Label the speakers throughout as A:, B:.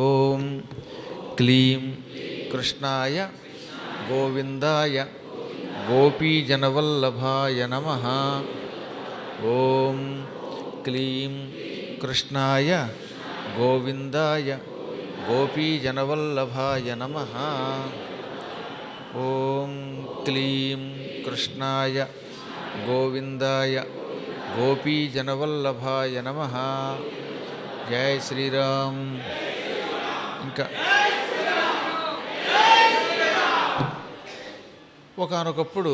A: ఓం క్లీం కృష్ణాయ గోవిందాయ గోపీజనవల్లభాయ నమః. ఓం క్లీం కృష్ణాయ గోవిందాయ గోపీజనవల్లభాయ నమః. ఓం క్లీం కృష్ణాయ గోవిందాయ గోపీజనవల్లభాయ నమః. జై శ్రీరామ్. ఇంకా ఒకానొకప్పుడు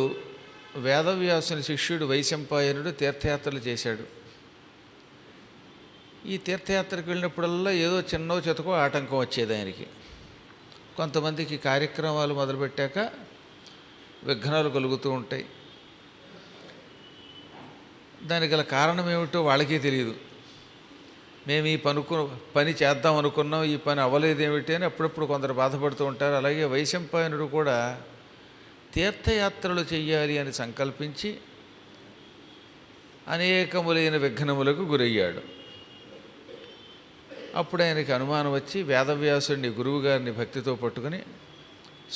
A: వేదవ్యాసుని శిష్యుడు వైశంపాయనుడు తీర్థయాత్రలు చేశాడు. ఈ తీర్థయాత్రకు వెళ్ళినప్పుడల్లా ఏదో చిన్నో చితకో ఆటంకం వచ్చేది ఆయనకి. కొంతమందికి కార్యక్రమాలు మొదలుపెట్టాక విఘ్నాలు కలుగుతూ ఉంటాయి. దానికి గల కారణం ఏమిటో వాళ్ళకే తెలియదు. మేము ఈ పని చేద్దాం అనుకున్నాం, ఈ పని అవ్వలేదేమిటి అని అప్పుడప్పుడు కొందరు బాధపడుతూ ఉంటారు. అలాగే వైశంపాయనుడు కూడా తీర్థయాత్రలు చెయ్యాలి అని సంకల్పించి అనేకములైన విఘ్నములకు గురయ్యాడు. అప్పుడు ఆయనకి అనుమానం వచ్చి వేదవ్యాసుడిని గురువుగారిని భక్తితో పట్టుకుని,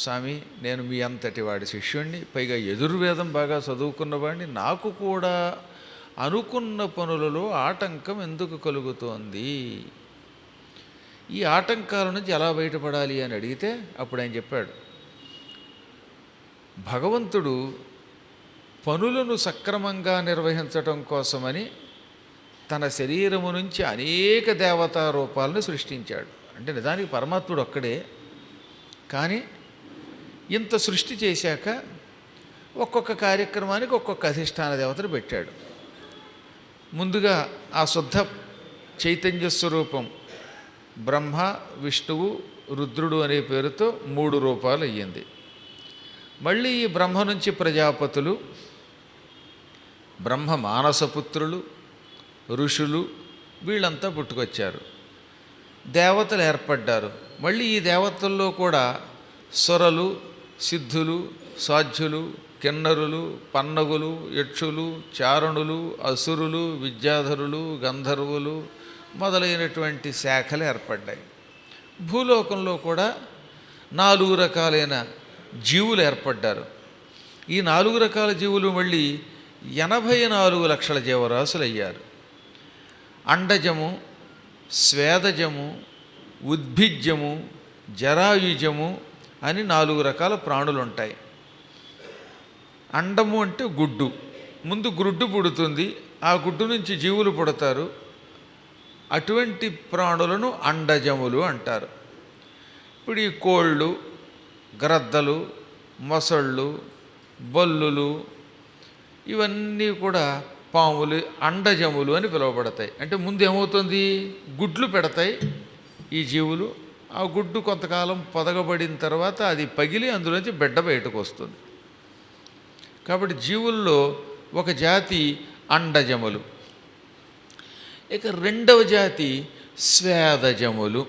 A: స్వామి, నేను మీ అంతటి వాడి శిష్యుణ్ణి, పైగా యజుర్వేదం బాగా చదువుకున్నవాడిని, నాకు కూడా అనుకున్న పనులలో ఆటంకం ఎందుకు కలుగుతోంది, ఈ ఆటంకాల నుంచి ఎలా బయటపడాలి అని అడిగితే అప్పుడు ఆయన చెప్పాడు, భగవంతుడు పనులను సక్రమంగా నిర్వహించటం కోసమని తన శరీరము నుంచి అనేక దేవతా రూపాలను సృష్టించాడు. అంటే నిజానికి పరమాత్ముడు ఒక్కడే, కానీ ఇంత సృష్టి చేశాక ఒక్కొక్క కార్యక్రమానికి ఒక్కొక్క అధిష్టాన దేవతను పెట్టాడు. ముందుగా ఆ శుద్ధ చైతన్య స్వరూపం బ్రహ్మ, విష్ణువు, రుద్రుడు అనే పేరుతో 3 రూపాలు అయ్యింది. మళ్ళీ ఈ బ్రహ్మ నుంచి ప్రజాపతులు, బ్రహ్మ మానసపుత్రులు, ఋషులు, వీళ్ళంతా పుట్టుకొచ్చారు. దేవతలు ఏర్పడ్డారు. మళ్ళీ ఈ దేవతల్లో కూడా సురలు, సిద్ధులు, సాధ్యులు, కిన్నరులు, పన్నగులు, యక్షులు, చారణులు, అసురులు, విద్యాధరులు, గంధర్వులు మొదలైనటువంటి శాఖలు ఏర్పడ్డాయి. భూలోకంలో కూడా 4 రకాలైన జీవులు ఏర్పడ్డారు. ఈ 4 రకాల జీవులు మళ్ళీ 84 లక్షల జీవరాశులు అయ్యారు. అండజము, స్వేదజము, ఉద్భిజ్యము, జరాయుజము అని 4 రకాల ప్రాణులు ఉంటాయి. అండము అంటే గుడ్డు, ముందు గుడ్డు పుడుతుంది, ఆ గుడ్డు నుంచి జీవులు పుడతారు. అటువంటి ప్రాణులను అండజములు అంటారు. ఇప్పుడు ఈ కోళ్ళు, గ్రద్దలు, మొసళ్ళు, బల్లులు ఇవన్నీ కూడా పాములు అండజములు అని పిలువబడతాయి. అంటే ముందు ఏమవుతుంది, గుడ్లు పెడతాయి ఈ జీవులు. ఆ గుడ్డు కొంతకాలం పొదగబడిన తర్వాత అది పగిలి అందులోంచి బిడ్డ బయటకు వస్తుంది. కాబట్టి జీవుల్లో ఒక జాతి అండజములు. ఇక 2వ జాతి స్వేదజములు,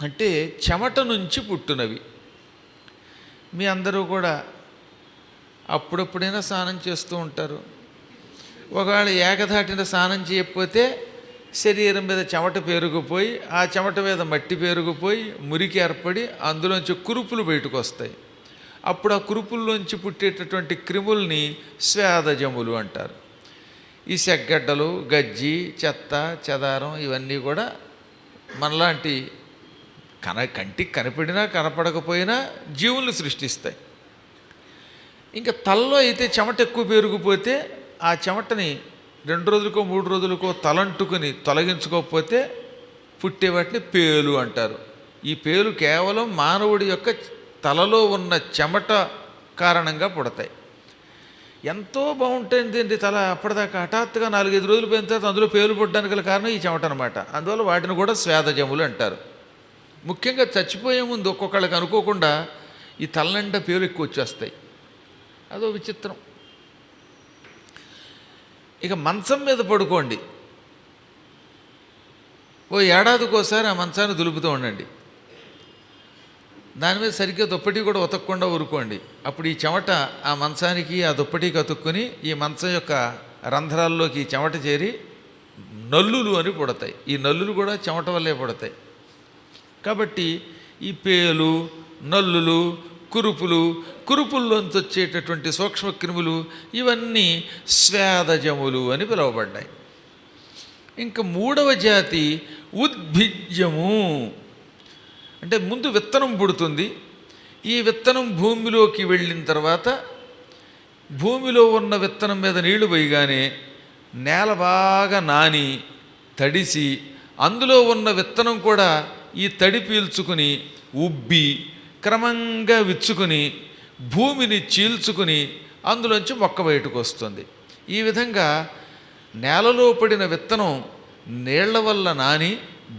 A: అంటే చెమట నుంచి పుట్టినవి. మీ అందరూ కూడా అప్పుడప్పుడైనా స్నానం చేస్తూ ఉంటారు. ఒకవేళ ఏకధాటిన స్నానం చేయకపోతే శరీరం మీద చెమట పేరుకుపోయి, ఆ చెమట మీద మట్టి పేరుకుపోయి మురికి ఏర్పడి అందులోంచి కురుపులు బయటకు వస్తాయి. అప్పుడు ఆ కురుపుల్లోంచి పుట్టేటటువంటి క్రిముల్ని స్వేదజములు అంటారు. ఈ సెగ్గడ్డలు, గజ్జి, చెత్త, చెదారం ఇవన్నీ కూడా మనలాంటి కంటికి కనపడినా కనపడకపోయినా జీవుల్ని సృష్టిస్తాయి. ఇంకా తలలో అయితే చెమట ఎక్కువ పెరిగిపోతే ఆ చెమటని 2 రోజులకో 3 రోజులకో తలంటుకుని తొలగించుకోకపోతే పుట్టే వాటిని పేలు అంటారు. ఈ పేలు కేవలం మానవుడి యొక్క తలలో ఉన్న చెమట కారణంగా పుడతాయి. ఎంతో బాగుంటుంది తల, అప్పటిదాకా హఠాత్తుగా 4-5 రోజులు పోయిన తర్వాత అందులో పేలు పుట్టడానికి గల కారణం ఈ చెమట అనమాట. అందువల్ల వాటిని కూడా స్వేదజములు అంటారు. ముఖ్యంగా చచ్చిపోయే ముందు ఒక్కొక్కళ్ళకి అనుకోకుండా ఈ తలనిండా పేలు ఎక్కువ వచ్చేస్తాయి. అదో విచిత్రం. ఇక మంచం మీద పడుకోండి, ఓ ఏడాదికోసారి ఆ మంచాన్ని దులుపుతూ ఉండండి. దాని మీద సరిగ్గా దుప్పటి కూడా ఉతకకుండా ఊరుకోండి. అప్పుడు ఈ చెమట ఆ మంచానికి ఆ దుప్పటికి అతుక్కుని ఈ మంచం యొక్క రంధ్రాల్లోకి ఈ చెమట చేరి నల్లులు అని పుడతాయి. ఈ నల్లులు కూడా చెమట వల్లే పుడతాయి. కాబట్టి ఈ పేలు, నల్లులు, కురుపుల్లోంచి వచ్చేటటువంటి సూక్ష్మక్రిములు ఇవన్నీ స్వేదజములు అని పిలువబడ్డాయి. ఇంకా మూడవ జాతి ఉద్భిజ్యము. అంటే ముందు విత్తనం పుడుతుంది. ఈ విత్తనం భూమిలోకి వెళ్ళిన తర్వాత భూమిలో ఉన్న విత్తనం మీద నీళ్లు పోయగానే నేల బాగా నాని తడిసి అందులో ఉన్న విత్తనం కూడా ఈ తడి పీల్చుకుని ఉబ్బి క్రమంగా విచ్చుకుని భూమిని చీల్చుకుని అందులోంచి మొక్క బయటకు వస్తుంది. ఈ విధంగా నేలలో పడిన విత్తనం నీళ్ల వల్ల నాని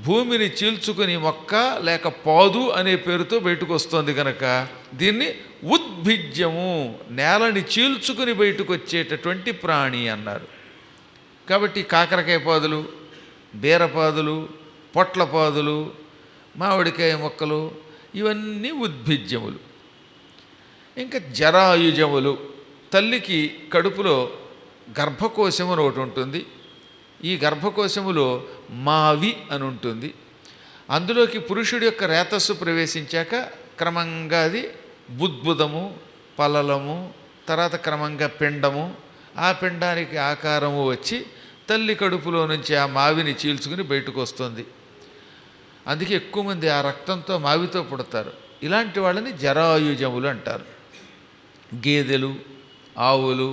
A: భూమిని చీల్చుకుని మొక్క లేక పాదు అనే పేరుతో బయటకు వస్తుంది కనుక దీన్ని ఉద్భిజ్యము, నేలని చీల్చుకుని బయటకు వచ్చేటటువంటి ప్రాణి అన్నారు. కాబట్టి కాకరకాయ పాదులు, బీరపాదులు, పొట్లపాదులు, మామిడికాయ మొక్కలు ఇవన్నీ ఉద్భిజ్యములు. ఇంకా జరాయుజములు. తల్లికి కడుపులో గర్భకోశము అని ఒకటి ఉంటుంది. ఈ గర్భకోశములో మావి అని ఉంటుంది. అందులోకి పురుషుడి యొక్క రేతస్సు ప్రవేశించాక క్రమంగా అది బుద్బుదము, పలలము, తర్వాత క్రమంగా పిండము, ఆ పిండానికి ఆకారము వచ్చి తల్లి కడుపులో నుంచి ఆ మావిని చీల్చుకుని బయటకు వస్తుంది. అందుకే ఎక్కువ మంది ఆ రక్తంతో మావితో పుడతారు. ఇలాంటి వాళ్ళని జరాయుజములు అంటారు. గేదెలు, ఆవులు,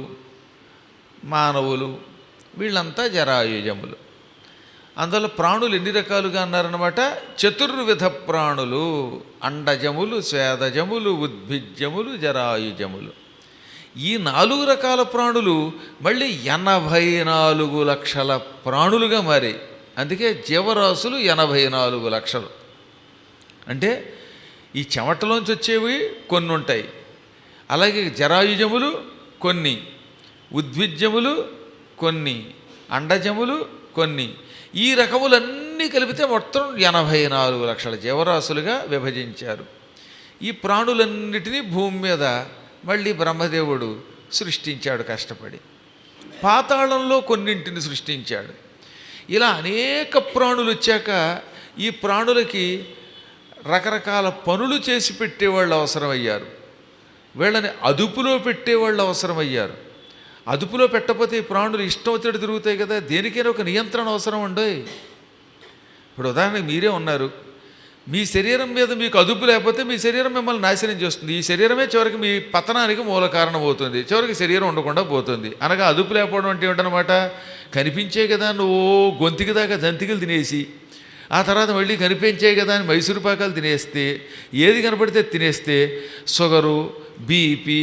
A: మానవులు వీళ్ళంతా జరాయుజములు. అందులో ప్రాణులు ఎన్ని రకాలుగా అన్నారన్నమాట? చతుర్విధ ప్రాణులు. అండజములు, స్వేదజములు, ఉద్భిజ్యములు, జరాయుజములు. ఈ 4 రకాల ప్రాణులు మళ్ళీ 84 లక్షల ప్రాణులుగా మారాయి. అందుకే జీవరాశులు 84 లక్షలు. అంటే ఈ చెమటలోంచి వచ్చేవి కొన్ని ఉంటాయి, అలాగే జరాయుజములు కొన్ని, ఉద్భిజ్యములు కొన్ని, అండజములు కొన్ని. ఈ రకములన్నీ కలిపితే మొత్తం 84 లక్షల జీవరాశులుగా విభజించారు. ఈ ప్రాణులన్నిటినీ భూమి మీద మళ్ళీ బ్రహ్మదేవుడు సృష్టించాడు కష్టపడి. పాతాళంలో కొన్నింటిని సృష్టించాడు. ఇలా అనేక ప్రాణులు వచ్చాక ఈ ప్రాణులకి రకరకాల పనులు చేసి పెట్టేవాళ్ళు అవసరమయ్యారు. వీళ్ళని అదుపులో పెట్టేవాళ్ళు అవసరమయ్యారు. అదుపులో పెట్టకపోతే ఈ ప్రాణులు ఇష్టం వచ్చినట్టు తిరుగుతాయి కదా. దేనికైనా ఒక నియంత్రణ అవసరం ఉండవు. ఇప్పుడు ఉదాహరణకు మీరే ఉన్నారు, మీ శరీరం మీద మీకు అదుపు లేకపోతే మీ శరీరం మిమ్మల్ని నాశనం చేస్తుంది. ఈ శరీరమే చివరికి మీ పతనానికి మూల కారణం అవుతుంది. చివరికి శరీరం ఉండకుండా పోతుంది. అనగా అదుపు లేకపోవడం అంటే ఏమిటనమాట? కనిపించే కదా నువ్వు గొంతుకి దాకా జంతికలు తినేసి ఆ తర్వాత మళ్ళీ కనిపించే కదా అని మైసూరు పాకాలు తినేస్తే, ఏది కనపడితే తినేస్తే షుగరు, బీపీ,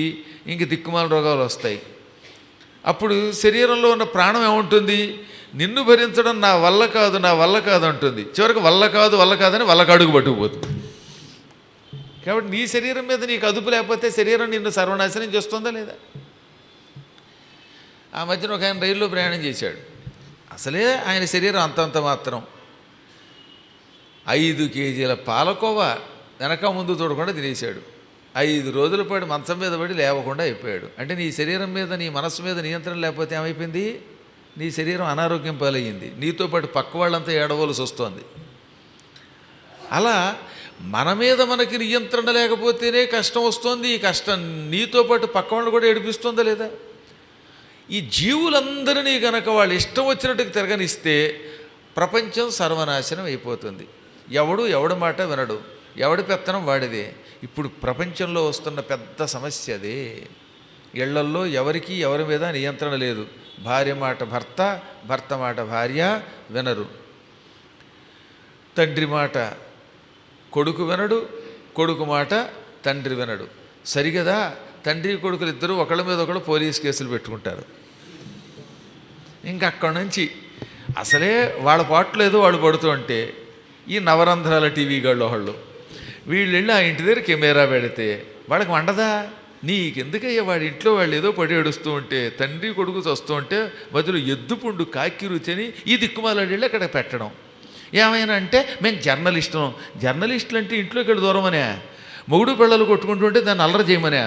A: ఇంక దిక్కుమాల రోగాలు వస్తాయి. అప్పుడు శరీరంలో ఉన్న ప్రాణం ఏముంటుంది? నిన్ను భరించడం నా వల్ల కాదు, నా వల్ల కాదు అంటుంది. చివరికి వల్ల కాదని వల్లకాడుగు పట్టుకుపోతుంది. కాబట్టి నీ శరీరం మీద నీకు అదుపు లేకపోతే శరీరం నిన్ను సర్వనాశనం చేస్తుందా లేదా? ఆ మధ్యన ఒక ఆయన రైల్లో ప్రయాణం చేశాడు. అసలే ఆయన శరీరం అంతంత మాత్రం. 5 కేజీల పాలకోవా వెనక ముందు చూడకుండా తినేశాడు. 5 రోజుల పాటు మంచం మీద పడి లేవకుండా అయిపోయాడు. అంటే నీ శరీరం మీద, నీ మనస్సు మీద నియంత్రణ లేకపోతే ఏమైపోయింది? నీ శరీరం అనారోగ్యం పాలయ్యింది. నీతో పాటు పక్క వాళ్ళంతా ఏడవలసి వస్తుంది. అలా మన మీద మనకి నియంత్రణ లేకపోతేనే కష్టం వస్తుంది. ఈ కష్టం నీతో పాటు పక్క వాళ్ళు కూడా ఏడిపిస్తుందా లేదా? ఈ జీవులందరినీ కనుక వాళ్ళు ఇష్టం వచ్చినట్టుకు తిరగనిస్తే ప్రపంచం సర్వనాశనం అయిపోతుంది. ఎవడి మాట వినడు, ఎవడి పెత్తనం వాడిదే. ఇప్పుడు ప్రపంచంలో వస్తున్న పెద్ద సమస్య అదే. ఇళ్లల్లో ఎవరికి ఎవరి మీద నియంత్రణ లేదు. భార్య మాట భర్త, భర్త మాట భార్య వినరు. తండ్రి మాట కొడుకు వినడు, కొడుకు మాట తండ్రి వినడు. సరిగదా? తండ్రి కొడుకులు ఇద్దరు ఒకళ్ళ మీద ఒకళ్ళు పోలీస్ కేసులు పెట్టుకుంటారు. ఇంకక్కడి నుంచి అసలే వాళ్ళ పాటలు ఏదో వాళ్ళు పడుతూ ఉంటే ఈ నవరంధ్రాల టీవీ గాళ్ళు వాళ్ళు వీళ్ళు వెళ్ళి ఆ ఇంటి దగ్గర కెమెరా పెడితే వాళ్ళకి వండదా? నీకెందుకయ్యా వాడి ఇంట్లో వాళ్ళు ఏదో పడి ఏడుస్తూ ఉంటే, తండ్రి కొడుకు వస్తూ ఉంటే మధ్యలో ఎద్దుపుండు కాకి రుచని ఈ దిక్కుమాలాడి వెళ్ళి అక్కడ పెట్టడం. ఏమైనా అంటే మేము జర్నలిస్టులు అంటే ఇంట్లోకి వెళ్ళి దూరమనే, మొగుడు పిల్లలు కొట్టుకుంటుంటే దాన్ని అల్లరి చేయమనే.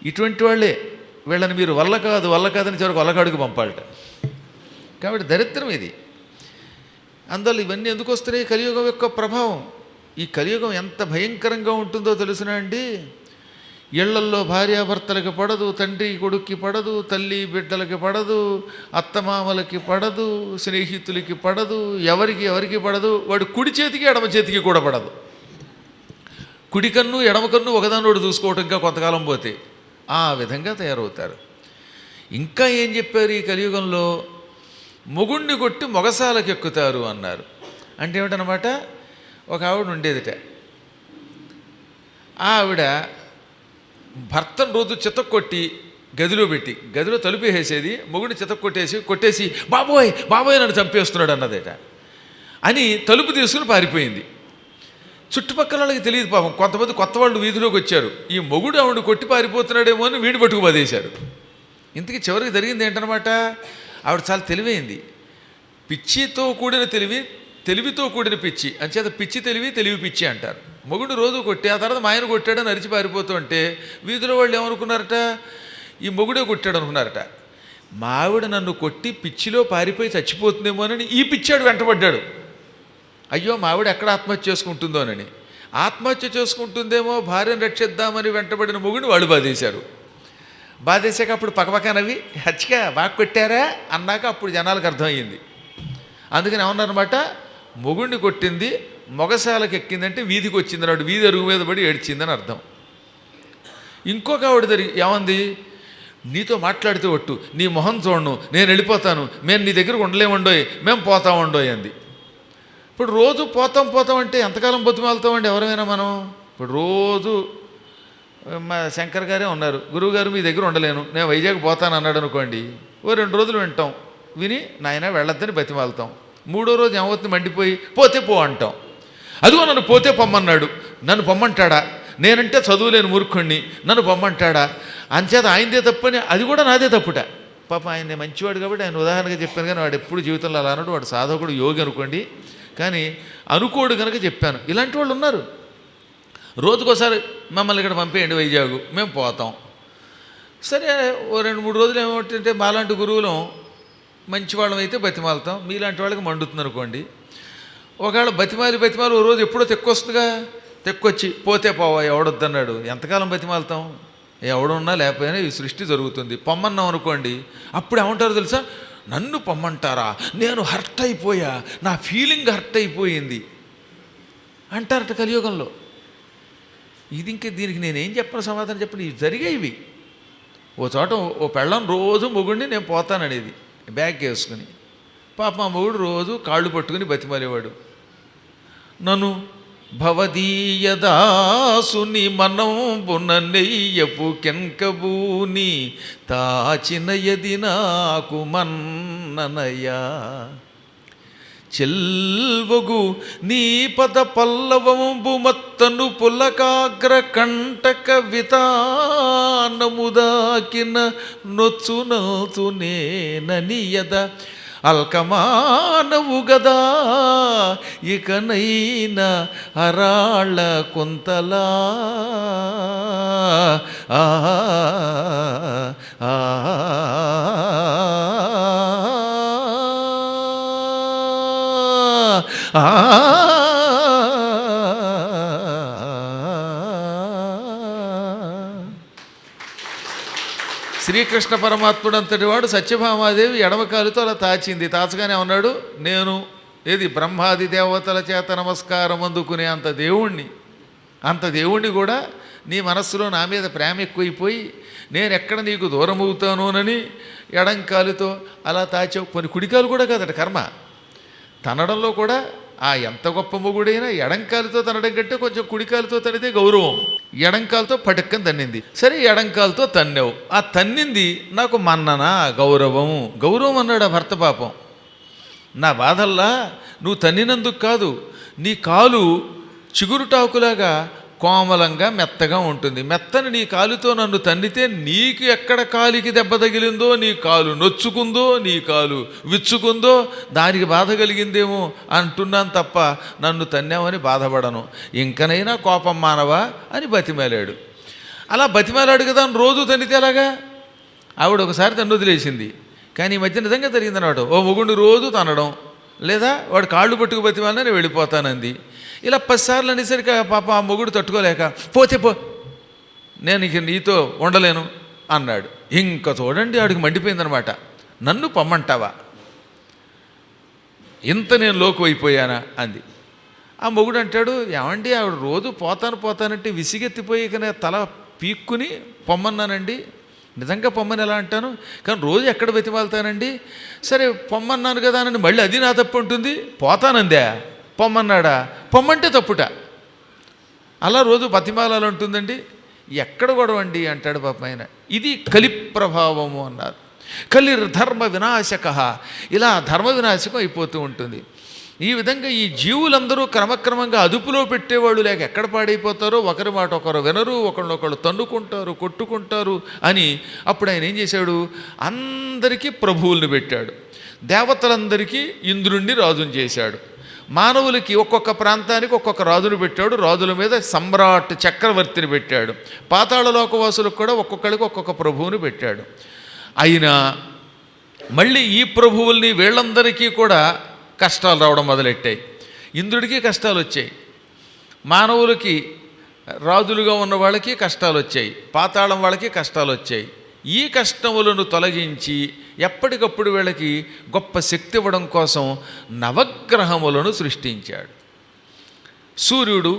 A: ఇటువంటి వాళ్ళే వీళ్ళని మీరు వల్ల కాదని చివరికి వల్లకాడుకు పంపాలట. కాబట్టి దరిద్రం ఇది. అందువల్ల ఇవన్నీ ఎందుకు వస్తున్నాయి? కలియుగం యొక్క ప్రభావం. ఈ కలియుగం ఎంత భయంకరంగా ఉంటుందో తెలుసునా అండి. ఇళ్లల్లో భార్యాభర్తలకి పడదు, తండ్రి కొడుక్కి పడదు, తల్లి బిడ్డలకి పడదు, అత్తమామలకి పడదు, స్నేహితులకి పడదు, ఎవరికి పడదు. వాడు కుడి చేతికి ఎడమ చేతికి కూడా పడదు. కుడి కన్ను ఎడమ కన్ను ఒకదానోడు చూసుకోవటం ఇంకా కొంతకాలం పోతే ఆ విధంగా తయారవుతారు. ఇంకా ఏం చెప్పారు ఈ కలియుగంలో? మొగుణ్ణి కొట్టి మొగసాలకు ఎక్కుతారు అన్నారు. అంటే ఏమిటనమాట, ఒక ఆవిడ ఉండేదిట. ఆవిడ భర్తను రోజు చితక్కొట్టి గదిలో పెట్టి, గదిలో తలుపు వేసేది, మొగుడిని కొట్టేసి బాబోయ్ బాబోయ్ నన్ను చంపేస్తున్నాడు అన్నదేట అని తలుపు తీసుకుని పారిపోయింది. చుట్టుపక్కల వాళ్ళకి తెలియదు పాపం. కొంతమంది కొత్త వాళ్ళు వీధిలోకి వచ్చారు, ఈ మొగుడు ఆవిడ కొట్టి పారిపోతున్నాడేమో అని వీడి పట్టుకు పదేశారు. ఇంతకీ చివరికి జరిగింది ఏంటనమాట, ఆవిడ చాలా తెలివైంది. పిచ్చితో కూడిన తెలివితో కూడిన పిచ్చి అంచేత పిచ్చి తెలివి పిచ్చి అంటారు. మొగుడు రోజు కొట్టి ఆ తర్వాత మా ఆయన కొట్టాడని అరిచి పారిపోతూ ఉంటే వీధిలో వాళ్ళు ఏమనుకున్నారట, ఈ మొగుడే కొట్టాడు అనుకున్నారట. మా ఆవిడ నన్ను కొట్టి పిచ్చిలో పారిపోయి చచ్చిపోతుందేమోనని ఈ పిచ్చాడు వెంటబడ్డాడు. అయ్యో మా ఆవిడ ఎక్కడ ఆత్మహత్య చేసుకుంటుందోనని. ఆత్మహత్య చేసుకుంటుందేమో భార్యను రక్షిద్దామని వెంటబడిన మొగుడిని వాళ్ళు బాధేశారు. బాధేశాక అప్పుడు పక్కపక్కనవి హచ్చిగా బాగా కొట్టారా అన్నాక అప్పుడు జనాలకు అర్థమయ్యింది. అందుకని ఏమన్నారన్నమాట, మొగుడిని కొట్టింది మొగసాలకు ఎక్కిందంటే వీధికి వచ్చింది అన్నాడు, వీధి అరుగు మీద పడి ఏడ్చిందని అర్థం. ఇంకొక ఆవిడ ఏమంది, నీతో మాట్లాడితే ఒట్టు, నీ మొహం చూడను, నేను వెళ్ళిపోతాను, మేము నీ దగ్గరకు ఉండలేమండోయ్, మేము పోతామండోయ్ అంది. ఇప్పుడు రోజు పోతాం అంటే ఎంతకాలం బతుమాలుతామండి ఎవరైనా మనం. ఇప్పుడు రోజు మా శంకర్ గారే ఉన్నారు, గురువుగారు మీ దగ్గర ఉండలేను, నేను వైజాగ్ పోతాను అన్నాడు అనుకోండి, ఓ 2 రోజులు వింటాం, విని నాయన వెళ్ళొద్దని బతిమాలుతాం. 3వ రోజు ఏమవుతుంది, మండిపోయి పోతే పో అంటాం. అదిగో నన్ను పోతే పొమ్మన్నాడు, నన్ను పొమ్మంటాడా, నేనంటే చదువులేని మూర్ఖుణ్ణి, నన్ను పొమ్మంటాడా, అంచేత ఆయనదే తప్పని అది కూడా నాదే తప్పుట. పాప ఆయన మంచివాడు కాబట్టి ఆయన ఉదాహరణగా చెప్పాను, కానీ వాడు ఎప్పుడు జీవితంలో అలా అన్నాడు. వాడు సాధకుడు యోగి అనుకోండి, కానీ అనుకోడు కనుక చెప్పాను. ఇలాంటి వాళ్ళు ఉన్నారు. రోజుకోసారి మమ్మల్ని ఇక్కడ పంపేయండి వైజాగు, మేము పోతాం. సరే ఓ 2-3 రోజులు ఏమిటంటే మాలాంటి గురువులం మంచివాళ్ళం అయితే బతిమాలుతాం, మీలాంటి వాళ్ళకి మండుతుంది అనుకోండి. ఒకవేళ బతిమాలి ఓ రోజు ఎప్పుడో తెక్కొస్తుందిగా, తెక్కొచ్చి పోతే పోవా ఎవడొద్దన్నాడు, ఎంతకాలం బతిమాలుతాం, ఎవడున్నా లేకపోయినా ఈ సృష్టి జరుగుతుంది. పొమ్మన్నాం అనుకోండి, అప్పుడు ఏమంటారు తెలుసా, నన్ను పొమ్మంటారా, నేను హర్ట్ అయిపోయా, నా ఫీలింగ్ హర్ట్ అయిపోయింది అంటారట కలియుగంలో. ఇది ఇంక దీనికి నేనేం చెప్పను సమాధానం చెప్పండి. ఇవి జరిగేవి. ఓ చోట ఓ పెళ్ళం రోజు మొగుడిని నేను పోతాననేది బ్యాగ్ వేసుకుని, పాప మా మొగుడు రోజు కాళ్ళు పట్టుకుని బతిమాలేవాడు. నన్ను భవదీయదాసుని మనంబున నెయ్యపు కెంకబూని తాచినయది నాకు మన్ననయ్యా, చెల్వగు నీ పద పల్లవంబు మత్తను పులకాగ్ర కంటక వితానముదాకిన నొచ్చునచునేననియద అల్కమానవు గదా ఇకనైనా అరాళ్ళ కొంతలా ఆ శ్రీకృష్ణ పరమాత్ముడు అంతటి వాడు సత్యభామాదేవి ఎడమకాలుతో అలా తాచింది. తాచగానే ఉన్నాడు, నేను ఏది బ్రహ్మాది దేవతల చేత నమస్కారం అందుకునే అంత దేవుణ్ణి కూడా నీ మనస్సులో నా మీద ప్రేమ ఎక్కువైపోయి నేను ఎక్కడ నీకు దూరం అవుతానోనని ఎడంకాలుతో అలా తాచావు. కొన్ని కుడికాలు కూడా కాదట కర్మ. తనడంలో కూడా ఆ ఎంత గొప్ప మొగుడైనా ఎడంకాలతో తనడం కంటే కొంచెం కుడికాలతో తనితే గౌరవం. ఎడంకాలతో పటక్కని తన్నింది. సరే ఎడంకాలతో తన్నావు, ఆ తన్నింది నాకు మన్ననా గౌరవం అన్నాడు ఆ భర్త. పాపం నా బాధల్లా నువ్వు తన్నినందుకు కాదు, నీ కాలు చిగురుటాకులాగా కోమలంగా మెత్తగా ఉంటుంది. మెత్తని నీ కాలుతో నన్ను తన్నితే నీకు ఎక్కడ కాలికి దెబ్బ తగిలిందో, నీ కాలు నొచ్చుకుందో, నీ కాలు విచ్చుకుందో దానికి బాధ కలిగిందేమో అంటున్నాను తప్ప నన్ను తన్నామని బాధపడను. ఇంకనైనా కోపం మానవా అని బతిమాలాడు. అలా బతిమాలాడు కదా అని రోజు తన్నితే ఎలాగా? ఆవిడ ఒకసారి తన్ను వదిలేసింది. కానీ ఈ మధ్య నిజంగా జరిగిందన్నమాట. ఓ మొగుడిని రోజు తనడం, లేదా వాడు కాళ్ళు పట్టుకు బతిమాలినా నేను వెళ్ళిపోతానంది. ఇలా 10 సార్లు అనేసరికి పాప ఆ మొగుడు తట్టుకోలేక పోతే పో, నేను ఇక నీతో ఉండలేను అన్నాడు. ఇంకా చూడండి ఆడికి మండిపోయిందనమాట. నన్ను పొమ్మంటావా, ఇంత నేను లోకు అయిపోయానా అంది. ఆ మొగుడు అంటాడు, ఏమండి ఆవిడ రోజు పోతానంటే విసిగెత్తిపోయి కానీ తల పీక్కుని పొమ్మన్నానండి. నిజంగా పొమ్మని ఎలా అంటాను, కానీ రోజు ఎక్కడ బతిమాలుతానండి. సరే పొమ్మన్నాను కదా అని మళ్ళీ అది నా తప్పు ఉంటుంది. పోతానందే, పొమ్మన్నాడా, పొమ్మంటే తప్పుట. అలా రోజు బతిమాలాలంటుందండి. ఎక్కడ గొడవండి అంటాడు పాపం ఆయన. ఇది కలి ప్రభావము అన్నారు. కలిర్ధర్మ వినాశక, ఇలా ధర్మ వినాశకం అయిపోతూ ఉంటుంది. ఈ విధంగా ఈ జీవులందరూ క్రమక్రమంగా అదుపులో పెట్టేవాళ్ళు లేక ఎక్కడ పాడైపోతారో, ఒకరి మాట ఒకరు వినరు, ఒకళ్ళొకళ్ళు తన్నుకుంటారు, కొట్టుకుంటారు అని అప్పుడు ఆయన ఏం చేశాడు, అందరికీ ప్రభువుల్ని పెట్టాడు. దేవతలందరికీ ఇంద్రుణ్ణి రాజుని చేశాడు. మానవులకి ఒక్కొక్క ప్రాంతానికి ఒక్కొక్క రాజును పెట్టాడు. రాజుల మీద సమ్రాట్ చక్రవర్తిని పెట్టాడు. పాతాళలోకవాసులకు కూడా ఒక్కొక్కడికి ఒక్కొక్క ప్రభువుని పెట్టాడు. అయినా మళ్ళీ ఈ ప్రభువుల్ని వీళ్ళందరికీ కూడా కష్టాలు రావడం మొదలెట్టాయి. ఇంద్రుడికి కష్టాలు వచ్చాయి, మానవులకి రాజులుగా ఉన్న వాళ్ళకి కష్టాలు వచ్చాయి, పాతాళం వాళ్ళకి కష్టాలు వచ్చాయి. ఈ కష్టములను తొలగించి ఎప్పటికప్పుడు వీళ్ళకి గొప్ప శక్తి ఇవ్వడం కోసం నవగ్రహములను సృష్టించాడు. సూర్యుడు,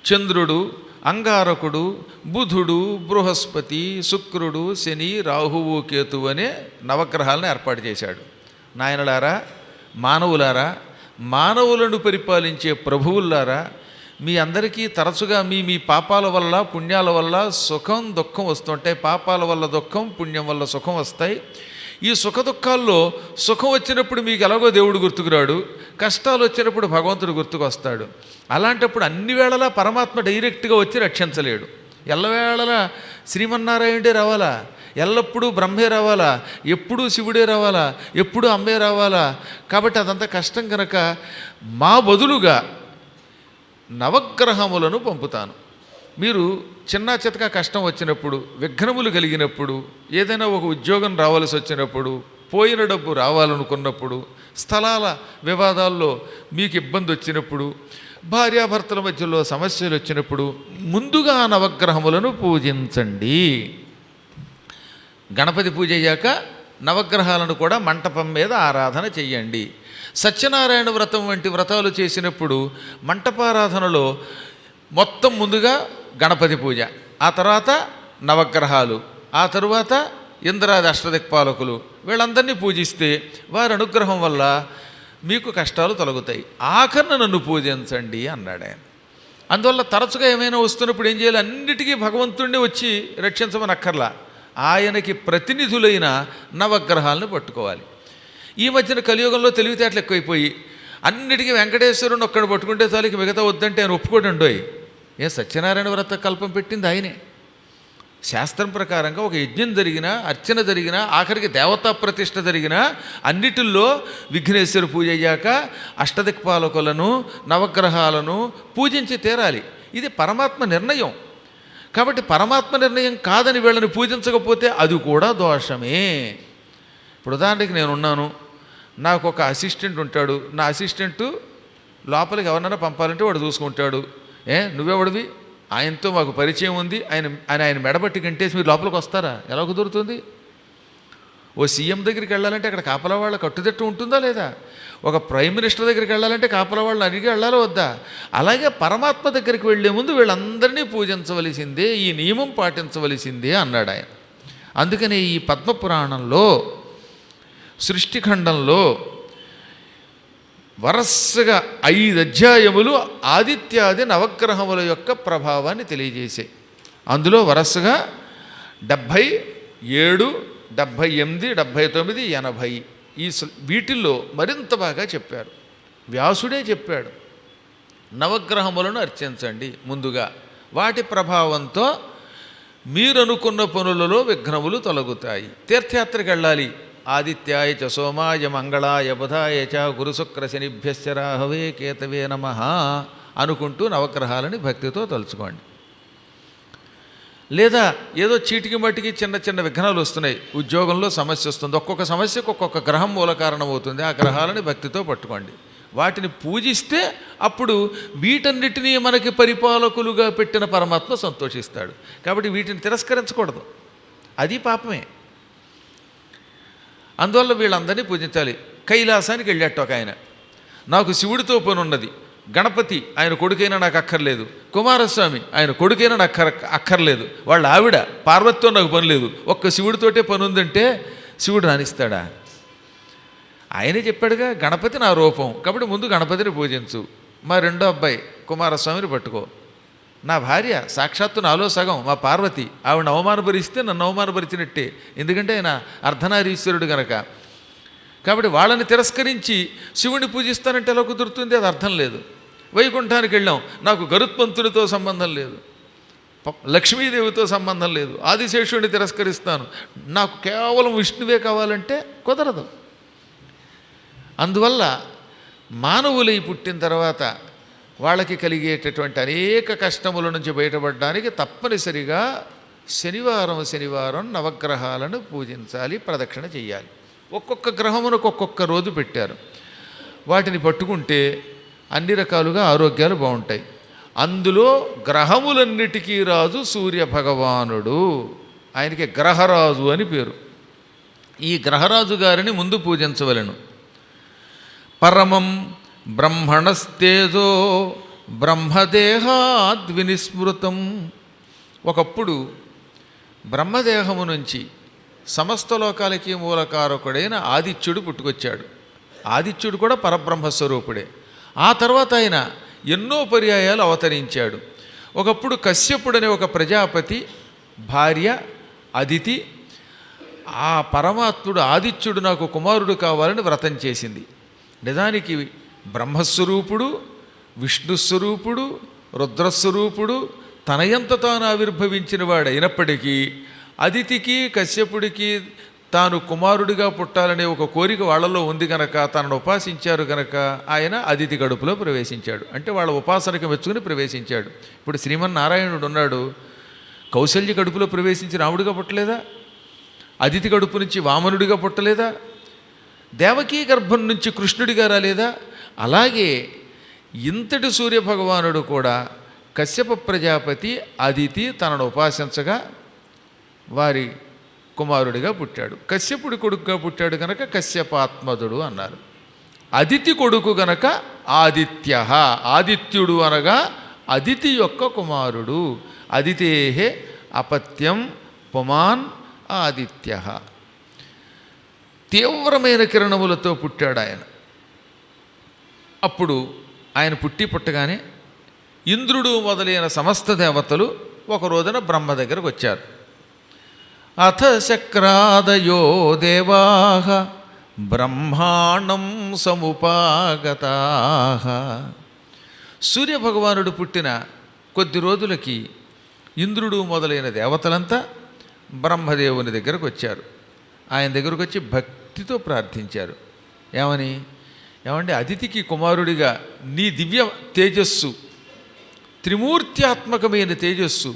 A: చంద్రుడు, అంగారకుడు, బుధుడు, బృహస్పతి, శుక్రుడు, శని, రాహువు, కేతువు అనే నవగ్రహాలను ఏర్పాటు చేశాడు. నాయనలారా, మానవులారా, మానవులను పరిపాలించే ప్రభువులారా, మీ అందరికీ తరచుగా మీ పాపాల వల్ల పుణ్యాల వల్ల సుఖం దుఃఖం వస్తుంటాయి. పాపాల వల్ల దుఃఖం, పుణ్యం వల్ల సుఖం వస్తాయి. ఈ సుఖ దుఃఖాల్లో సుఖం వచ్చినప్పుడు మీకు ఎలాగో దేవుడు గుర్తుకురాడు, కష్టాలు వచ్చినప్పుడు భగవంతుడు గుర్తుకొస్తాడు. అలాంటప్పుడు అన్ని వేళలా పరమాత్మ డైరెక్ట్గా వచ్చి రక్షించలేడు. ఎల్లవేళలా శ్రీమన్నారాయణుడే రావాలా, ఎల్లప్పుడూ బ్రహ్మే రావాలా, ఎప్పుడూ శివుడే రావాలా, ఎప్పుడూ అమ్మే రావాలా. కాబట్టి అదంతా కష్టం కనుక మా బదులుగా నవగ్రహములను పంపుతాను. మీరు చిన్న చితక కష్టం వచ్చినప్పుడు, విఘ్నములు కలిగినప్పుడు, ఏదైనా ఒక ఉద్యోగం రావాల్సి వచ్చినప్పుడు, పోయిన డబ్బు రావాలనుకున్నప్పుడు, స్థలాల వివాదాల్లో మీకు ఇబ్బంది వచ్చినప్పుడు, భార్యాభర్తల మధ్యలో సమస్యలు వచ్చినప్పుడు ముందుగా నవగ్రహములను పూజించండి. గణపతి పూజ అయ్యాక నవగ్రహాలను కూడా మంటపం మీద ఆరాధన చెయ్యండి. సత్యనారాయణ వ్రతం వంటి వ్రతాలు చేసినప్పుడు మంటపారాధనలో మొత్తం ముందుగా గణపతి పూజ, ఆ తర్వాత నవగ్రహాలు, ఆ తరువాత ఇంద్రాది అష్టదిక్పాలకులు, వీళ్ళందరినీ పూజిస్తే వారి అనుగ్రహం వల్ల మీకు కష్టాలు తొలగుతాయి. ఆఖరణ నన్ను పూజించండి అన్నాడు ఆయన. అందువల్ల తరచుగా ఏమైనా వస్తున్నప్పుడు ఏం చేయాలి, అన్నిటికీ భగవంతుడిని వచ్చి రక్షించమని అక్కర్లా, ఆయనకి ప్రతినిధులైన నవగ్రహాలను పట్టుకోవాలి. ఈ మధ్యన కలియుగంలో తెలివితేటలు ఎక్కువైపోయి అన్నిటికీ వెంకటేశ్వరుని ఒక్కడు పట్టుకుంటే చాలుకి మిగతా వద్దంటే ఆయన ఒప్పుకోడండోయ్. సత్యనారాయణ వ్రత కల్పం పెట్టింది ఆయనే. శాస్త్రం ప్రకారంగా ఒక యజ్ఞం జరిగినా, అర్చన జరిగినా, ఆఖరికి దేవతా ప్రతిష్ఠ జరిగినా అన్నిటిల్లో విఘ్నేశ్వర పూజ అయ్యాక అష్టదిక్పాలకులను నవగ్రహాలను పూజించి తీరాలి. ఇది పరమాత్మ నిర్ణయం. కాబట్టి పరమాత్మ నిర్ణయం కాదని వీళ్ళని పూజించకపోతే అది కూడా దోషమే. ఇప్పుడు ఉదాహరణకి నేనున్నాను, నాకు ఒక అసిస్టెంట్ ఉంటాడు. నా అసిస్టెంటు లోపలికి ఎవరినైనా పంపాలంటే వాడు చూసుకుంటాడు. నువ్వెవడివి, ఆయనతో మాకు పరిచయం ఉంది, ఆయన మెడబట్టి గంటేసి మీరు లోపలికి వస్తారా? ఎలా కుదురుతుంది? ఓ సీఎం దగ్గరికి వెళ్ళాలంటే అక్కడ కాపలా వాళ్ళ కట్టుదిట్టు ఉంటుందా లేదా? ఒక ప్రైమ్ మినిస్టర్ దగ్గరికి వెళ్ళాలంటే కాపలా వాళ్ళని అడిగి వెళ్ళాలో వద్దా? అలాగే పరమాత్మ దగ్గరికి వెళ్ళే ముందు వీళ్ళందరినీ పూజించవలసిందే, ఈ నియమం పాటించవలసిందే అన్నాడు ఆయన. అందుకని ఈ పద్మపురాణంలో సృష్టిఖండంలో వరసగా 5 అధ్యాయములు ఆదిత్యాది నవగ్రహముల యొక్క ప్రభావాన్ని తెలియజేసాయి. అందులో వరసగా 77, 78, 79, 80 వీటిల్లో మరింత బాగా చెప్పారు. వ్యాసుడే చెప్పాడు, నవగ్రహములను అర్చించండి ముందుగా, వాటి ప్రభావంతో మీరు అనుకున్న పనులలో విఘ్నములు తొలగుతాయి. తీర్థయాత్రకు వెళ్ళాలి, ఆదిత్యాయ చ సోమాయ మంగళాయ బుధాయ చ గురుశుక్ర శనిభ్యశ్చ రాహవే కేతవే నమః అనుకుంటూ నవగ్రహాలని భక్తితో తలుచుకోండి. లేదా ఏదో చీటికి మట్టికి చిన్న చిన్న విఘ్నాలు వస్తున్నాయి, ఉద్యోగంలో సమస్య వస్తుంది, ఒక్కొక్క సమస్యకు ఒక్కొక్క గ్రహం మూల కారణం అవుతుంది. ఆ గ్రహాలని భక్తితో పట్టుకోండి, వాటిని పూజిస్తే అప్పుడు వీటన్నిటినీ మనకి పరిపాలకులుగా పెట్టిన పరమాత్మ సంతోషిస్తాడు. కాబట్టి వీటిని తిరస్కరించకూడదు, అది పాపమే. అందువల్ల వీళ్ళందరినీ పూజించాలి. కైలాసానికి వెళ్ళేట్టు ఒక ఆయన, నాకు శివుడితో పని ఉన్నది, గణపతి ఆయన కొడుకైనా నాకు అక్కర్లేదు, కుమారస్వామి ఆయన కొడుకైనా నాకు అక్కర్లేదు, వాళ్ళ ఆవిడ పార్వతితో నాకు పని లేదు, ఒక్క శివుడితోటే పని ఉందంటే శివుడు రాణిస్తాడా? ఆయనే చెప్పాడుగా, గణపతి నా రూపం, కాబట్టి ముందు గణపతిని పూజించు. మా రెండో అబ్బాయి కుమారస్వామిని పట్టుకో. నా భార్య సాక్షాత్తు నాలో సగం మా పార్వతి, ఆవిడని అవమానపరిస్తే నన్ను అవమానపరిచినట్టే, ఎందుకంటే ఆయన అర్ధనారీశ్వరుడు గనక. కాబట్టి వాళ్ళని తిరస్కరించి శివుని పూజిస్తానంటే ఎలా కుదురుతుంది? అది అర్థం లేదు. వైకుంఠానికి వెళ్ళాం, నాకు గరుత్మంతుడితో సంబంధం లేదు, లక్ష్మీదేవితో సంబంధం లేదు, ఆదిశేషుడిని తిరస్కరిస్తాను, నాకు కేవలం విష్ణువే కావాలంటే కుదరదు. అందువల్ల మానవులై పుట్టిన తర్వాత వాళ్ళకి కలిగేటటువంటి అనేక కష్టముల నుంచి బయటపడడానికి తప్పనిసరిగా శనివారం నవగ్రహాలను పూజించాలి, ప్రదక్షిణ చేయాలి. ఒక్కొక్క గ్రహమునకు ఒక్కొక్క రోజు పెట్టారు, వాటిని పట్టుకుంటే అన్ని రకాలుగా ఆరోగ్యాలు బాగుంటాయి. అందులో గ్రహములన్నిటికీ రాజు సూర్యభగవానుడు, ఆయనకి గ్రహరాజు అని పేరు. ఈ గ్రహరాజు గారిని ముందు పూజించవలెను. పరమం బ్రహ్మణస్తేజో బ్రహ్మదేహాద్వినిస్మృతం. ఒకప్పుడు బ్రహ్మదేహము నుంచి సమస్త లోకాలకి మూలకారకుడైన ఆదిత్యుడు పుట్టుకొచ్చాడు. ఆదిత్యుడు కూడా పరబ్రహ్మస్వరూపుడే. ఆ తర్వాత ఆయన ఎన్నో పర్యాయాలు అవతరించాడు. ఒకప్పుడు కశ్యపుడనే ఒక ప్రజాపతి భార్య అదితి, ఆ పరమాత్ముడు ఆదిత్యుడు నాకు కుమారుడు కావాలని వ్రతం చేసింది. నిజానికి బ్రహ్మస్వరూపుడు, విష్ణుస్వరూపుడు, రుద్రస్వరూపుడు, తనయంత తాను ఆవిర్భవించిన వాడు అయినప్పటికీ అదితికి కశ్యపుడికి తాను కుమారుడిగా పుట్టాలనే ఒక కోరిక వాళ్ళలో ఉంది గనక, తనను ఉపాసించారు గనక ఆయన అదితి గడుపులో ప్రవేశించాడు. అంటే వాళ్ళ ఉపాసనకు మెచ్చుకుని ప్రవేశించాడు. ఇప్పుడు శ్రీమన్నారాయణుడు ఉన్నాడు, కౌశల్య గడుపులో ప్రవేశించి రాముడిగా పుట్టలేదా? అదితి గడుపు నుంచి వామనుడిగా పుట్టలేదా? దేవకీ గర్భం నుంచి కృష్ణుడిగా రాలేదా? అలాగే ఇంతటి సూర్యభగవానుడు కూడా కశ్యప ప్రజాపతి అదితి తనను ఉపాసించగా వారి కుమారుడిగా పుట్టాడు. కశ్యపుడి కొడుకుగా పుట్టాడు గనక కశ్యపాత్మజుడు అన్నారు. అదితి కొడుకు గనక ఆదిత్య, ఆదిత్యుడు అనగా అదితి యొక్క కుమారుడు. అదితేహే అపత్యం పుమాన్ ఆదిత్య. తీవ్రమైన కిరణములతో పుట్టాడు ఆయన. అప్పుడు ఆయన పుట్టగానే ఇంద్రుడు మొదలైన సమస్త దేవతలు ఒక రోజున బ్రహ్మ దగ్గరకు వచ్చారు. అథ శక్రాదయో దేవాః బ్రహ్మాండం సముపాగతాః. సూర్యభగవానుడు పుట్టిన కొద్ది రోజులకి ఇంద్రుడు మొదలైన దేవతలంతా బ్రహ్మదేవుని దగ్గరకు వచ్చారు. ఆయన దగ్గరకు వచ్చి భక్తితో ప్రార్థించారు. ఏమండి అదితికి కుమారుడిగా నీ దివ్య తేజస్సు, త్రిమూర్త్యాత్మకమైన తేజస్సు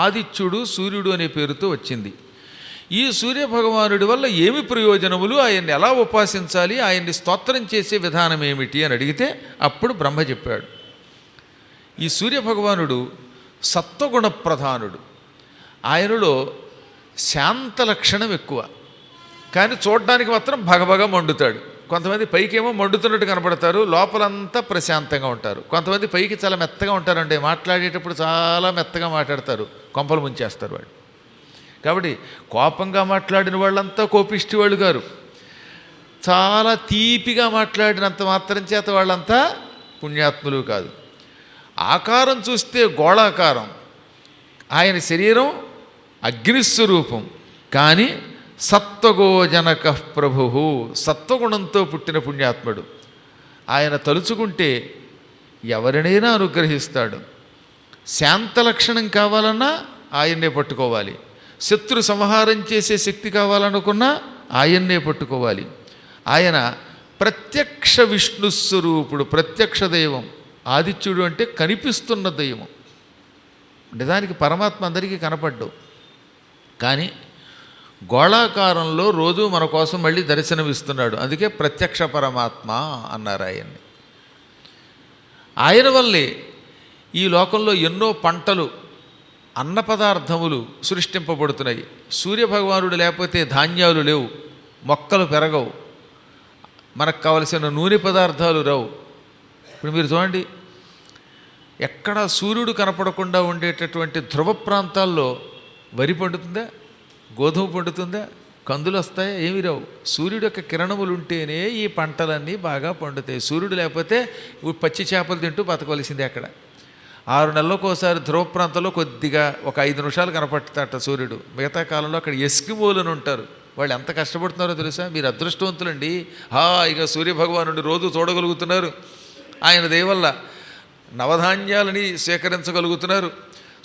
A: ఆదిత్యుడు సూర్యుడు అనే పేరుతో వచ్చింది. ఈ సూర్యభగవానుడి వల్ల ఏమి ప్రయోజనములు, ఆయన్ని ఎలా ఉపాసించాలి, ఆయన్ని స్తోత్రం చేసే విధానం ఏమిటి అని అడిగితే అప్పుడు బ్రహ్మ చెప్పాడు. ఈ సూర్యభగవానుడు సత్వగుణ ప్రధానుడు. ఆయనలో శాంత లక్షణం ఎక్కువ, కానీ చూడడానికి మాత్రం భగభగ మండుతాడు. కొంతమంది పైకేమో మండుతున్నట్టు కనపడతారు, లోపలంతా ప్రశాంతంగా ఉంటారు. కొంతమంది పైకి చాలా మెత్తగా ఉంటారండి, మాట్లాడేటప్పుడు చాలా మెత్తగా మాట్లాడతారు, కొంపలు ముంచేస్తారు వాడు. కాబట్టి కోపంగా మాట్లాడిన వాళ్ళంతా కోపిష్టి వాళ్ళు గారు, చాలా తీపిగా మాట్లాడినంత మాత్రం చేత వాళ్ళంతా పుణ్యాత్ములు కాదు. ఆకారం చూస్తే గోళాకారం, ఆయన శరీరం అగ్నిస్వరూపం, కానీ సత్వగోజనక ప్రభు, సత్వగుణంతో పుట్టిన పుణ్యాత్ముడు. ఆయన తలుచుకుంటే ఎవరినైనా అనుగ్రహిస్తాడు. శాంత లక్షణం కావాలన్నా ఆయన్నే పట్టుకోవాలి, శత్రు సంహారం చేసే శక్తి కావాలనుకున్నా ఆయన్నే పట్టుకోవాలి. ఆయన ప్రత్యక్ష విష్ణుస్వరూపుడు, ప్రత్యక్ష దైవం. ఆదిత్యుడు అంటే కనిపిస్తున్న దైవం. నిజానికి పరమాత్మ అందరికీ కనపడ్డు, కానీ గోళాకారంలో రోజు మన కోసం మళ్ళీ దర్శనమిస్తున్నాడు. అందుకే ప్రత్యక్ష పరమాత్మ అన్నారు ఆయన్ని. ఆయన వల్లే ఈ లోకంలో ఎన్నో పంటలు, అన్న పదార్థములు సృష్టింపబడుతున్నాయి. సూర్యభగవానుడు లేకపోతే ధాన్యాలు లేవు, మొక్కలు పెరగవు, మనకు కావలసిన నూనె పదార్థాలు రావు. ఇప్పుడు మీరు చూడండి, ఎక్కడ సూర్యుడు కనపడకుండా ఉండేటటువంటి ధ్రువ ప్రాంతాల్లో వరి పండుతుందా, గోధుమ పండుతుందా, కందులు వస్తాయా? ఏమి రావు. సూర్యుడు యొక్క కిరణములు ఉంటేనే ఈ పంటలన్నీ బాగా పండుతాయి. సూర్యుడు లేకపోతే పచ్చి చేపలు తింటూ బతకవలసిందే. అక్కడ 6 నెలలకోసారి ధ్రువ ప్రాంతంలో కొద్దిగా ఒక 5 నిమిషాలు కనపడతాట సూర్యుడు. మిగతా కాలంలో అక్కడ ఎస్కిమోలని ఉంటారు. వాళ్ళు ఎంత కష్టపడుతున్నారో తెలుసా? మీరు అదృష్టవంతులండి. ఇక సూర్యభగవానుడిని రోజు చూడగలుగుతున్నారు. ఆయన దయ వల్ల నవధాన్యాలని సేకరించగలుగుతున్నారు.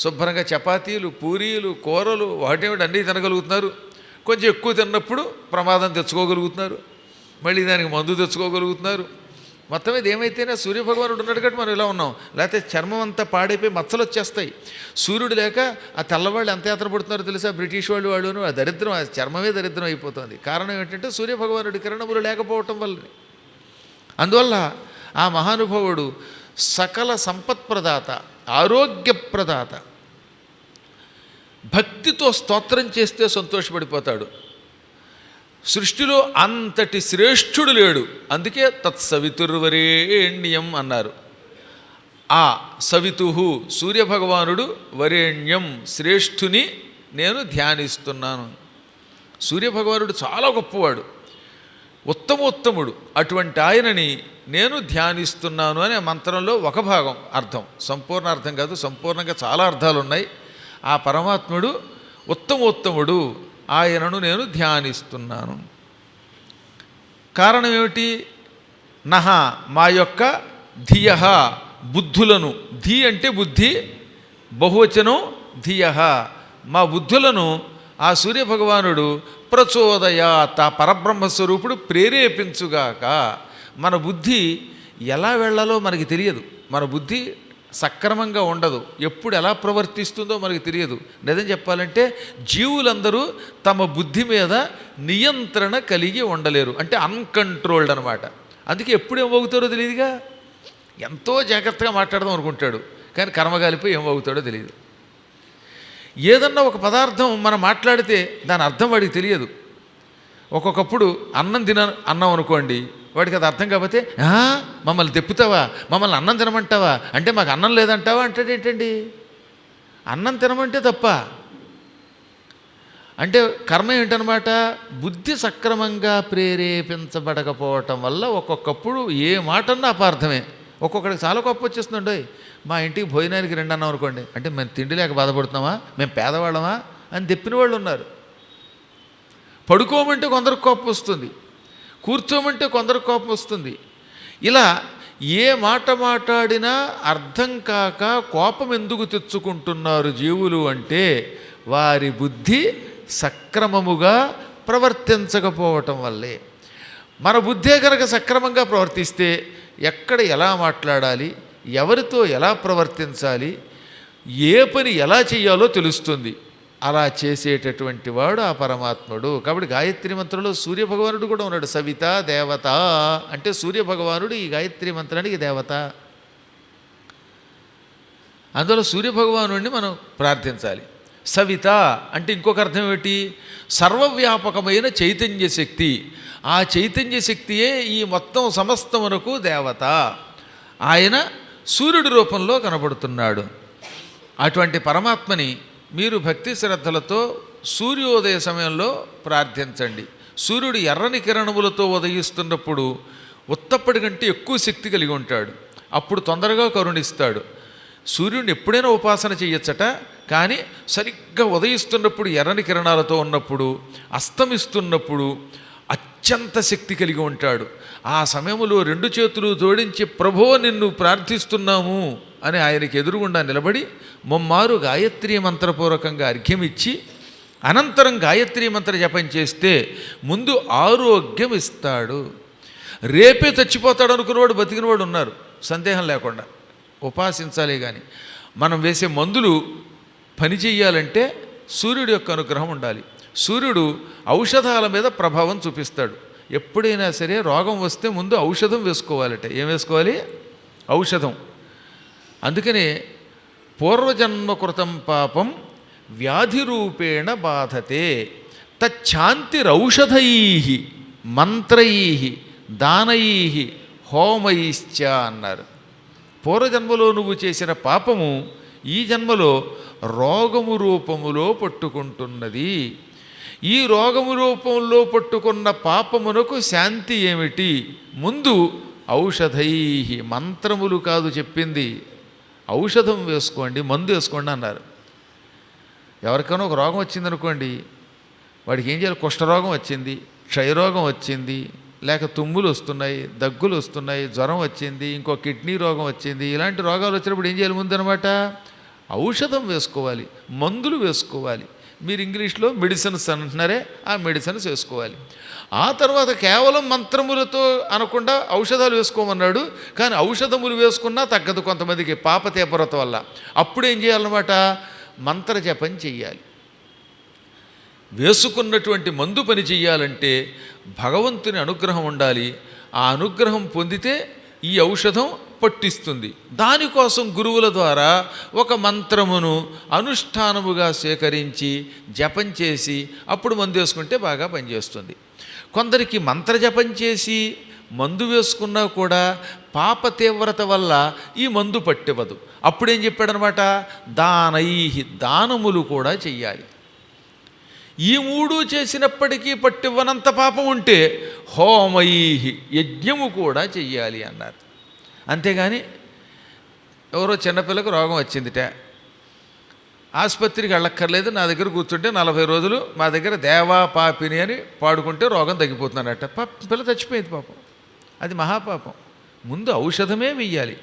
A: శుభ్రంగా చపాతీలు, పూరీలు, కూరలు, వాటేమిటి అన్నీ తినగలుగుతున్నారు. కొంచెం ఎక్కువ తిన్నప్పుడు ప్రమాదం తెచ్చుకోగలుగుతున్నారు, మళ్ళీ దానికి మందు తెచ్చుకోగలుగుతున్నారు. మొత్తం ఇది ఏమైతేనే సూర్యభగవానుడు ఉన్నాడు కాబట్టి మనం ఇలా ఉన్నాం. లేకపోతే చర్మం అంతా పాడైపోయి మచ్చలు వచ్చేస్తాయి. సూర్యుడు లేక ఆ తెల్లవాళ్ళు ఎంత యాత్ర పడుతున్నారో తెలుసా? బ్రిటిష్ వాళ్ళును ఆ దరిద్రం, ఆ చర్మమే దరిద్రం అయిపోతుంది. కారణం ఏంటంటే సూర్యభగవానుడి కిరణములు లేకపోవటం వల్లనే. అందువల్ల ఆ మహానుభావుడు సకల సంపత్ప్రదాత, ఆరోగ్యప్రదాత. భక్తితో స్తోత్రం చేస్తే సంతోషపడిపోతాడు. సృష్టిలో అంతటి శ్రేష్ఠుడు లేడు. అందుకే తత్సవితుర్వరేణ్యం అన్నారు. ఆ సవితు సూర్యభగవానుడు వరేణ్యం శ్రేష్ఠుని నేను ధ్యానిస్తున్నాను. సూర్యభగవానుడు చాలా గొప్పవాడు, ఉత్తమోత్తముడు. అటువంటి ఆయనని నేను ధ్యానిస్తున్నాను అనే మంత్రంలో ఒక భాగం అర్థం, సంపూర్ణ అర్థం కాదు, సంపూర్ణంగా చాలా అర్థాలు ఉన్నాయి. ఆ పరమాత్ముడు ఉత్తమోత్తముడు, ఆయనను నేను ధ్యానిస్తున్నాను. కారణం ఏమిటి? నహ మా యొక్క ధియ బుద్ధులను, ధీ అంటే బుద్ధి, బహువచనం ధియ, మా బుద్ధులను ఆ సూర్యభగవానుడు ప్రచోదయాత్, ఆ పరబ్రహ్మస్వరూపుడు ప్రేరేపించుగాక. మన బుద్ధి ఎలా వెళ్ళాలో మనకి తెలియదు. మన బుద్ధి సక్రమంగా ఉండదు, ఎప్పుడు ఎలా ప్రవర్తిస్తుందో మనకు తెలియదు. నిజం చెప్పాలంటే జీవులందరూ తమ బుద్ధి మీద నియంత్రణ కలిగి ఉండలేరు, అంటే అన్కంట్రోల్డ్ అనమాట. అందుకే ఎప్పుడు ఏం అవుతారో తెలియదుగా. ఎంతో జాగ్రత్తగా మాట్లాడదాం అనుకుంటాడు, కానీ కర్మగాలిపోయి ఏం అవుతాడో తెలియదు. ఏదన్నా ఒక పదార్థం మనం మాట్లాడితే దాని అర్థం వాడికి తెలియదు. ఒక్కొక్కప్పుడు అన్నం అనుకోండి, వాడికి అది అర్థం కాకపోతే మమ్మల్ని తెప్పుతావా, మమ్మల్ని అన్నం తినమంటావా అంటే మాకు అన్నం లేదంటావా అంటాడు. ఏంటండి అన్నం తినమంటే తప్ప? అంటే కర్మ ఏంటనమాట? బుద్ధి సక్రమంగా ప్రేరేపించబడకపోవటం వల్ల ఒక్కొక్కప్పుడు ఏ మాటన్నా అపార్థమే. ఒక్కొక్కడికి చాలా గొప్ప వచ్చేస్తుందండి. మా ఇంటికి భోజనానికి రండి అన్నాం అనుకోండి, అంటే మేము తిండి లేక బాధపడుతున్నామా, మేము పేదవాళ్ళమా అని తెప్పిన వాళ్ళు ఉన్నారు. పడుకోమంటే కొందరికి కోపం వస్తుంది, కూర్చోమంటే కొందరికి కోపం వస్తుంది. ఇలా ఏ మాట మాట్లాడినా అర్థం కాక కోపం ఎందుకు తెచ్చుకుంటున్నారు జీవులు అంటే వారి బుద్ధి సక్రమముగా ప్రవర్తించకపోవటం వల్లే. మన బుద్ధే కనుక సక్రమంగా ప్రవర్తిస్తే ఎక్కడ ఎలా మాట్లాడాలి, ఎవరితో ఎలా ప్రవర్తించాలి, ఏ పని ఎలా చేయాలో తెలుస్తుంది. అలా చేసేటటువంటి వాడు ఆ పరమాత్ముడు. కాబట్టి గాయత్రి మంత్రంలో సూర్యభగవానుడు కూడా ఉన్నాడు. సవిత దేవత అంటే సూర్యభగవానుడు ఈ గాయత్రి మంత్రానికి దేవత. అందులో సూర్యభగవానుడిని మనం ప్రార్థించాలి. సవిత అంటే ఇంకొక అర్థం ఏమిటి? సర్వవ్యాపకమైన చైతన్య శక్తి. ఆ చైతన్య శక్తియే ఈ మొత్తం సమస్తమునకు దేవత. ఆయన సూర్యుడి రూపంలో కనబడుతున్నాడు. అటువంటి పరమాత్మని మీరు భక్తి శ్రద్ధలతో సూర్యోదయ సమయంలో ప్రార్థించండి. సూర్యుడు ఎర్రని కిరణములతో ఉదయిస్తున్నప్పుడు ఉత్తప్పటి కంటే ఎక్కువ శక్తి కలిగి ఉంటాడు. అప్పుడు తొందరగా కరుణిస్తాడు. సూర్యుడిని ఎప్పుడైనా ఉపాసన చేయొచ్చట, కానీ సరిగ్గా ఉదయిస్తున్నప్పుడు ఎర్రని కిరణాలతో ఉన్నప్పుడు, అస్తమిస్తున్నప్పుడు అత్యంత శక్తి కలిగి ఉంటాడు. ఆ సమయంలో 2 చేతులు జోడించి ప్రభో నిన్ను ప్రార్థిస్తున్నాము అని ఆయనకి ఎదురుగుండా నిలబడి ముమ్మారు గాయత్రీ మంత్రపూర్వకంగా అర్ఘ్యమిచ్చి అనంతరం గాయత్రీ మంత్ర జపం చేస్తే ముందు ఆరోగ్యం ఇస్తాడు. రేపే చచ్చిపోతాడు అనుకున్నవాడు బతికినవాడు ఉన్నారు, సందేహం లేకుండా. ఉపాసించాలి. కానీ మనం వేసే మందులు పని చెయ్యాలంటే సూర్యుడి యొక్క అనుగ్రహం ఉండాలి. సూర్యుడు ఔషధాల మీద ప్రభావం చూపిస్తాడు. ఎప్పుడైనా సరే రోగం వస్తే ముందు ఔషధం వేసుకోవాలట. ఏం వేసుకోవాలి? ఔషధం. అందుకనే పూర్వజన్మకృతం పాపం వ్యాధి రూపేణ బాధతే తచ్ఛాంతిరౌషధై మంత్రై దానై హోమైశ్చ అన్నారు. పూర్వజన్మలో నువ్వు చేసిన పాపము ఈ జన్మలో రోగము రూపములో పట్టుకుంటున్నది. ఈ రోగము రూపంలో పట్టుకున్న పాపమునకు శాంతి ఏమిటి? ముందు ఔషధై, మంత్రములు కాదు చెప్పింది, ఔషధం వేసుకోండి, మందు వేసుకోండి అన్నారు. ఎవరికైనా ఒక రోగం వచ్చిందనుకోండి, వాడికి ఏం చేయాలి? కుష్ఠరోగం వచ్చింది, క్షయరోగం వచ్చింది, లేక తుమ్ములు వస్తున్నాయి, దగ్గులు వస్తున్నాయి, జ్వరం వచ్చింది, ఇంకో కిడ్నీ రోగం వచ్చింది, ఇలాంటి రోగాలు వచ్చినప్పుడు ఏం చేయాలి? ముందు అనమాట ఔషధం వేసుకోవాలి, మందులు వేసుకోవాలి. మీరు ఇంగ్లీష్లో మెడిసిన్స్ అంటున్నారే, ఆ మెడిసిన్స్ వేసుకోవాలి. ఆ తర్వాత కేవలం మంత్రములతో అనకుండా ఔషధాలు వేసుకోమన్నాడు. కానీ ఔషధములు వేసుకున్నా తగ్గదు కొంతమందికి పాప తీవ్రత వల్ల. అప్పుడు ఏం చేయాలన్నమాట? మంత్ర జపం చెయ్యాలి. వేసుకున్నటువంటి మందు పని చెయ్యాలంటే భగవంతుని అనుగ్రహం ఉండాలి. ఆ అనుగ్రహం పొందితే ఈ ఔషధం పట్టిస్తుంది. దానికోసం గురువుల ద్వారా ఒక మంత్రమును అనుష్ఠానముగా స్వీకరించి జపం చేసి అప్పుడు మందు వేసుకుంటే బాగా పనిచేస్తుంది. కొందరికి మంత్ర జపం చేసి మందు వేసుకున్నా కూడా పాప తీవ్రత వల్ల ఈ మందు పట్టివ్వదు. అప్పుడేం చెప్పాడనమాట? దానై, దానములు కూడా చెయ్యాలి. ఈ మూడు చేసినప్పటికీ పట్టివ్వనంత పాపం ఉంటే హోమై, యజ్ఞము కూడా చెయ్యాలి అన్నారు. అంతేగాని ఎవరో చిన్నపిల్లకు రోగం వచ్చిందిట, ఆసుపత్రికి వెళ్ళక్కర్లేదు, నా దగ్గర కూర్చుంటే 40 రోజులు మా దగ్గర దేవా పాపిని అని పాడుకుంటే రోగం తగ్గిపోతున్నాడట. పిల్ల చచ్చిపోయింది పాపం. అది మహాపాపం. ముందు ఔషధమే వెయ్యాలి.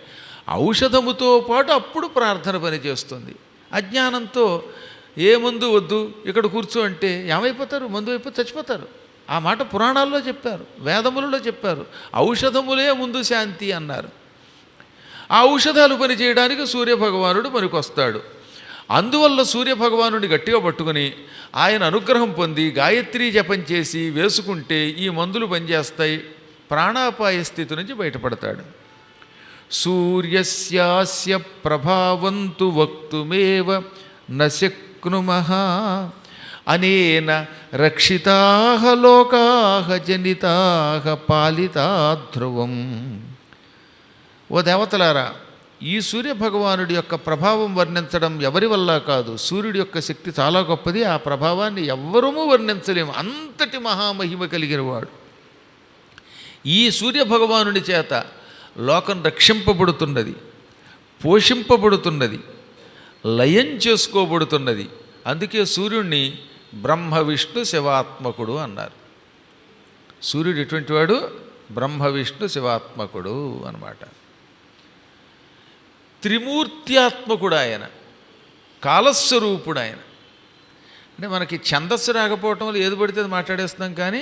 A: ఔషధముతో పాటు అప్పుడు ప్రార్థన పని చేస్తుంది. అజ్ఞానంతో ఏ మందు వద్దు, ఇక్కడ కూర్చో అంటే ఏమైపోతారు? మందు అయిపోతే చచ్చిపోతారు. ఆ మాట పురాణాల్లో చెప్పారు, వేదములలో చెప్పారు. ఔషధములే ముందు శాంతి అన్నారు. ఆ ఔషధాలు పని చేయడానికి సూర్యభగవానుడు పనికొస్తాడు. అందువల్ల సూర్యభగవానుడిని గట్టిగా పట్టుకుని ఆయన అనుగ్రహం పొంది గాయత్రీ జపం చేసి వేసుకుంటే ఈ మందులు పనిచేస్తాయి. ప్రాణాపాయ స్థితి నుంచి బయటపడతాడు. సూర్యస్యాస్య ప్రభావంతు వక్తుమేవ న శక్నుమః అనేన రక్షితాః లోకాః జనితాః పాలితా ధ్రువం. ఓ దేవతలారా, ఈ సూర్యభగవానుడి యొక్క ప్రభావం వర్ణించడం ఎవరి వల్ల కాదు. సూర్యుడి యొక్క శక్తి చాలా గొప్పది. ఆ ప్రభావాన్ని ఎవ్వరూ వర్ణించలేము. అంతటి మహామహిమ కలిగిన వాడు. ఈ సూర్యభగవానుడి చేత లోకం రక్షింపబడుతున్నది, పోషింపబడుతున్నది, లయం చేసుకోబడుతున్నది. అందుకే సూర్యుడిని బ్రహ్మ విష్ణు శివాత్మకుడు అన్నారు. సూర్యుడు ఎటువంటి వాడు? బ్రహ్మ విష్ణు శివాత్మకుడు అన్నమాట. త్రిమూర్త్యాత్మకుడు ఆయన, కాలస్వరూపుడు ఆయన. అంటే మనకి ఛందస్సు రాకపోవటం వల్ల ఏది పడితే అది మాట్లాడేస్తున్నాం. కానీ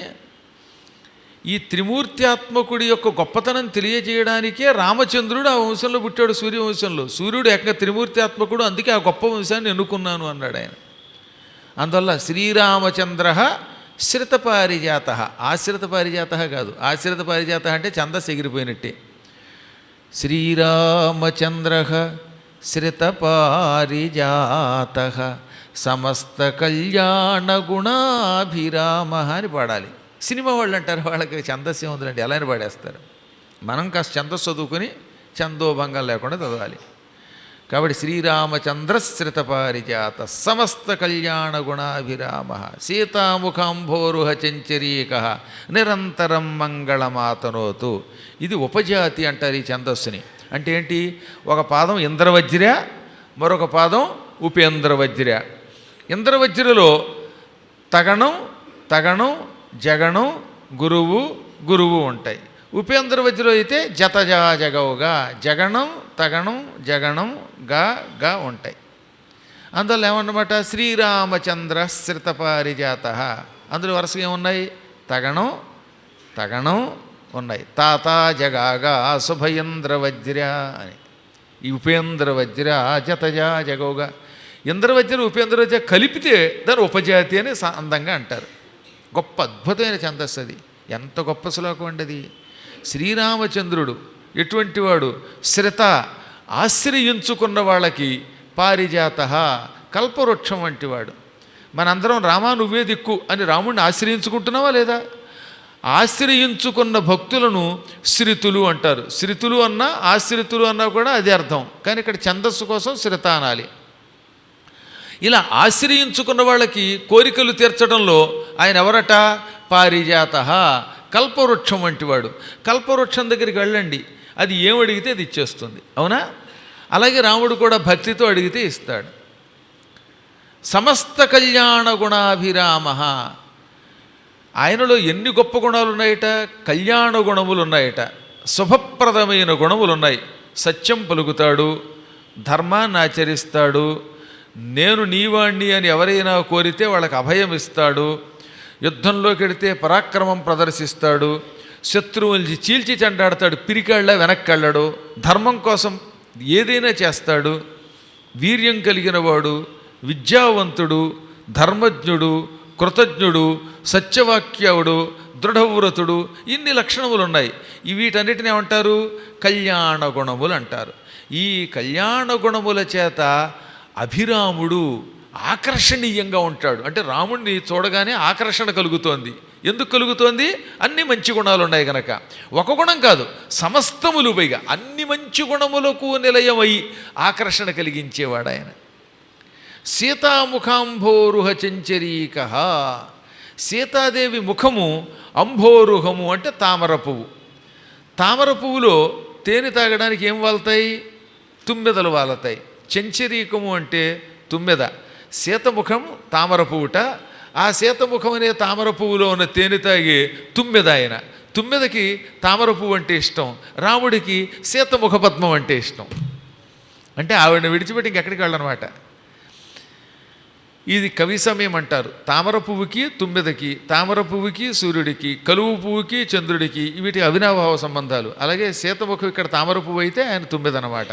A: ఈ త్రిమూర్త్యాత్మకుడి యొక్క గొప్పతనం తెలియజేయడానికే రామచంద్రుడు ఆ వంశంలో పుట్టాడు, సూర్యవంశంలో. సూర్యుడు ఏకంగా త్రిమూర్త్యాత్మకుడు, అందుకే ఆ గొప్ప వంశాన్ని ఎన్నుకున్నాను అన్నాడు ఆయన. అందువల్ల శ్రీరామచంద్ర శ్రితపారిజాత. ఆశ్రిత పారిజాత కాదు. ఆశ్రిత పారిజాత అంటే ఛందస్సు ఎగిరిపోయినట్టే. శ్రీరామచంద్ర శ్రితపారిజాత సమస్త కళ్యాణ గుణాభిరామ అని పాడాలి. సినిమా వాళ్ళు అంటారు, వాళ్ళకి ఛందస్సు ఏముందండి, ఎలా అని పాడేస్తారు. మనం కాస్త ఛందస్సు చదువుకొని ఛందోభంగం లేకుండా చదవాలి. కాబట్టి శ్రీరామచంద్ర శ్రితపారిజాత సమస్త కళ్యాణ గుణాభిరామ సీతాముఖాంభోరుహ చంచరీక నిరంతరం మంగళమాతనోతు. ఇది ఉపజాతి అంటారు ఈ ఛందస్సుని. అంటే ఏంటి? ఒక పాదం ఇంద్రవజ్ర, మరొక పాదం ఉపేంద్రవజ్ర. ఇంద్రవజ్రలో తగణం, తగణం, జగణం, గురువు, గురువు ఉంటాయి. ఉపేంద్ర వజ్రలో అయితే జతజా జగవుగా జగణం, తగణం, జగణం, గా ఉంటాయి. అందువల్ల ఏమన్నమాట? శ్రీరామచంద్ర శ్రితపారిజాత. అందులో వరుసగా ఏమున్నాయి? తగణం, తగణం ఉన్నాయి. తాత జగాగా శుభయేంద్ర వజ్ర అని. ఈ ఉపేంద్ర వజ్ర జతజా జగవుగా. ఇంద్రవజ్ర ఉపేంద్రవజ్ర కలిపితే దాని ఉపజాతి అని అందంగా అంటారు. గొప్ప అద్భుతమైన ఛందస్సు అది. ఎంత గొప్ప శ్లోకం అండి అది. శ్రీరామచంద్రుడు ఎటువంటి వాడు? శ్రిత ఆశ్రయించుకున్న వాళ్ళకి పారిజాత కల్పవృక్షం వంటివాడు. మనందరం రామా నువ్వే దిక్కు అని రాముడిని ఆశ్రయించుకుంటున్నావా లేదా? ఆశ్రయించుకున్న భక్తులను శ్రితులు అంటారు. శ్రితులు అన్నా ఆశ్రితులు అన్నా కూడా అదే అర్థం, కానీ ఇక్కడ ఛందస్సు కోసం శ్రిత అనాలి. ఇలా ఆశ్రయించుకున్న వాళ్ళకి కోరికలు తీర్చడంలో ఆయన ఎవరట? పారిజాత కల్పవృక్షం వంటివాడు. కల్పవృక్షం దగ్గరికి వెళ్ళండి, అది ఏమడిగితే అది ఇచ్చేస్తుంది, అవునా? అలాగే రాముడు కూడా భక్తితో అడిగితే ఇస్తాడు. సమస్త కళ్యాణ గుణాభిరామ, ఆయనలో ఎన్ని గొప్ప గుణాలు ఉన్నాయట? కళ్యాణ గుణములు ఉన్నాయట, శుభప్రదమైన గుణములు ఉన్నాయి. సత్యం పలుకుతాడు, ధర్మాన్ని ఆచరిస్తాడు, నేను నీవాణ్ణి అని ఎవరైనా కోరితే వాళ్ళకి అభయం ఇస్తాడు, యుద్ధంలోకి వెడితే పరాక్రమం ప్రదర్శిస్తాడు, శత్రువుల్ని చీల్చి చెండాడతాడు, పిరికాళ్ళ వెనక్కెళ్ళడు, ధర్మం కోసం ఏదైనా చేస్తాడు, వీర్యం కలిగిన వాడు, విద్యావంతుడు, ధర్మజ్ఞుడు, కృతజ్ఞుడు, సత్యవాక్యవుడు, దృఢవ్రతుడు, ఇన్ని లక్షణములు ఉన్నాయి. వీటన్నిటిని ఏమంటారు? కళ్యాణ గుణములు అంటారు. ఈ కళ్యాణ గుణముల చేత అభిరాముడు ఆకర్షణీయంగా ఉంటాడు. అంటే రాముడిని చూడగానే ఆకర్షణ కలుగుతోంది. ఎందుకు కలుగుతోంది? అన్ని మంచి గుణాలు ఉన్నాయి కనుక. ఒక గుణం కాదు, సమస్తములు పైగా అన్ని మంచి గుణములకు నిలయమై ఆకర్షణ కలిగించేవాడు ఆయన. సీతాముఖాంభోరుహ చంచరీక, సీతాదేవి ముఖము అంభోరుహము అంటే తామర పువ్వు. తామర పువ్వులో తేనె తాగడానికి ఏం వాళ్తాయి? తుమ్మెదలు వాలతాయి. చంచరీకము అంటే తుమ్మెద. సీతముఖం తామర పువ్వుట. ఆ సీతముఖం అనే తామర పువ్వులో ఉన్న తేనె తాగి తుమ్మెద ఆయన. తుమ్మెదకి తామర పువ్వు అంటే ఇష్టం, రాముడికి సీతముఖ పద్మం అంటే ఇష్టం. అంటే ఆవిడని విడిచిపెట్టి ఇంకెక్కడికి వెళ్ళనమాట. ఇది కవి సమయం అంటారు. తామర పువ్వుకి తుమ్మెదకి, తామర పువ్వుకి సూర్యుడికి, కలువు పువ్వుకి చంద్రుడికి, వీటి అవినాభావ సంబంధాలు. అలాగే సీతముఖం ఇక్కడ తామర పువ్వు అయితే ఆయన తుమ్మెదనమాట.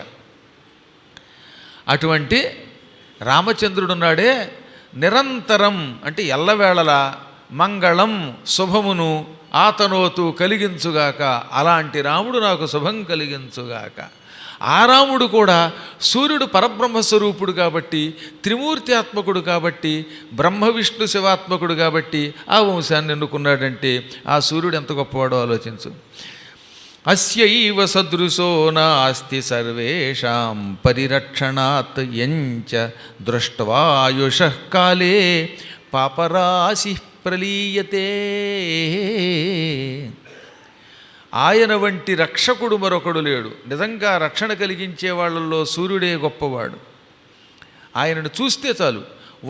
A: అటువంటి రామచంద్రుడున్నాడే నిరంతరం అంటే ఎల్లవేళలా మంగళం శుభమును ఆతనోతు కలిగించుగాక, అలాంటి రాముడు నాకు శుభం కలిగించుగాక. ఆ రాముడు కూడా సూర్యుడు పరబ్రహ్మస్వరూపుడు కాబట్టి, త్రిమూర్త్యాత్మకుడు కాబట్టి, బ్రహ్మ విష్ణు శివాత్మకుడు కాబట్టి ఆ వంశాన్ని ఎన్నుకున్నాడంటే ఆ సూర్యుడు ఎంత గొప్పవాడో ఆలోచించు. అస్యైవ సదృశో నాస్తి సర్వేషాం పరిరక్షణాత్ యంచ దృష్ట్వాయుషః కాలే పాపరాశి ప్రలీయతే. ఆయన వంటి రక్షకుడు మరొకడు లేడు. నిజంగా రక్షణ కలిగించే వాళ్ళల్లో సూర్యుడే గొప్పవాడు. ఆయనను చూస్తే చాలు,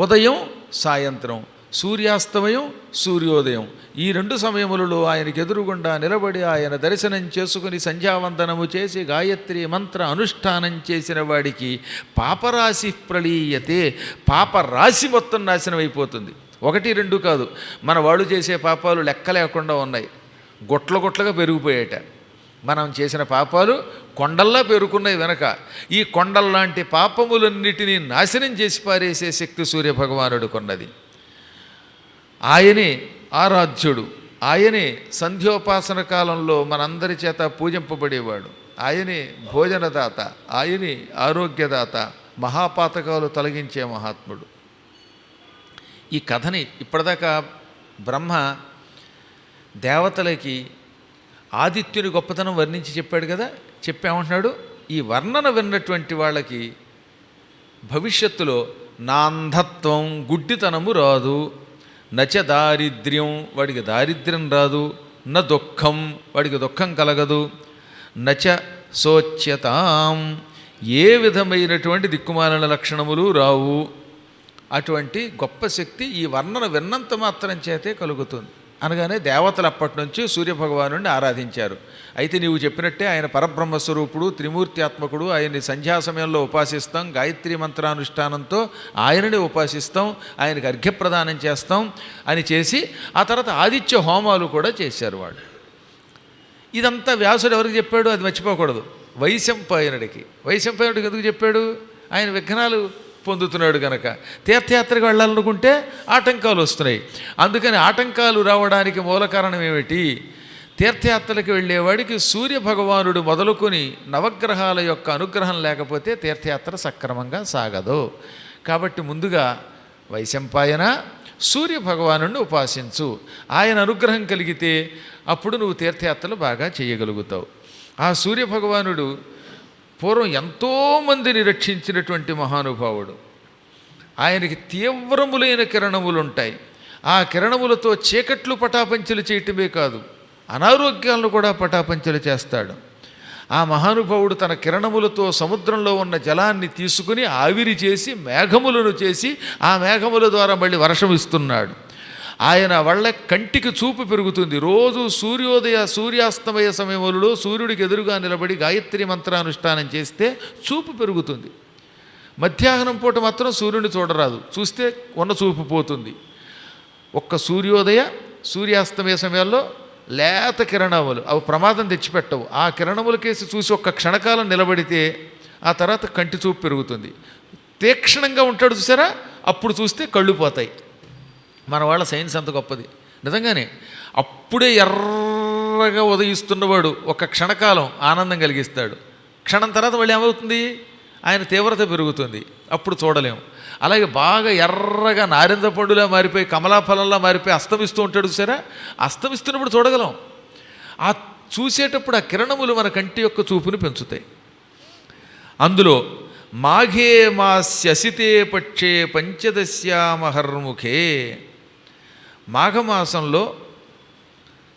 A: ఉదయం సాయంత్రం, సూర్యాస్తమయం సూర్యోదయం, ఈ రెండు సమయములలో ఆయనకు ఎదురుగుండా నిలబడి ఆయన దర్శనం చేసుకుని సంధ్యావందనము చేసి గాయత్రి మంత్ర అనుష్ఠానం చేసిన వాడికి పాపరాశి ప్రళీయతే, పాపరాశి మొత్తం నాశనం అయిపోతుంది. 1, 2 కాదు, మన వాళ్ళు చేసే పాపాలు లెక్క లేకుండా ఉన్నాయి, గొట్ల గొట్లగా పెరిగిపోయేట. మనం చేసిన పాపాలు కొండల్లా పెరుగుకున్నాయి వెనక. ఈ కొండల్లాంటి పాపములన్నిటినీ నాశనం చేసి పారేసే శక్తి సూర్యభగవానుడికున్నది. ఆయనే ఆరాధ్యుడు, ఆయనే సంధ్యోపాసన కాలంలో మనందరి చేత పూజింపబడేవాడు, ఆయనే భోజనదాత, ఆయనే ఆరోగ్యదాత, మహాపాతకాలు తొలగించే మహాత్ముడు. ఈ కథని ఇప్పటిదాకా బ్రహ్మ దేవతలకి ఆదిత్యుని గొప్పతనం వర్ణించి చెప్పాడు కదా. చెప్పామంటున్నాడు, ఈ వర్ణన విన్నటువంటి వాళ్ళకి భవిష్యత్తులో నాంధత్వం గుడ్డితనము రాదు, నచ దారిద్ర్యం వాడికి దారిద్ర్యం రాదు, న దుఃఖం వాడికి దుఃఖం కలగదు, నచ శోచ్యతాం ఏ విధమైనటువంటి దిక్కుమాలిన లక్షణములు రావు. అటువంటి గొప్ప శక్తి ఈ వర్ణన విన్నంత మాత్రం చేతే కలుగుతుంది అనగానే దేవతలు అప్పటి నుంచి సూర్యభగవాను ఆరాధించారు. అయితే నీవు చెప్పినట్టే ఆయన పరబ్రహ్మస్వరూపుడు, త్రిమూర్త్యాత్మకుడు, ఆయన్ని సంధ్యా సమయంలో ఉపాసిస్తాం, గాయత్రి మంత్రానుష్ఠానంతో ఆయనని ఉపాసిస్తాం, ఆయనకు అర్ఘ్యప్రదానం చేస్తాం అని చేసి ఆ తర్వాత ఆదిత్య హోమాలు కూడా చేశారు వాడు. ఇదంతా వ్యాసుడు ఎవరికి చెప్పాడు అది మర్చిపోకూడదు, వైశంపాయనుడికి. వైశంపాయనుడికి ఎందుకు చెప్పాడు? ఆయన విఘ్నాలు పొందుతున్నాడు కనుక. తీర్థయాత్రకు వెళ్ళాలనుకుంటే ఆటంకాలు వస్తున్నాయి. అందుకని ఆటంకాలు రావడానికి మూల కారణం ఏమిటి? తీర్థయాత్రలకు వెళ్ళేవాడికి సూర్యభగవానుడు మొదలుకొని నవగ్రహాల యొక్క అనుగ్రహం లేకపోతే తీర్థయాత్ర సక్రమంగా సాగదు. కాబట్టి ముందుగా వైశంపాయన సూర్యభగవాను ఉపాసించు. ఆయన అనుగ్రహం కలిగితే అప్పుడు నువ్వు తీర్థయాత్రలు బాగా చేయగలుగుతావు. ఆ సూర్యభగవానుడు పూర్వం ఎంతోమందిని రక్షించినటువంటి మహానుభావుడు. ఆయనకి తీవ్రములైన కిరణములు ఉంటాయి. ఆ కిరణములతో చీకట్లు పటాపంచలు చేయటమే కాదు, అనారోగ్యాలను కూడా పటాపంచలు చేస్తాడు. ఆ మహానుభావుడు తన కిరణములతో సముద్రంలో ఉన్న జలాన్ని తీసుకుని ఆవిరి చేసి మేఘములను చేసి ఆ మేఘముల ద్వారా మళ్ళీ వర్షం ఇస్తున్నాడు. ఆయన వల్ల కంటికి చూపు పెరుగుతుంది. రోజు సూర్యాస్తమయ సమయములలో సూర్యుడికి ఎదురుగా నిలబడి గాయత్రి మంత్రానుష్ఠానం చేస్తే చూపు పెరుగుతుంది. మధ్యాహ్నం పూట మాత్రం సూర్యుడిని చూడరాదు, చూస్తే ఉన్న చూపు పోతుంది. ఒక్క సూర్యాస్తమయ సమయాల్లో లేత కిరణములు అవి ప్రమాదం తెచ్చిపెట్టవు. ఆ కిరణములకేసి చూసి ఒక్క క్షణకాలం నిలబడితే ఆ తర్వాత కంటి చూపు పెరుగుతుంది. తీక్షణంగా ఉంటాడు చూసారా, అప్పుడు చూస్తే కళ్ళు పోతాయి. మన వాళ్ళ సైన్స్ అంత గొప్పది నిజంగానే. అప్పుడే ఎర్రగా ఉదయిస్తున్నవాడు ఒక క్షణకాలం ఆనందం కలిగిస్తాడు. క్షణం తర్వాత మళ్ళీ ఏమవుతుంది, ఆయన తీవ్రత పెరుగుతుంది, అప్పుడు చూడలేము. అలాగే బాగా ఎర్రగా నారింజ పండులా మారిపోయి కమలాఫలంలా మారిపోయి అస్తమిస్తూ ఉంటాడు చూసారా, అస్తమిస్తున్నప్పుడు చూడగలం. ఆ చూసేటప్పుడు ఆ కిరణములు మన కంటి యొక్క చూపుని పెంచుతాయి. అందులో మాఘే మాస్యసితే పక్షే పంచదశ్యామహర్ముఖే, మాఘమాసంలో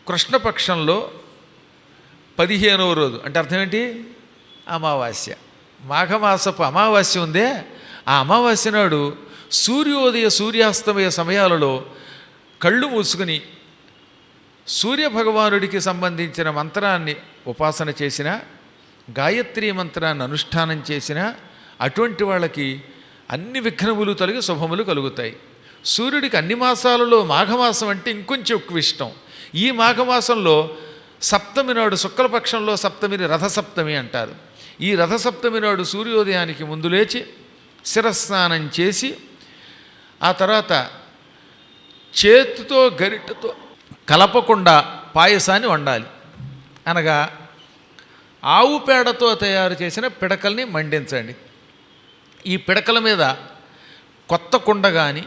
A: కృష్ణపక్షంలో 15వ రోజు అంటే అర్థం ఏంటి, అమావాస్య. మాఘమాసపు అమావాస్య ఉందే, ఆ అమావాస్య నాడు సూర్యాస్తమయ సమయాలలో కళ్ళు మూసుకుని సూర్యభగవానుడికి సంబంధించిన మంత్రాన్ని ఉపాసన చేసిన, గాయత్రీ మంత్రాన్ని అనుష్ఠానం చేసిన అటువంటి వాళ్ళకి అన్ని విఘ్నములు తొలగి శుభములు కలుగుతాయి. సూర్యుడికి అన్ని మాసాలలో మాఘమాసం అంటే ఇంకొంచెం ఎక్కువ ఇష్టం. ఈ మాఘమాసంలో సప్తమి నాడు, శుక్లపక్షంలో సప్తమిని రథసప్తమి అంటారు. ఈ రథసప్తమి నాడు సూర్యోదయానికి ముందు లేచి శిరస్నానం చేసి ఆ తర్వాత చేతితో గరిటతో కలపకుండా పాయసాన్ని వండాలి. అనగా ఆవు పేడతో తయారు చేసిన పిడకల్ని మండించండి. ఈ పిడకల మీద కొత్త కుండ కానీ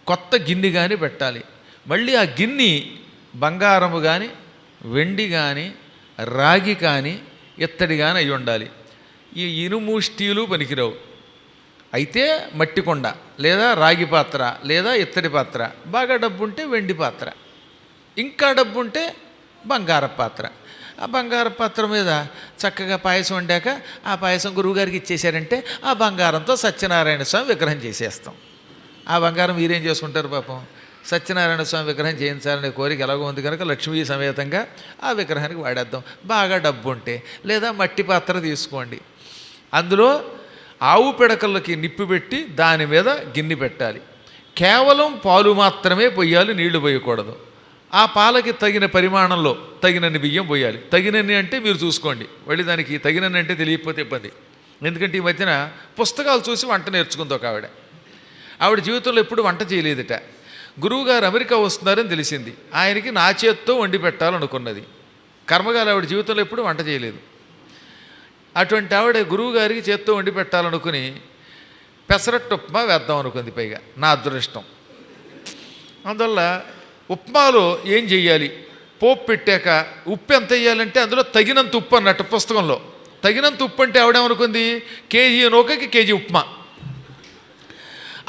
A: కొత్త గిన్నె కానీ పెట్టాలి. మళ్ళీ ఆ గిన్నె బంగారము కానీ వెండి కానీ రాగి కానీ ఇత్తడి కానీ అయి ఉండాలి. ఈ ఇనుము స్టీలు పనికిరావు. అయితే మట్టి కొండ లేదా రాగి పాత్ర లేదా ఇత్తడి పాత్ర, బాగా డబ్బు ఉంటే వెండి పాత్ర, ఇంకా డబ్బు ఉంటే బంగార పాత్ర. ఆ బంగార పాత్ర మీద చక్కగా పాయసం వండాక ఆ పాయసం గురువుగారికి ఇచ్చేశారంటే ఆ బంగారంతో సత్యనారాయణ స్వామి విగ్రహం చేసేస్తాం. ఆ బంగారం మీరేం చేసుకుంటారు పాపం, సత్యనారాయణ స్వామి విగ్రహం చేయించాలనే కోరిక ఎలాగో ఉంది కనుక లక్ష్మీ సమేతంగా ఆ విగ్రహానికి వాడేద్దాం. బాగా డబ్బు ఉంటే లేదా మట్టి పాత్ర తీసుకోండి. అందులో ఆవు పిడకలకి నిప్పు పెట్టి దాని మీద గిన్నె పెట్టాలి. కేవలం పాలు మాత్రమే పొయ్యాలి, నీళ్లు పోయకూడదు. ఆ పాలకి తగిన పరిమాణంలో తగినన్ని బియ్యం పోయాలి. తగినన్ని అంటే మీరు చూసుకోండి, మళ్ళీ దానికి తగినన్ని అంటే తెలియకపోతే ఇబ్బంది. ఎందుకంటే ఈ మధ్యన పుస్తకాలు చూసి వంట నేర్చుకుంది ఒక ఆవిడ జీవితంలో ఎప్పుడు వంట చేయలేదట. గురువుగారు అమెరికా వస్తున్నారని తెలిసింది. ఆయనకి నా చేత్తో వండి పెట్టాలనుకున్నది. కర్మగారు ఆవిడ జీవితంలో ఎప్పుడు వంట చేయలేదు. అటువంటి ఆవిడ గురువుగారికి చేత్తో వండి పెట్టాలనుకుని పెసరట్టు ఉప్మా వేద్దాం అనుకుంది. పైగా నా అదృష్టం. అందువల్ల ఉప్మాలో ఏం చెయ్యాలి, పోపు పెట్టాక ఉప్పు ఎంత వేయాలంటే అందులో తగినంత ఉప్పు అన్నట్టు పుస్తకంలో. తగినంత ఉప్పు అంటే ఆవిడేమనుకుంది, కేజీ నూకకి కేజీ ఉప్మా.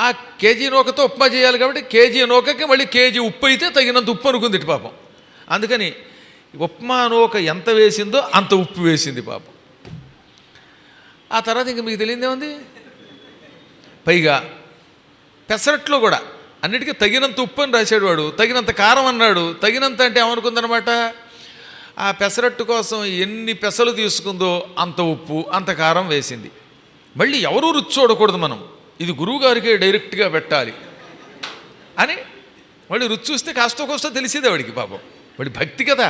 A: ఆ కేజీ నూకతో ఉప్మా చేయాలి కాబట్టి కేజీ నూకకి మళ్ళీ కేజీ ఉప్పు అయితే తగినంత ఉప్పు అనుకుంది ఇటు పాపం. అందుకని ఉప్మా నూక ఎంత వేసిందో అంత ఉప్పు వేసింది పాపం. ఆ తర్వాత ఇంక మీకు తెలియదేముంది. పైగా పెసరట్లో కూడా అన్నిటికీ తగినంత ఉప్పు అని రాశాడు వాడు, తగినంత కారం అన్నాడు. తగినంత అంటే ఏమనుకుందనమాట, ఆ పెసరట్టు కోసం ఎన్ని పెసలు తీసుకుందో అంత ఉప్పు అంత కారం వేసింది. మళ్ళీ ఎవరూ రుచి చూడకూడదు, మనం ఇది గురువుగారికే డైరెక్ట్గా పెట్టాలి అని మళ్ళీ రుచి చూస్తే కాస్తో కోస్తో తెలిసేది వాడికి పాపం. వాడి భక్తి కదా,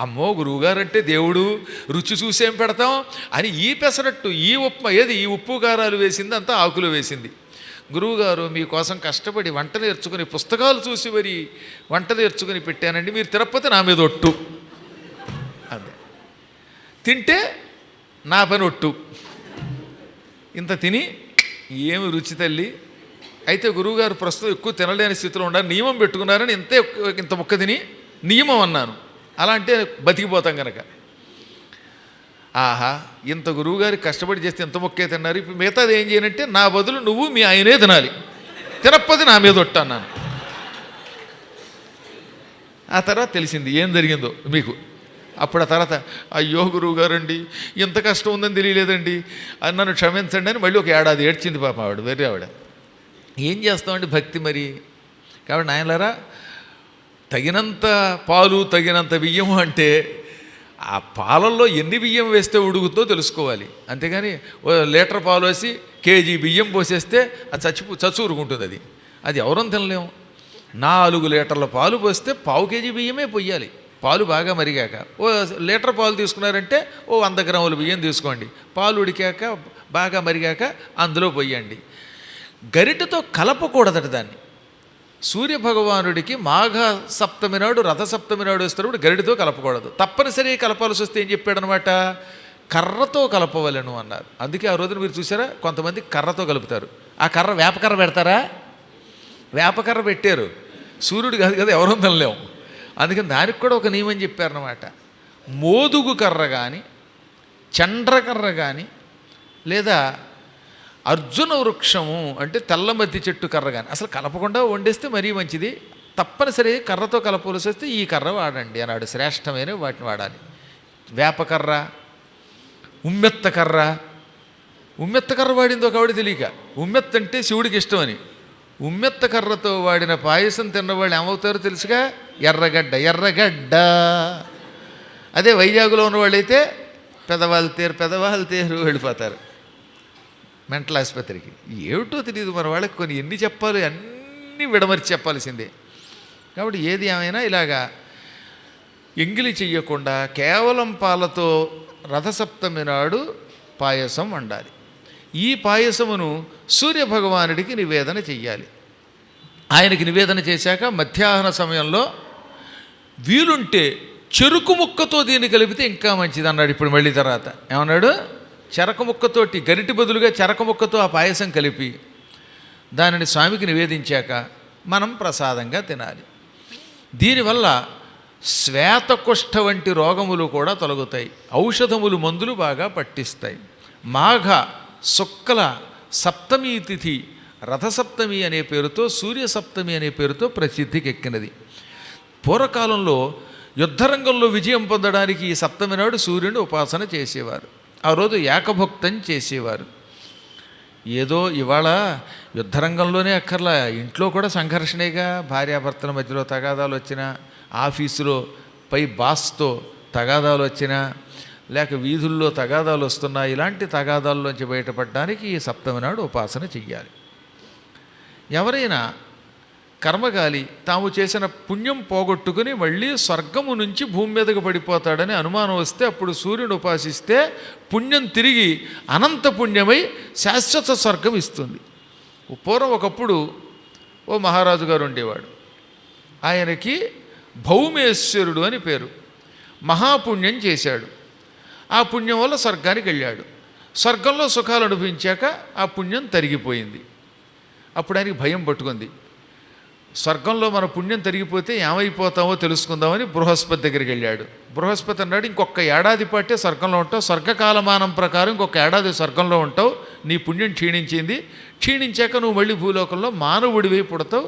A: అమ్మో గురువుగారు అంటే దేవుడు, రుచి చూసేం పెడతాం అని ఈ పెసరట్టు ఈ ఉప్మా ఏది ఈ ఉప్పు కారాలు వేసింది అంతా ఆకులు వేసింది. గురువుగారు మీకోసం కష్టపడి వంట నేర్చుకుని పుస్తకాలు చూసి మరి వంట నేర్చుకుని పెట్టానండి, మీరు తిరుపతి నా మీద ఒట్టు. అదే తింటే నా పని ఒట్టు. ఇంత తిని ఏమి రుచి తల్లి. అయితే గురువుగారు ప్రస్తుతం ఎక్కువ తినలేని స్థితిలో ఉండాలి, నియమం పెట్టుకున్నారని ఇంత ముక్క తిని నియమం అన్నాను. అలా అంటే బతికిపోతాం కనుక. ఆహా, ఇంత గురువుగారికి కష్టపడి చేస్తే ఇంత ముక్కే తిన్నారు, ఇప్పుడు మిగతాది ఏం చేయనంటే నా బదులు నువ్వు మీ ఆయనే తినాలి, తినప్పది నా మీద ఒట్టు అన్నాను. ఆ తర్వాత తెలిసింది ఏం జరిగిందో మీకు. అప్పుడు ఆ తర్వాత అయ్యో గురువుగారండి ఇంత కష్టం ఉందని తెలియలేదండి, నన్ను క్షమించండి అని మళ్ళీ ఒక ఏడాది ఏడ్చింది పాపం ఆవిడ, వేరే ఆవిడ. ఏం చేస్తామండి భక్తి మరి. కాబట్టి నాయనలారా, తగినంత పాలు తగినంత బియ్యము అంటే ఆ పాలల్లో ఎన్ని బియ్యం వేస్తే ఉడుగుతో తెలుసుకోవాలి. అంతేగాని లీటర్ పాలు వేసి కేజీ బియ్యం పోసేస్తే అది చచ్చూరుకుంటుంది. అది ఎవరం తినలేము. 4 లీటర్ల పాలు పోస్తే 1/4 కేజీ బియ్యమే పొయ్యాలి. పాలు బాగా మరిగాక లీటర్ పాలు తీసుకున్నారంటే 100 గ్రాముల బియ్యం తీసుకోండి. పాలు ఉడికాక బాగా మరిగాక అందులో పొయ్యండి. గరిటతో కలపకూడదట దాన్ని. సూర్యభగవానుడికి మాఘ సప్తమి నాడు రథసప్తమి నాడు వస్తున్నప్పుడు గరిటతో కలపకూడదు. తప్పనిసరి కలపాల్సి వస్తే ఏం చెప్పాడనమాట, కర్రతో కలపవలను అన్నారు. అందుకే ఆ రోజున మీరు చూసారా, కొంతమంది కర్రతో కలుపుతారు. ఆ కర్ర వేపకర్ర పెడతారా, వేపకర్ర పెట్టారు. సూర్యుడు కాదు కదా, ఎవరూ తినలేము. అందుకని దానికి కూడా ఒక నియమం చెప్పారన్నమాట. మోదుగు కర్ర కానీ చండ్రకర్ర కానీ లేదా అర్జున వృక్షము అంటే తెల్లమద్ది చెట్టు కర్ర కానీ అసలు కలపకుండా వండేస్తే మరీ మంచిది. తప్పనిసరి కర్రతో కలపవలసి వస్తే ఈ కర్ర వాడండి అన్నాడు. శ్రేష్టమైన వాటిని వాడాలి. వేపకర్ర, ఉమ్మెత్త కర్ర. ఉమ్మెత్త కర్ర వాడింది ఒక ఆవిడ తెలియక, ఉమ్మెత్త అంటే శివుడికి ఇష్టమని ఉమ్మెత్త కర్రతో వాడిన పాయసం తిన్నవాళ్ళు ఏమవుతారో తెలుసుగా, ఎర్రగడ్డ. అదే వైజాగ్లో ఉన్నవాళ్ళైతే పెదవాళ్ళు తేరు వెళ్ళిపోతారు మెంటల్ ఆసుపత్రికి. ఏమిటో తెలియదు మన వాళ్ళకి, కొన్ని ఎన్ని చెప్పాలి అన్నీ విడమర్చి చెప్పాల్సిందే. కాబట్టి ఏది ఏమైనా ఇలాగా ఎంగిలి చెయ్యకుండా కేవలం పాలతో రథసప్తమి నాడు పాయసం వండాలి. ఈ పాయసమును సూర్యభగవానుడికి నివేదన చెయ్యాలి. ఆయనకి నివేదన చేశాక మధ్యాహ్న సమయంలో వీలుంటే చెరుకు ముక్కతో దీన్ని కలిపితే ఇంకా మంచిది అన్నాడు. ఇప్పుడు మళ్ళీ తర్వాత ఏమన్నాడు, చెరక ముక్కతోటి గరిటి బదులుగా చెరక ముక్కతో ఆ పాయసం కలిపి దానిని స్వామికి నివేదించాక మనం ప్రసాదంగా తినాలి. దీనివల్ల శ్వేతకుష్ఠ వంటి రోగములు కూడా తొలగుతాయి. ఔషధములు మందులు బాగా పట్టిస్తాయి. మాఘ శుక్ల సప్తమి తిథి రథసప్తమి అనే పేరుతో, సూర్య సప్తమి అనే పేరుతో ప్రసిద్ధికి ఎక్కినది. పూర్వకాలంలో యుద్ధరంగంలో విజయం పొందడానికి ఈ సప్తమి నాడు సూర్యుని ఉపాసన చేసేవారు. ఆ రోజు ఏకభుక్తం చేసేవారు. ఏదో ఇవాళ యుద్ధరంగంలోనే అక్కర్లా, ఇంట్లో కూడా సంఘర్షణేగా. భార్యాభర్తల మధ్యలో తగాదాలు వచ్చినా, ఆఫీసులో పై బాస్తో తగాదాలు వచ్చినా, లేక వీధుల్లో తగాదాలు వస్తున్నా, ఇలాంటి తగాదాల్లోంచి బయటపడడానికి ఈ సప్తమి నాడు ఉపాసన చెయ్యాలి. ఎవరైనా కర్మగాలి తాము చేసిన పుణ్యం పోగొట్టుకుని మళ్ళీ స్వర్గము నుంచి భూమి మీదకు పడిపోతాడని అనుమానం వస్తే అప్పుడు సూర్యుని ఉపాసిస్తే పుణ్యం తిరిగి అనంత పుణ్యమై శాశ్వత స్వర్గం ఇస్తుంది. పూర్వం ఒకప్పుడు ఓ మహారాజు గారు ఉండేవాడు. ఆయనకి భౌమేశ్వరుడు అని పేరు. మహాపుణ్యం చేశాడు. ఆ పుణ్యం వల్ల స్వర్గానికి వెళ్ళాడు. స్వర్గంలో సుఖాలు అనుభవించాక ఆ పుణ్యం తరిగిపోయింది. అప్పుడు ఆయనకి భయం పట్టుకుంది. స్వర్గంలో మన పుణ్యం తరిగిపోతే ఏమైపోతామో తెలుసుకుందామని బృహస్పతి దగ్గరికి వెళ్ళాడు. బృహస్పతి అన్నాడు, ఇంకొక ఏడాది పాటే స్వర్గంలో ఉంటావు, స్వర్గకాలమానం ప్రకారం ఇంకొక ఏడాది స్వర్గంలో ఉంటావు, నీ పుణ్యం క్షీణించాక నువ్వు మళ్ళీ భూలోకంలో మానవుడివై పుడతావు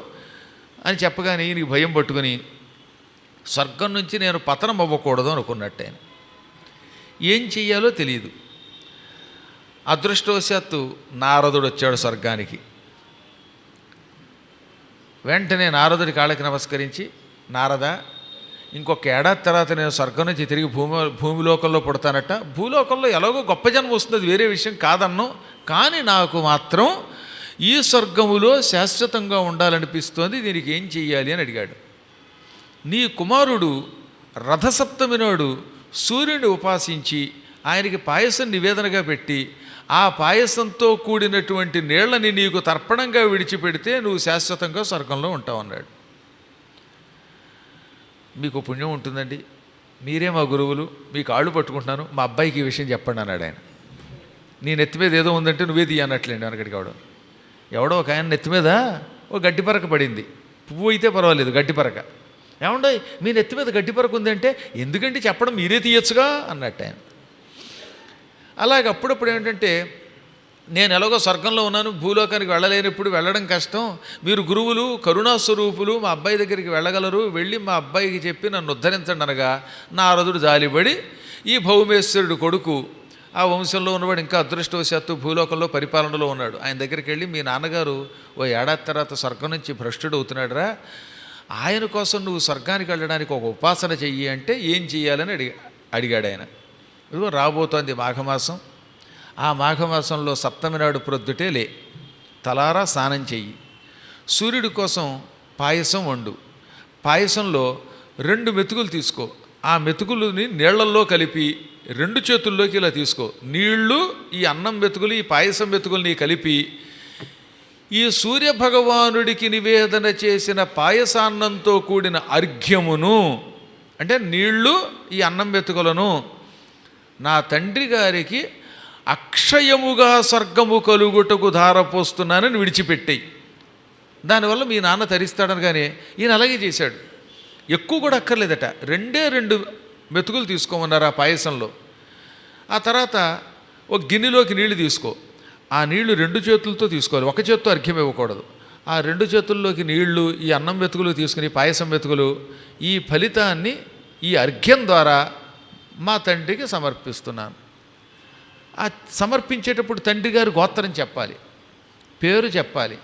A: అని చెప్పగానే నీకు భయం పట్టుకుని స్వర్గం నుంచి నేను పతనం అవ్వకూడదు అనుకున్నట్టు. ఆయన ఏం చెయ్యాలో తెలియదు. అదృష్టవశాత్తు నారదుడు వచ్చాడు స్వర్గానికి. వెంటనే నారదుడి కాళ్ళకి నమస్కరించి, నారద, ఇంకొక ఏడాది తర్వాత నేను స్వర్గం నుంచి తిరిగి భూమిలోకంలో పుడతానట. భూలోకంలో ఎలాగో గొప్ప జన్మ వస్తుంది, వేరే విషయం కాదన్ను, కానీ నాకు మాత్రం ఈ స్వర్గములో శాశ్వతంగా ఉండాలనిపిస్తోంది, దీనికి ఏం చెయ్యాలి అని అడిగాడు. నీ కుమారుడు రథసప్తమి నాడు సూర్యుని ఉపాసించి ఆయనకి పాయసం నివేదనగా పెట్టి ఆ పాయసంతో కూడినటువంటి నీళ్ళని నీకు తర్పణంగా విడిచిపెడితే నువ్వు శాశ్వతంగా స్వర్గంలో ఉంటావు అన్నాడు. మీకు పుణ్యం ఉంటుందండి, మీరే మా గురువులు, మీ కాళ్ళు పట్టుకుంటున్నాను, మా అబ్బాయికి ఈ విషయం చెప్పండి అన్నాడు ఆయన. నీ నెత్తి మీద ఏదో ఉందంటే నువ్వే తీయ అన్నట్లేండి వెనకడికి కావడం. ఎవడో ఒక ఆయన నెత్తి మీద ఓ గడ్డిపరక పడింది, పువ్వు అయితే పర్వాలేదు, గడ్డిపరక. ఏమండో మీ నెత్తి మీద గడ్డిపరక ఉందంటే ఎందుకంటే చెప్పడం మీరే తీయచ్చుగా అన్నట్టు ఆయన. అలాగే అప్పుడప్పుడు ఏంటంటే నేను ఎలాగో స్వర్గంలో ఉన్నాను, భూలోకానికి వెళ్ళలేనప్పుడు వెళ్ళడం కష్టం, మీరు గురువులు కరుణాస్వరూపులు మా అబ్బాయి దగ్గరికి వెళ్ళగలరు, వెళ్ళి మా అబ్బాయికి చెప్పి నన్ను ఉద్ధరించండి అనగా నారదుడు జాలిపడి ఈ భౌమేశ్వరుడు కొడుకు ఆ వంశంలో ఉన్నవాడు ఇంకా అదృష్టవశాత్తు భూలోకంలో పరిపాలనలో ఉన్నాడు, ఆయన దగ్గరికి వెళ్ళి మీ నాన్నగారు ఓ ఏడాది తర్వాత స్వర్గం నుంచి భ్రష్టుడు అవుతున్నాడురా, ఆయన కోసం నువ్వు స్వర్గానికి వెళ్ళడానికి ఒక ఉపాసన చెయ్యి అంటే ఏం చెయ్యాలని అడిగాడు ఆయన. ఇదిగో రాబోతోంది మాఘమాసం, ఆ మాఘమాసంలో సప్తమి నాడు ప్రొద్దుటే లే, తలారా స్నానం చెయ్యి, సూర్యుడి కోసం పాయసం వండు, పాయసంలో 2 మెతుకులు తీసుకో, ఆ మెతుకులని నీళ్లల్లో కలిపి 2 చేతుల్లోకి ఇలా తీసుకో, నీళ్లు ఈ అన్నం మెతుకులు ఈ పాయసం మెతుకుల్ని కలిపి ఈ సూర్యభగవానుడికి నివేదన చేసిన పాయసాన్నంతో కూడిన అర్ఘ్యమును అంటే నీళ్లు ఈ అన్నం మెతుకులను నా తండ్రి గారికి అక్షయముగా స్వర్గము కలుగుటకు ధారపోస్తున్నానని విడిచిపెట్టాయి. దానివల్ల మీ నాన్న తరిస్తాడని. కానీ ఈయన అలాగే చేశాడు, ఎక్కువ కూడా అక్కర్లేదట, 2 మెతుకులు తీసుకోమన్నారు ఆ పాయసంలో. ఆ తర్వాత ఒక గిన్నెలోకి నీళ్లు తీసుకో, ఆ నీళ్లు 2 చేతులతో తీసుకోవాలి, ఒక చేత్తో అర్ఘ్యం ఇవ్వకూడదు. ఆ 2 చేతుల్లోకి నీళ్లు ఈ అన్నం మెతుకులు తీసుకుని పాయసం మెతుకులు ఈ ఫలితాన్ని ఈ అర్ఘ్యం ద్వారా మా తండ్రికి సమర్పిస్తున్నాను. ఆ సమర్పించేటప్పుడు తండ్రి గారు గోత్రం చెప్పాలి, పేరు చెప్పాలి,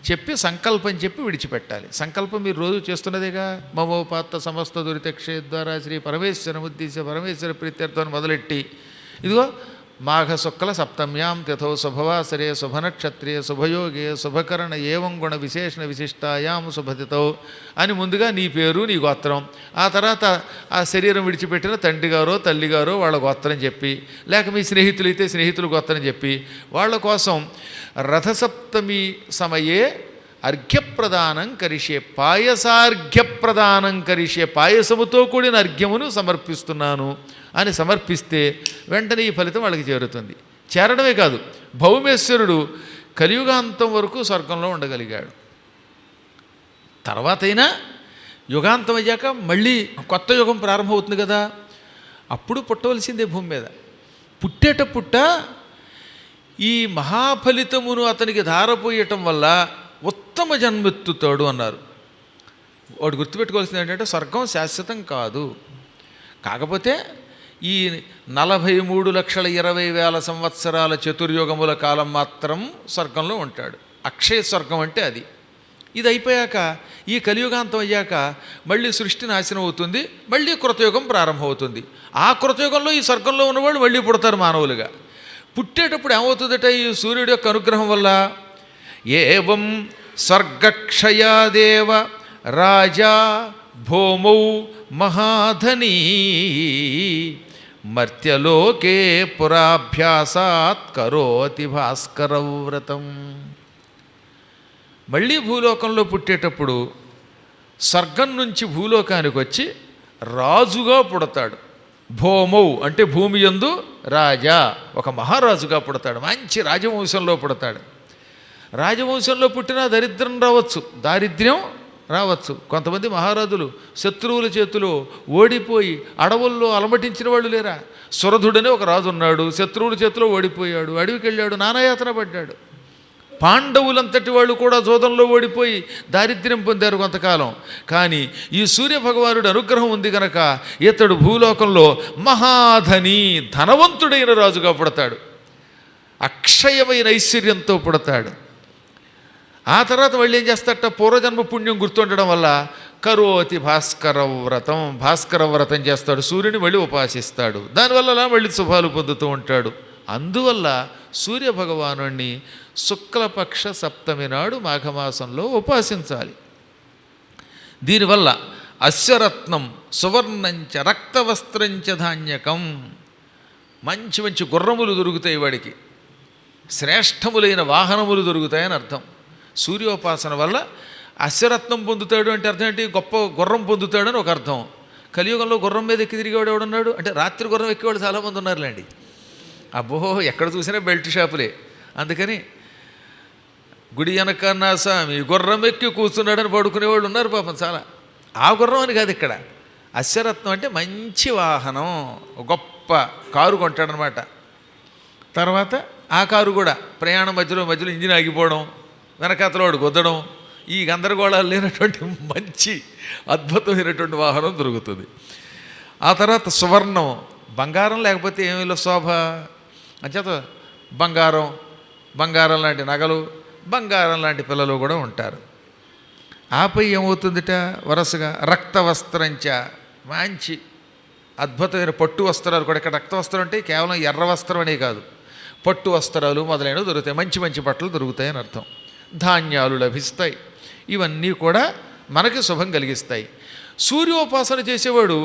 A: చెప్పి సంకల్పం చెప్పి విడిచిపెట్టాలి. సంకల్పం మీరు రోజు చేస్తున్నదేగా, మమోపాత్త సమస్త దురితక్షే ద్వారా శ్రీ పరమేశ్వర ఉద్దేశ్య పరమేశ్వర ప్రీత్యర్థం మొదలెట్టి ఇదిగో మాఘ శుక్ల సప్తమ్యాం తిథౌ శుభవాసరే శుభనక్షత్రే శుభయోగే శుభకరణ ఏవం గుణ విశేషణ విశిష్టాయాం శుభతిథౌ అని ముందుగా నీ పేరు నీ గోత్రం, ఆ తర్వాత ఆ శరీరం విడిచిపెట్టిన తండ్రి గారో తల్లి గారో వాళ్ళ గోత్రం చెప్పి, లేక మీ స్నేహితులైతే స్నేహితుల గోత్రం చెప్పి వాళ్ళ కోసం రథసప్తమి సమయే అర్ఘ్యప్రదానం కరిషే పాయసార్ఘ్యప్రదానం కరిషే పాయసముతో కూడిన అర్ఘ్యమును సమర్పిస్తున్నాను అని సమర్పిస్తే వెంటనే ఈ ఫలితం వాళ్ళకి చేరుతుంది. చేరడమే కాదు, భౌమేశ్వరుడు కలియుగాంతం వరకు స్వర్గంలో ఉండగలిగాడు. తర్వాతైనా యుగాంతం అయ్యాక మళ్ళీ కొత్త యుగం ప్రారంభమవుతుంది కదా, అప్పుడు పుట్టవలసిందే భూమి మీద. పుట్ట ఈ మహాఫలితమును అతనికి ధారపోయటం వల్ల ఉత్తమ జన్మెత్తుతాడు అన్నారు. వాడు గుర్తుపెట్టుకోవాల్సింది ఏంటంటే స్వర్గం శాశ్వతం కాదు, కాకపోతే ఈ 43,20,000 సంవత్సరాల చతుర్యుగముల కాలం మాత్రం స్వర్గంలో ఉంటాడు. అక్షయ స్వర్గం అంటే అది. ఇది అయిపోయాక ఈ కలియుగాంతం అయ్యాక మళ్ళీ సృష్టి నాశనం అవుతుంది, మళ్ళీ కృతయుగం ప్రారంభమవుతుంది. ఆ కృతయుగంలో ఈ స్వర్గంలో ఉన్నవాళ్ళు మళ్ళీ పుడతారు మానవులుగా. పుట్టేటప్పుడు ఏమవుతుందట ఈ సూర్యుడి యొక్క అనుగ్రహం వల్ల, ఏవం స్వర్గక్షయాదేవ రాజా భౌమౌ మహాధనీ మర్త్యలోకే పురాభ్యాసాత్ కరోతి భాస్కరవ్రతం. మళ్ళీ భూలోకంలో పుట్టేటప్పుడు స్వర్గం నుంచి భూలోకానికి వచ్చి రాజుగా పుడతాడు. భౌమౌ అంటే భూమి యందు రాజా, ఒక మహారాజుగా పుడతాడు, మంచి రాజవంశంలో పుడతాడు. రాజవంశంలో పుట్టినా దరిద్రం రావచ్చు, దారిద్ర్యం రావచ్చు. కొంతమంది మహారాజులు శత్రువుల చేతిలో ఓడిపోయి అడవుల్లో అలమటించిన వాళ్ళు లేరా? సురధుడనే ఒక రాజు ఉన్నాడు, శత్రువుల చేతిలో ఓడిపోయాడు, అడవికి వెళ్ళాడు, నానాయాతన పడ్డాడు. పాండవులంతటి వాళ్ళు కూడా జోదంలో ఓడిపోయి దారిద్ర్యం పొందారు కొంతకాలం. కానీ ఈ సూర్యభగవానుడి అనుగ్రహం ఉంది కనుక ఇతడు భూలోకంలో మహాధని ధనవంతుడైన రాజుగా పుడతాడు, అక్షయమైన ఐశ్వర్యంతో పుడతాడు. ఆ తర్వాత వాళ్ళు ఏం చేస్తారట, పూర్వజన్మ పుణ్యం గుర్తుండడం వల్ల కరోతి భాస్కరవ్రతం, భాస్కరవ్రతం చేస్తాడు, సూర్యుని మళ్ళీ ఉపాసిస్తాడు, దానివల్ల మళ్ళీ శుభాలు పొందుతూ ఉంటాడు. అందువల్ల సూర్యభగవాను శుక్లపక్ష సప్తమి నాడు మాఘమాసంలో ఉపాసించాలి. దీనివల్ల అశ్వరత్నం సువర్ణంచ రక్తవస్త్రంచ ధాన్యకం, మంచి మంచి గుర్రములు దొరుకుతాయి వాడికి, శ్రేష్టములైన వాహనములు దొరుకుతాయని అర్థం. సూర్యోపాసన వల్ల అశ్వరత్నం పొందుతాడు అంటే అర్థం ఏంటి? గొప్ప గుర్రం పొందుతాడని ఒక అర్థం. కలియుగంలో గుర్రం మీద ఎక్కి తిరిగేవాడు ఎవడున్నాడు అంటే రాత్రి గుర్రం ఎక్కేవాడు చాలామంది ఉన్నారులేండి. అబ్బో ఎక్కడ చూసినా బెల్ట్ షాపులే. అందుకని గుడి వెనకన్నా స్వామి గుర్రం ఎక్కి కూర్చున్నాడని పడుకునేవాళ్ళు ఉన్నారు పాపం చాలా. ఆ గుర్రం అని కాదు ఇక్కడ. అశ్వరత్నం అంటే మంచి వాహనం, గొప్ప కారు కొంటాడనమాట. తర్వాత ఆ కారు కూడా ప్రయాణం మధ్యలో ఇంజిన్ ఆగిపోవడం, వెనకాతలోడు గుద్దడం, ఈ గందరగోళాలు లేనటువంటి మంచి అద్భుతమైనటువంటి వాహనం దొరుకుతుంది. ఆ తర్వాత సువర్ణం, బంగారం లేకపోతే ఏమీ శోభ. అంచేత బంగారం లాంటి నగలు, బంగారం లాంటి పిల్లలు కూడా ఉంటారు. ఆపై ఏమవుతుందిట వరుసగా రక్త వస్త్రంచ, మంచి అద్భుతమైన పట్టు వస్త్రాలు కూడా. ఇక్కడ రక్త వస్త్రం అంటే కేవలం ఎర్ర వస్త్రం అనే కాదు, పట్టు వస్త్రాలు మొదలైనవి దొరుకుతాయి, మంచి మంచి బట్టలు దొరుకుతాయని అర్థం. ధాన్యాలు లభిస్తాయి. ఇవన్నీ కూడా మనకి శుభం కలిగిస్తాయి. సూర్యోపాసన చేసేవాడు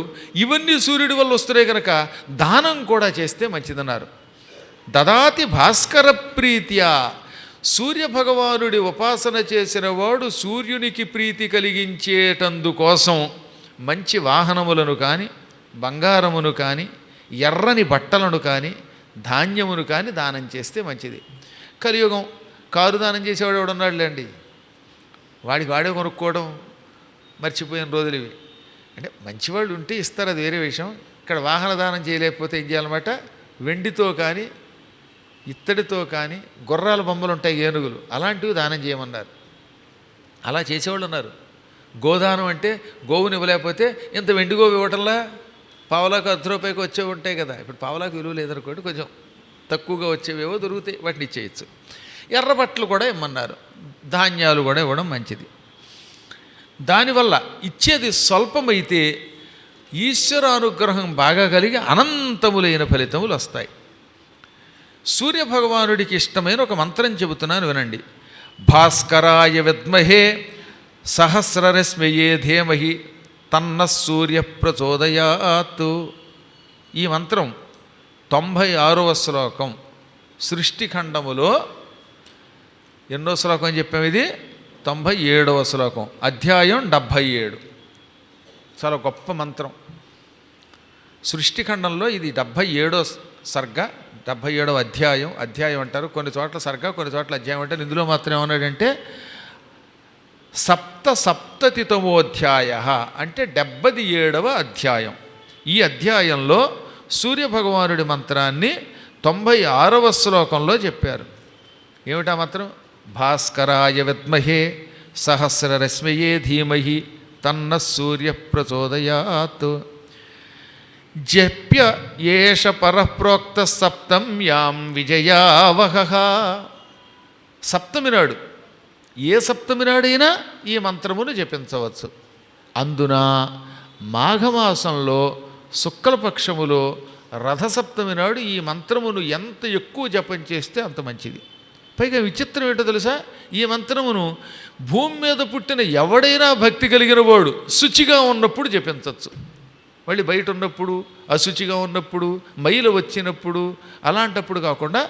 A: ఇవన్నీ సూర్యుడి వల్ల వస్తున్నాయి కనుక దానం కూడా చేస్తే మంచిదన్నారు. దదాతి భాస్కర ప్రీత్యా, సూర్యభగవానుడి ఉపాసన చేసిన వాడు సూర్యునికి ప్రీతి కలిగించేటందుకోసం మంచి వాహనములను కానీ, బంగారమును కానీ, ఎర్రని బట్టలను కానీ, ధాన్యమును కానీ దానం చేస్తే మంచిది. కలియుగం కారు దానం చేసేవాడు ఎవడున్నాడులేండి, వాడికి వాడే కొనుక్కోవడం మర్చిపోయిన రోజులు ఇవి. అంటే మంచివాళ్ళు ఉంటే ఇస్తారు, అది వేరే విషయం. ఇక్కడ వాహన దానం చేయలేకపోతే ఏం చేయాలన్నమాట, వెండితో కానీ ఇత్తడితో కానీ గుర్రాల బొమ్మలు ఉంటాయి, ఏనుగులు, అలాంటివి దానం చేయమన్నారు. అలా చేసేవాళ్ళు ఉన్నారు. గోదానం అంటే గోవుని ఇవ్వలేకపోతే ఇంత వెండి గోవు ఇవ్వటంలా పావలాకు ₹10 వచ్చేవి ఉంటాయి కదా. ఇప్పుడు పావలాకు విలువ లేదనుకోండి, కొంచెం తక్కువగా వచ్చేవేవో దొరుకుతాయి, వాటిని ఇచ్చేయచ్చు. ఎర్ర బట్టలు కూడా ఇమ్మన్నారు, ధాన్యాలు కూడా ఇవ్వడం మంచిది. దానివల్ల ఇచ్చేది స్వల్పమైతే ఈశ్వరానుగ్రహం బాగా కలిగి అనంతములైన ఫలితములు వస్తాయి. సూర్యభగవానుడికి ఇష్టమైన ఒక మంత్రం చెబుతున్నాను వినండి. భాస్కరాయ విద్మహే సహస్రరశ్మయే ధీమహి తన్న సూర్య ప్రచోదయాత్. ఈ మంత్రం 96వ శ్లోకం సృష్టిఖండములో ఎన్నో శ్లోకం చెప్పాము, ఇది 97వ శ్లోకం, అధ్యాయం 77. చాలా గొప్ప మంత్రం. సృష్టిఖండంలో ఇది 77వ సర్గ, 77వ అధ్యాయం. అధ్యాయం అంటారు, కొన్ని చోట్ల సర్గ, కొన్ని చోట్ల అధ్యాయం అంటారు. ఇందులో మాత్రం ఏమన్నాడంటే సప్తతితమోధ్యాయ అంటే 77వ అధ్యాయం. ఈ అధ్యాయంలో సూర్యభగవానుడి మంత్రాన్ని 96వ శ్లోకంలో చెప్పారు. ఏమిటా మంత్రం? భాస్కరాయ విద్మహే సహస్రరశ్మయే ధీమహి తన్న సూర్య ప్రచోదయాత్. జప్య ఏష పరప్రోక్త సప్తమ్యాం విజయావహ. సప్తమి నాడు, ఏ సప్తమి నాడైనా ఈ మంత్రమును జపించవచ్చు. అందున మాఘమాసంలో శుక్లపక్షములో రథసప్తమి నాడు ఈ మంత్రమును ఎంత ఎక్కువ జపం చేస్తే అంత మంచిది. పైగా విచిత్రం ఏంటో తెలుసా, ఈ మంత్రమును భూమి మీద పుట్టిన ఎవడైనా భక్తి కలిగిన వాడు శుచిగా ఉన్నప్పుడు జపించవచ్చు. మళ్ళీ బయట ఉన్నప్పుడు, అశుచిగా ఉన్నప్పుడు, మైలు వచ్చినప్పుడు, అలాంటప్పుడు కాకుండా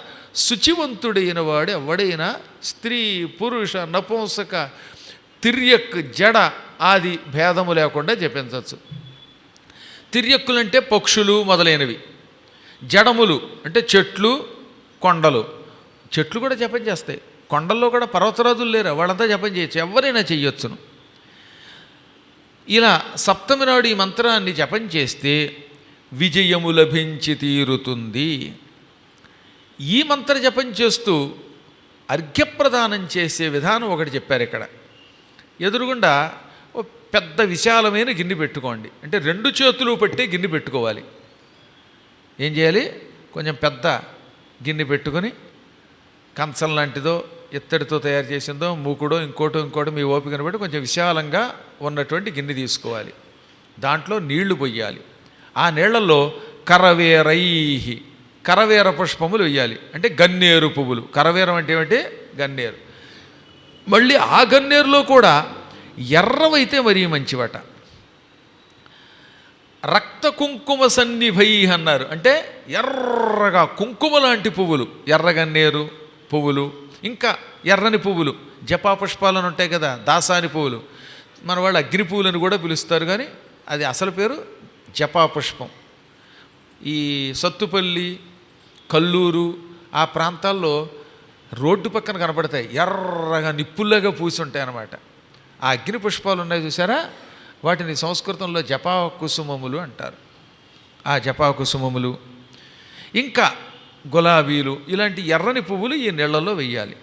A: శుచివంతుడైన వాడు ఎవడైనా స్త్రీ పురుష నపుంసక తిర్యక్ జడ ఆది భేదము లేకుండా జపించవచ్చు. తిర్యక్కులంటే పక్షులు మొదలైనవి, జడములు అంటే చెట్లు కొండలు. చెట్లు కూడా జపం చేస్తాయి, కొండల్లో కూడా పర్వతరాజులు లేరు, వాళ్ళంతా జపం చేయొచ్చు, ఎవరైనా చెయ్యొచ్చును. ఇలా సప్తమి నాడు ఈ మంత్రాన్ని జపం చేస్తే విజయము లభించి తీరుతుంది. ఈ మంత్ర జపం చేస్తూ అర్ఘ్యప్రదానం చేసే విధానం ఒకటి చెప్పారు ఇక్కడ. ఎదురుగుండా ఓ పెద్ద విశాలమైన గిన్నె పెట్టుకోండి, అంటే 2 చేతులు పట్టే గిన్నె పెట్టుకోవాలి. ఏం చేయాలి, కొంచెం పెద్ద గిన్నె పెట్టుకొని కంచం లాంటిదో ఇత్తడితో తయారు చేసిందో మూకుడో ఇంకోటో మీ ఓపికను బట్టి కొంచెం విశాలంగా ఉన్నటువంటి గిన్నె తీసుకోవాలి. దాంట్లో నీళ్లు పొయ్యాలి. ఆ నీళ్లలో కరవేర పుష్పములు వేయాలి, అంటే గన్నేరు పువ్వులు. కరవేరం అంటే ఏమిటి, గన్నేరు. మళ్ళీ ఆ గన్నేరులో కూడా ఎర్రవైతే మరీ మంచివట. రక్త కుంకుమ సన్నిభై అన్నారు. అంటే ఎర్రగా కుంకుమ లాంటి పువ్వులు, ఎర్రగన్నేరు పువ్వులు, ఇంకా ఎర్రని పువ్వులు, జపా పుష్పాలను ఉంటాయి కదా, దాసాని పువ్వులు, మన వాళ్ళు అగ్ని పువ్వులను కూడా పిలుస్తారు, కానీ అది అసలు పేరు జపా పుష్పం. ఈ సత్తుపల్లి, కల్లూరు ఆ ప్రాంతాల్లో రోడ్డు పక్కన కనపడతాయి, ఎర్రగా నిప్పుల్లాగా పూసి ఉంటాయి అన్నమాట. ఆ అగ్ని పుష్పాలు ఉన్నాయి చూసారా, వాటిని సంస్కృతంలో జపా కుసుమములు అంటారు. ఆ జపా కుసుమములు, ఇంకా గులాబీలు, ఇలాంటి ఎర్రని పువ్వులు ఈ నీళ్లలో వెయ్యాలి.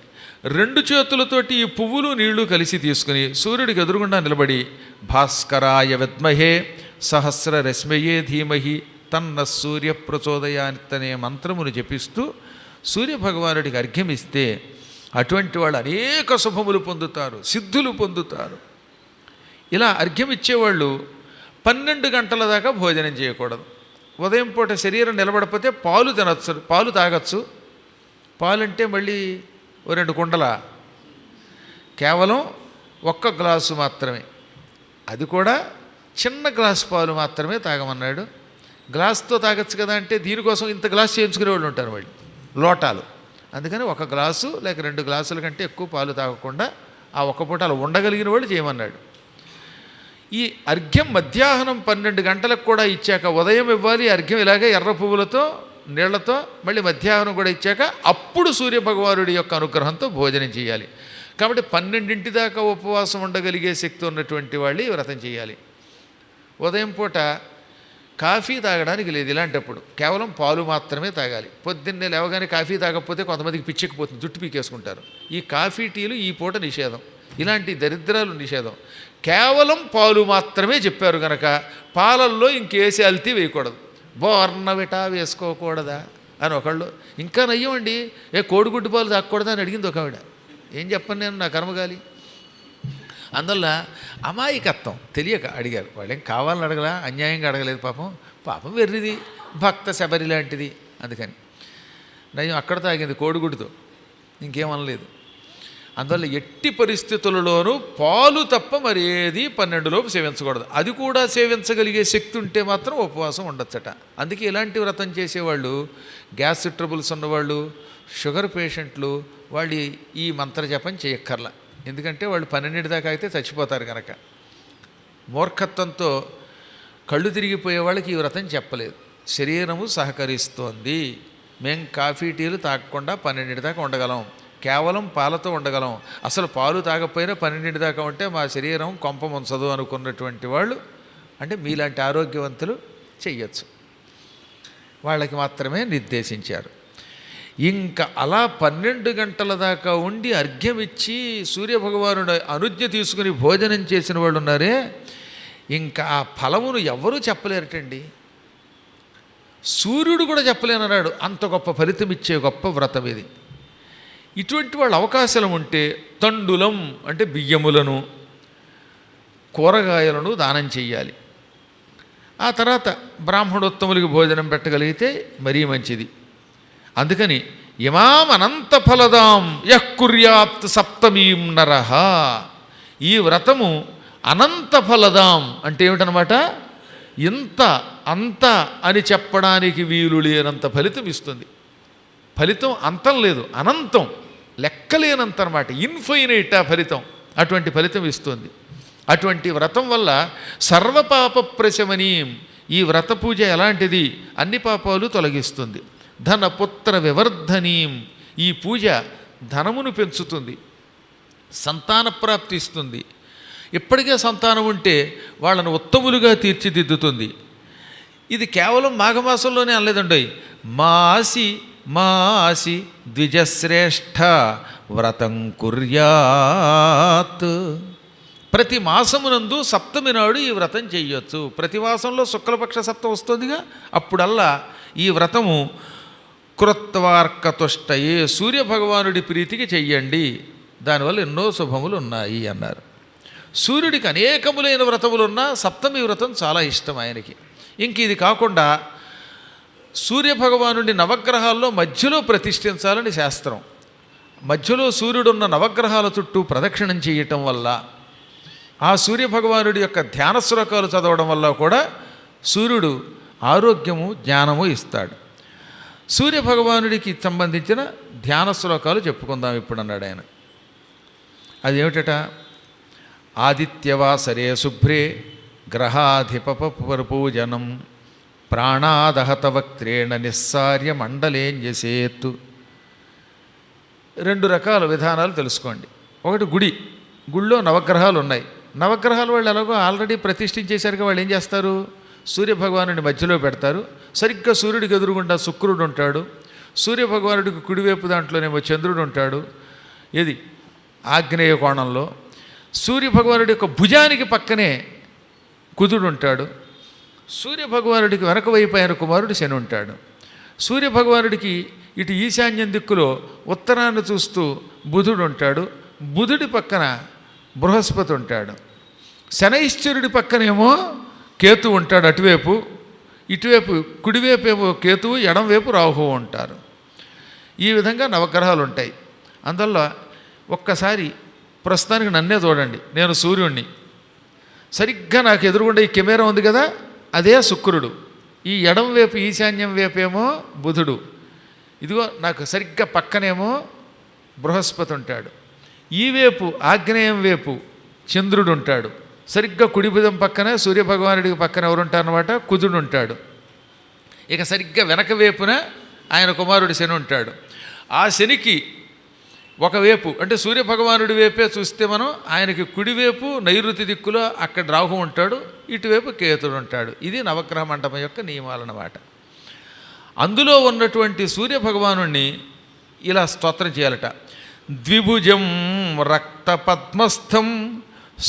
A: 2 చేతులతోటి ఈ పువ్వులు నీళ్లు కలిసి తీసుకుని సూర్యుడికి ఎదురుగుండా నిలబడి భాస్కరాయ విద్మహే సహస్ర రశ్మయే ధీమహి తన్న సూర్య ప్రచోదయానిత్తనే మంత్రమును జపిస్తూ సూర్యభగవానుడికి అర్ఘ్యమిస్తే అటువంటి వాళ్ళు అనేక శుభములు పొందుతారు, సిద్ధులు పొందుతారు. ఇలా అర్ఘ్యమిచ్చేవాళ్ళు 12 గంటల దాకా భోజనం చేయకూడదు. ఉదయం పూట శరీరం నిలబడకపోతే పాలు తినచ్చు, పాలు తాగొచ్చు. పాలంటే మళ్ళీ 2 కుండల, కేవలం 1 గ్లాసు మాత్రమే, అది కూడా చిన్న గ్లాసు పాలు మాత్రమే తాగమన్నాడు. గ్లాసుతో తాగొచ్చు కదా అంటే దీనికోసం ఇంత గ్లాసు చేయించుకునే వాళ్ళు ఉంటారు, వాళ్ళు లోటాలు. అందుకని 1 గ్లాసు లేక 2 గ్లాసుల కంటే ఎక్కువ పాలు తాగకుండా ఆ 1 పూట అలా ఉండగలిగిన వాళ్ళు చేయమన్నాడు. ఈ అర్ఘ్యం మధ్యాహ్నం 12 గంటలకు కూడా ఇచ్చాక, ఉదయం ఇవ్వాలి అర్ఘ్యం ఇలాగే ఎర్ర పువ్వులతో నీళ్లతో, మళ్ళీ మధ్యాహ్నం కూడా ఇచ్చాక అప్పుడు సూర్యభగవానుడి యొక్క అనుగ్రహంతో భోజనం చేయాలి. కాబట్టి 12 దాకా ఉపవాసం ఉండగలిగే శక్తి ఉన్నటువంటి వాళ్ళు ఈ వ్రతం చేయాలి. ఉదయం పూట కాఫీ తాగడానికి లేదు, ఇలాంటప్పుడు కేవలం పాలు మాత్రమే తాగాలి. పొద్దున్నే లేవగానే కాఫీ తాగకపోతే కొంతమందికి పిచ్చెక్కిపోతుంది, జుట్టు పీకేసుకుంటారు. ఈ కాఫీ టీలు ఈ పూట నిషేధం, ఇలాంటి దరిద్రాలు నిషేధం. కేవలం పాలు మాత్రమే చెప్పారు కనుక పాలల్లో ఇంకేసి అల్తీ వేయకూడదు. బోర్నవిటా వేసుకోకూడదా అని ఒకళ్ళు, ఇంకా నయ్యమండి కోడిగుడ్డు పాలు తాగకూడదా అని అడిగింది ఒక ఆవిడ. ఏం చెప్పను నేను, నా కర్మగాలి. అందువల్ల అమాయకత్వం తెలియక అడిగారు. వాళ్ళేం కావాలని అడగలా, అన్యాయంగా అడగలేదు. పాపం వెర్రిది, భక్త శబరి లాంటిది, అందుకని నయం అక్కడ తాగింది కోడిగుడ్డుతో, ఇంకేమనలేదు. అందువల్ల ఎట్టి పరిస్థితులలోనూ పాలు తప్ప మరి ఏది 12 లోపు సేవించకూడదు. అది కూడా సేవించగలిగే శక్తి ఉంటే మాత్రం ఉపవాసం ఉండొచ్చట. అందుకే ఇలాంటి వ్రతం చేసేవాళ్ళు, గ్యాస్ ట్రబుల్స్ ఉన్నవాళ్ళు, షుగర్ పేషెంట్లు, వాళ్ళు ఈ మంత్రజపం చేయక్కర్లా. ఎందుకంటే వాళ్ళు 12 దాకా అయితే చచ్చిపోతారు కనుక. మూర్ఖత్వంతో కళ్ళు తిరిగిపోయే వాళ్ళకి ఈ వ్రతం చెప్పలేదు. శరీరము సహకరిస్తోంది, మేం కాఫీ టీలు తాగకుండా 12 దాకా ఉండగలం, కేవలం పాలతో ఉండగలం, అసలు పాలు తాగకపోయినా 12 దాకా ఉంటే మా శరీరం కొంప ముంచదు అనుకున్నటువంటి వాళ్ళు, అంటే మీలాంటి ఆరోగ్యవంతులు చెయ్యొచ్చు, వాళ్ళకి మాత్రమే నిర్దేశించారు. ఇంకా అలా 12 గంటల దాకా ఉండి అర్ఘ్యమిచ్చి సూర్యభగవానుడు అనుజ్ఞ తీసుకుని భోజనం చేసిన వాళ్ళు ఉన్నారే, ఇంకా ఆ ఫలమును ఎవరూ చెప్పలేరటండి. సూర్యుడు కూడా చెప్పలేనన్నాడు, అంత గొప్ప ఫలితం ఇచ్చే గొప్ప వ్రతం ఇది. ఇటువంటి వాళ్ళ అవకాశం ఉంటే తండులం అంటే బియ్యములను, కూరగాయలను దానం చెయ్యాలి. ఆ తర్వాత బ్రాహ్మణోత్తములకి భోజనం పెట్టగలిగితే మరీ మంచిది. అందుకని ఇమాం అనంత ఫలదాం యః కుర్యాత్ సప్తమీం నరః, ఈ వ్రతము అనంత ఫలదాం అంటే ఏమిటనమాట, ఇంత అంత అని చెప్పడానికి వీలు లేనంత ఫలితం ఇస్తుంది. ఫలితం అంతం లేదు, అనంతం, లెక్కలేనంత అనమాట, ఇన్ఫైనైట్ ఆ ఫలితం. అటువంటి ఫలితం ఇస్తుంది. అటువంటి వ్రతం వల్ల సర్వపాప ప్రశమనీయం, ఈ వ్రత పూజ ఎలాంటిది, అన్ని పాపాలు తొలగిస్తుంది. ధనపుత్ర వివర్ధనీయం, ఈ పూజ ధనమును పెంచుతుంది, సంతాన ప్రాప్తి ఇస్తుంది. ఇప్పటికే సంతానం ఉంటే వాళ్ళను ఉత్తములుగా తీర్చిదిద్దుతుంది. ఇది కేవలం మాఘమాసంలోనే అనలేదండి. మాసి మాసి ద్విజశ్రేష్ఠ వ్రతం కుర్యాత్, ప్రతి మాసమునందు సప్తమి నాడు ఈ వ్రతం చేయొచ్చు. ప్రతి మాసంలో శుక్లపక్ష సప్తం వస్తుందిగా, అప్పుడల్లా ఈ వ్రతము కృత్వార్కతుష్టయే, సూర్యభగవానుడి ప్రీతికి చెయ్యండి, దానివల్ల ఎన్నో శుభములు ఉన్నాయి అన్నారు. సూర్యుడికి అనేకములైన వ్రతములున్నా సప్తమి వ్రతం చాలా ఇష్టం ఆయనకి. ఇంక ఇది కాకుండా సూర్యభగవానుడి నవగ్రహాల్లో మధ్యలో ప్రతిష్ఠించాలని శాస్త్రం. మధ్యలో సూర్యుడున్న నవగ్రహాల చుట్టూ ప్రదక్షిణం చేయటం వల్ల, ఆ సూర్యభగవానుడి యొక్క ధ్యాన శ్లోకాలు చదవడం వల్ల కూడా సూర్యుడు ఆరోగ్యము జ్ఞానము ఇస్తాడు. సూర్యభగవానుడికి సంబంధించిన ధ్యాన శ్లోకాలు చెప్పుకుందాం ఇప్పుడు అన్నాడు ఆయన. అదేమిటట? ఆదిత్యవాసరే శుభ్రే గ్రహాధిపపూజనం ప్రాణాదహత వక్త్రేణ నిస్సార్య మండలేంజసేత్తు. 2 రకాల విధానాలు తెలుసుకోండి. ఒకటి గుడిలో నవగ్రహాలు ఉన్నాయి. నవగ్రహాలు వాళ్ళు ఎలాగో ఆల్రెడీ ప్రతిష్ఠించేసరికి వాళ్ళు ఏం చేస్తారు? సూర్యభగవానుడి మధ్యలో పెడతారు. సరిగ్గా సూర్యుడికి ఎదురుగుండా శుక్రుడు ఉంటాడు. సూర్యభగవానుడికి కుడివైపు దాంట్లోనేమో చంద్రుడు ఉంటాడు. ఇది ఆగ్నేయ కోణంలో. సూర్యభగవానుడి యొక్క భుజానికి పక్కనే కుజుడు ఉంటాడు. సూర్యభగవానుడికి వెనక వైపు ఆయన కుమారుడు శని ఉంటాడు. సూర్యభగవానుడికి ఇటు ఈశాన్యం దిక్కులో ఉత్తరాన్ని చూస్తూ బుధుడు ఉంటాడు. బుధుడి పక్కన బృహస్పతి ఉంటాడు. శనైశ్చరుడి పక్కనేమో కేతు ఉంటాడు అటువైపు. ఇటువైపు కుడివైపు ఏమో కేతువు, ఎడంవైపు రాహువు ఉంటారు. ఈ విధంగా నవగ్రహాలు ఉంటాయి. అందువల్ల ఒక్కసారి ప్రస్తుతానికి నన్నే చూడండి. నేను సూర్యుడిని. సరిగ్గా నాకు ఎదురుగుండా ఈ కెమెరా ఉంది కదా, అదే శుక్రుడు. ఈ ఎడం వైపు ఈశాన్యం వైపు ఏమో బుధుడు. ఇదిగో నాకు సరిగ్గా పక్కనేమో బృహస్పతి ఉంటాడు. ఈ వైపు ఆగ్నేయం వైపు చంద్రుడు ఉంటాడు. సరిగ్గా కుడి భుజం పక్కనే సూర్యభగవానుడికి పక్కన ఎవరుంటారన్నమాట? కుజుడు ఉంటాడు. ఇక సరిగ్గా వెనక వైపున ఆయన కుమారుడు శని ఉంటాడు. ఆ శనికి ఒకవైపు అంటే సూర్యభగవానుడి వైపే చూస్తే మనం ఆయనకి కుడివైపు నైరుతి దిక్కులో అక్కడ రాహు ఉంటాడు. ఇటువైపు కేతుడు ఉంటాడు. ఇది నవగ్రహ మండపం యొక్క నియమాలన్నమాట. అందులో ఉన్నటువంటి సూర్యభగవానుణ్ణి ఇలా స్తోత్రం చేయాలట. ద్విభుజం రక్తపద్మస్థం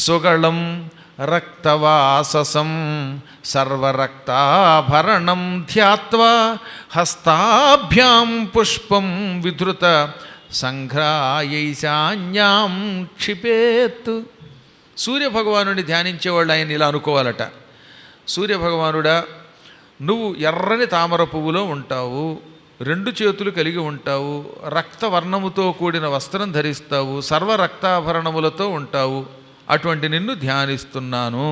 A: సుగళం రక్తవాససం సర్వరక్తాభరణం ధ్యాత్వా హస్తాభ్యాం పుష్పం విధృత సంఘ్రాయైశాన్యాం క్షిపేత్. సూర్యభగవానుడిని ధ్యానించేవాళ్ళు ఆయన ఇలా అనుకోవాలట. సూర్యభగవానుడా, నువ్వు ఎర్రని తామర పువ్వులో ఉంటావు, 2 చేతులు కలిగి ఉంటావు, రక్తవర్ణముతో కూడిన వస్త్రం ధరిస్తావు, సర్వరక్తాభరణములతో ఉంటావు. అటువంటి నిన్ను ధ్యానిస్తున్నాను.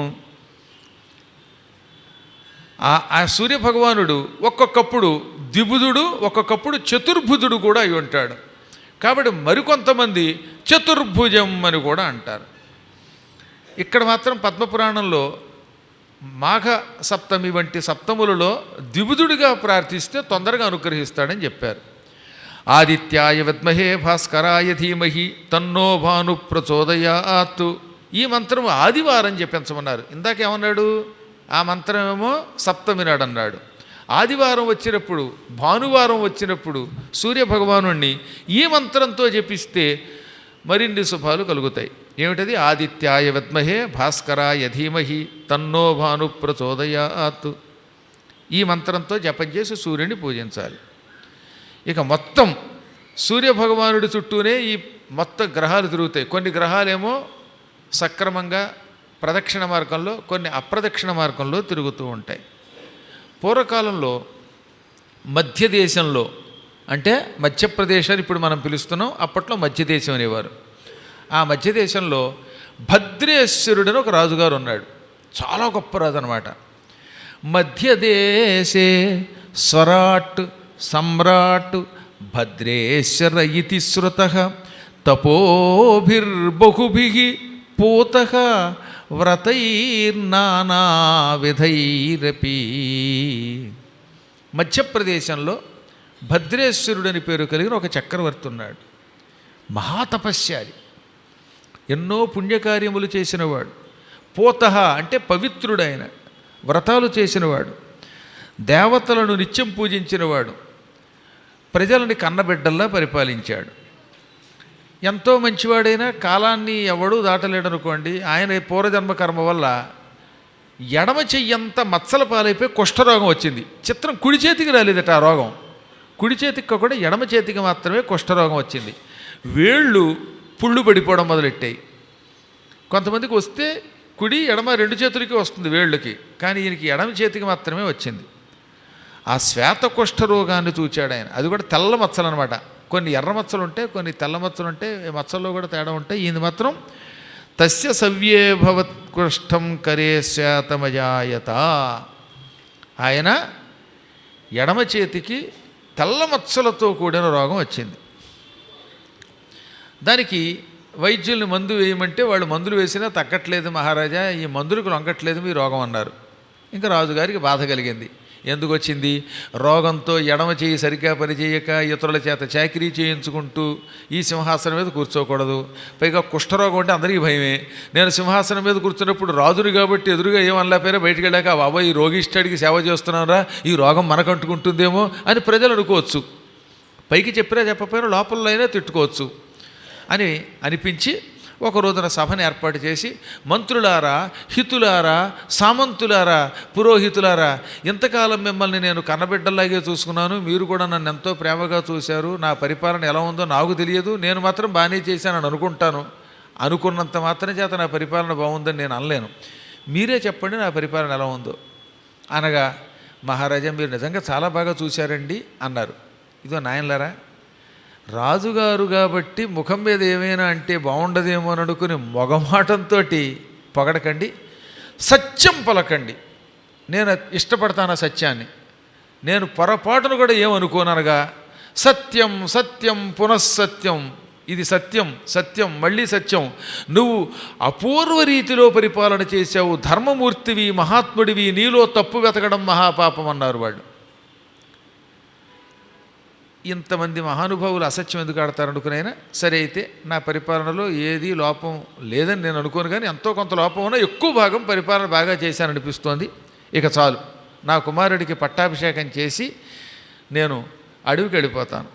A: ఆ సూర్యభగవానుడు ఒక్కొక్కప్పుడు ద్విభుజుడు, ఒక్కొక్కప్పుడు చతుర్భుజుడు కూడా అయి ఉంటాడు. కాబట్టి మరికొంతమంది చతుర్భుజం అని కూడా అంటారు. ఇక్కడ మాత్రం పద్మపురాణంలో మాఘ సప్తమి వంటి సప్తములలో ద్విభుజుడిగా ప్రార్థిస్తే తొందరగా అనుగ్రహిస్తాడని చెప్పారు. ఆదిత్యాయ విద్మహే భాస్కరాయ ధీమహి తన్నో భాను ప్రచోదయాత్. ఈ మంత్రం ఆదివారం చెప్పించమన్నారు. ఇందాకేమన్నాడు? ఆ మంత్రమేమో సప్తమి నాడు అన్నాడు. ఆదివారం వచ్చినప్పుడు, భానువారం వచ్చినప్పుడు సూర్యభగవానుణ్ణి ఈ మంత్రంతో జపిస్తే మరిన్ని శుభాలు కలుగుతాయి. ఏమిటది? ఆదిత్యాయ విద్మహే భాస్కరాయ ధీమహి తన్నో భాను ప్రచోదయాత్. ఈ మంత్రంతో జపం చేసి సూర్యుని పూజించాలి. ఇక మొత్తం సూర్యభగవానుడి చుట్టూనే ఈ మొత్తం గ్రహాలు తిరుగుతాయి. కొన్ని గ్రహాలేమో సక్రమంగా ప్రదక్షిణ మార్గంలో, కొన్ని అప్రదక్షిణ మార్గంలో తిరుగుతూ ఉంటాయి. పూర్వకాలంలో మధ్యదేశంలో అంటే మధ్యప్రదేశ్ అని ఇప్పుడు మనం పిలుస్తున్నాం, అప్పట్లో మధ్యదేశం అనేవారు. ఆ మధ్యదేశంలో భద్రేశ్వరుడని ఒక రాజుగారు ఉన్నాడు. చాలా గొప్ప రాజు అనమాట. మధ్యదేశే స్వరాట్ సమ్రాట్ భద్రేశ్వర ఇతి శ్రుతః తపోభిర్బహుభిః పూతః వ్రతైర్నానావిధైరపి. మధ్యప్రదేశంలో భద్రేశ్వరుడని పేరు కలిగిన ఒక చక్రవర్తి ఉన్నాడు. మహాతపస్యాలి, ఎన్నో పుణ్యకార్యములు చేసినవాడు. పూతః అంటే పవిత్రుడైన, వ్రతాలు చేసినవాడు, దేవతలను నిత్యం పూజించినవాడు, ప్రజలని కన్నబిడ్డల్లా పరిపాలించాడు. ఎంతో మంచివాడైనా కాలాన్ని ఎవడూ దాటలేడనుకోండి. ఆయన పూర్వజన్మ కర్మ వల్ల ఎడమ చెయ్యంతా మచ్చల పాలైపోయి కుష్ఠరోగం వచ్చింది. చిత్రం, కుడి చేతికి రాలేదట ఆ రోగం. కుడి చేతికి కూడా ఎడమ చేతికి మాత్రమే కుష్ఠరోగం వచ్చింది. వేళ్ళు పుళ్ళు పడిపోవడం మొదలెట్టాయి. కొంతమందికి వస్తే కుడి ఎడమ 2 చేతులకి వస్తుంది వేళ్ళకి, కానీ ఈయనకి ఎడమ చేతికి మాత్రమే వచ్చింది. ఆ శ్వేత కుష్ఠరోగాన్ని చూచాడు ఆయన. అది కూడా తెల్ల మచ్చలు అనమాట. కొన్ని ఎర్ర మచ్చలు ఉంటాయి, కొన్ని తెల్ల మచ్చలు ఉంటాయి. మచ్చల్లో కూడా తేడా ఉంటాయి. ఈయన మాత్రం తస్య సవ్యే భవత్ కుష్ఠం కరే శ్వేతమజాయత. ఆయన ఎడమ చేతికి తెల్ల మచ్చలతో కూడిన రోగం వచ్చింది. దానికి వైద్యుల్ని మందు వేయమంటే వాళ్ళు మందులు వేసినా తగ్గట్లేదు మహారాజా, ఈ మందులకు లొంగట్లేదు మీ రోగం అన్నారు. ఇంకా రాజుగారికి బాధ కలిగింది. ఎందుకు వచ్చింది? రోగంతో ఎడమ చేయి సరిగ్గా పనిచేయక ఇతరుల చేత చాకిరీ చేయించుకుంటూ ఈ సింహాసనం మీద కూర్చోకూడదు. పైగా కుష్ఠరోగం అంటే అందరికీ భయమే. నేను సింహాసనం మీద కూర్చున్నప్పుడు రాజుని కాబట్టి ఎదురుగా ఏమనలేకపోయినా బయటికి వెళ్ళాక బాబాయ్ ఈ రోగిష్టాడికి సేవ చేస్తున్నారా, ఈ రోగం మనకంటుకుంటుందేమో అని ప్రజలు అనుకోవచ్చు. పైకి చెప్పినా చెప్పకపోయినా లోపల అయినా తిట్టుకోవచ్చు అని అనిపించి ఒక రోజున సభను ఏర్పాటు చేసి, మంత్రులారా, హితులారా, సామంతులారా, పురోహితులారా, ఇంతకాలం మిమ్మల్ని నేను కన్నబిడ్డల్లాగే చూసుకున్నాను, మీరు కూడా నన్ను ఎంతో ప్రేమగా చూశారు, నా పరిపాలన ఎలా ఉందో నాకు తెలియదు, నేను మాత్రం బాగానే చేశానని అనుకుంటాను, అనుకున్నంత మాత్రం చేత నా పరిపాలన బాగుందని నేను అనలేను, మీరే చెప్పండి నా పరిపాలన ఎలా ఉందో అనగా, మహారాజా మీరు నిజంగా చాలా బాగా చూశారండి అన్నారు. ఇదో నాయనలారా, రాజుగారు కాబట్టి ముఖం మీద ఏమైనా అంటే బాగుండదేమో అని అనుకుని మొగమాటంతో పొగడకండి, సత్యం పలకండి. నేను ఇష్టపడతాను సత్యాన్ని, నేను పొరపాటును కూడా ఏమనుకోననగా సత్యం సత్యం పునఃసత్యం, ఇది సత్యం సత్యం మళ్ళీ సత్యం, నువ్వు అపూర్వ రీతిలో పరిపాలన చేశావు, ధర్మమూర్తివి, మహాత్ముడివి, నీలో తప్పు వెతకడం మహాపాపం అన్నారు వాళ్ళు. ఇంతమంది మహానుభావులు అసత్యం ఎందుకు ఆడతారు అనుకునైనా సరే అయితే నా పరిపాలనలో ఏది లోపం లేదని నేను అనుకోను, కానీ ఎంతో కొంత లోపం ఉన్నా ఎక్కువ భాగం పరిపాలన బాగా చేశాననిపిస్తోంది. ఇక చాలు, నా కుమారుడికి పట్టాభిషేకం చేసి నేను అడవికి వెళ్ళిపోతాను,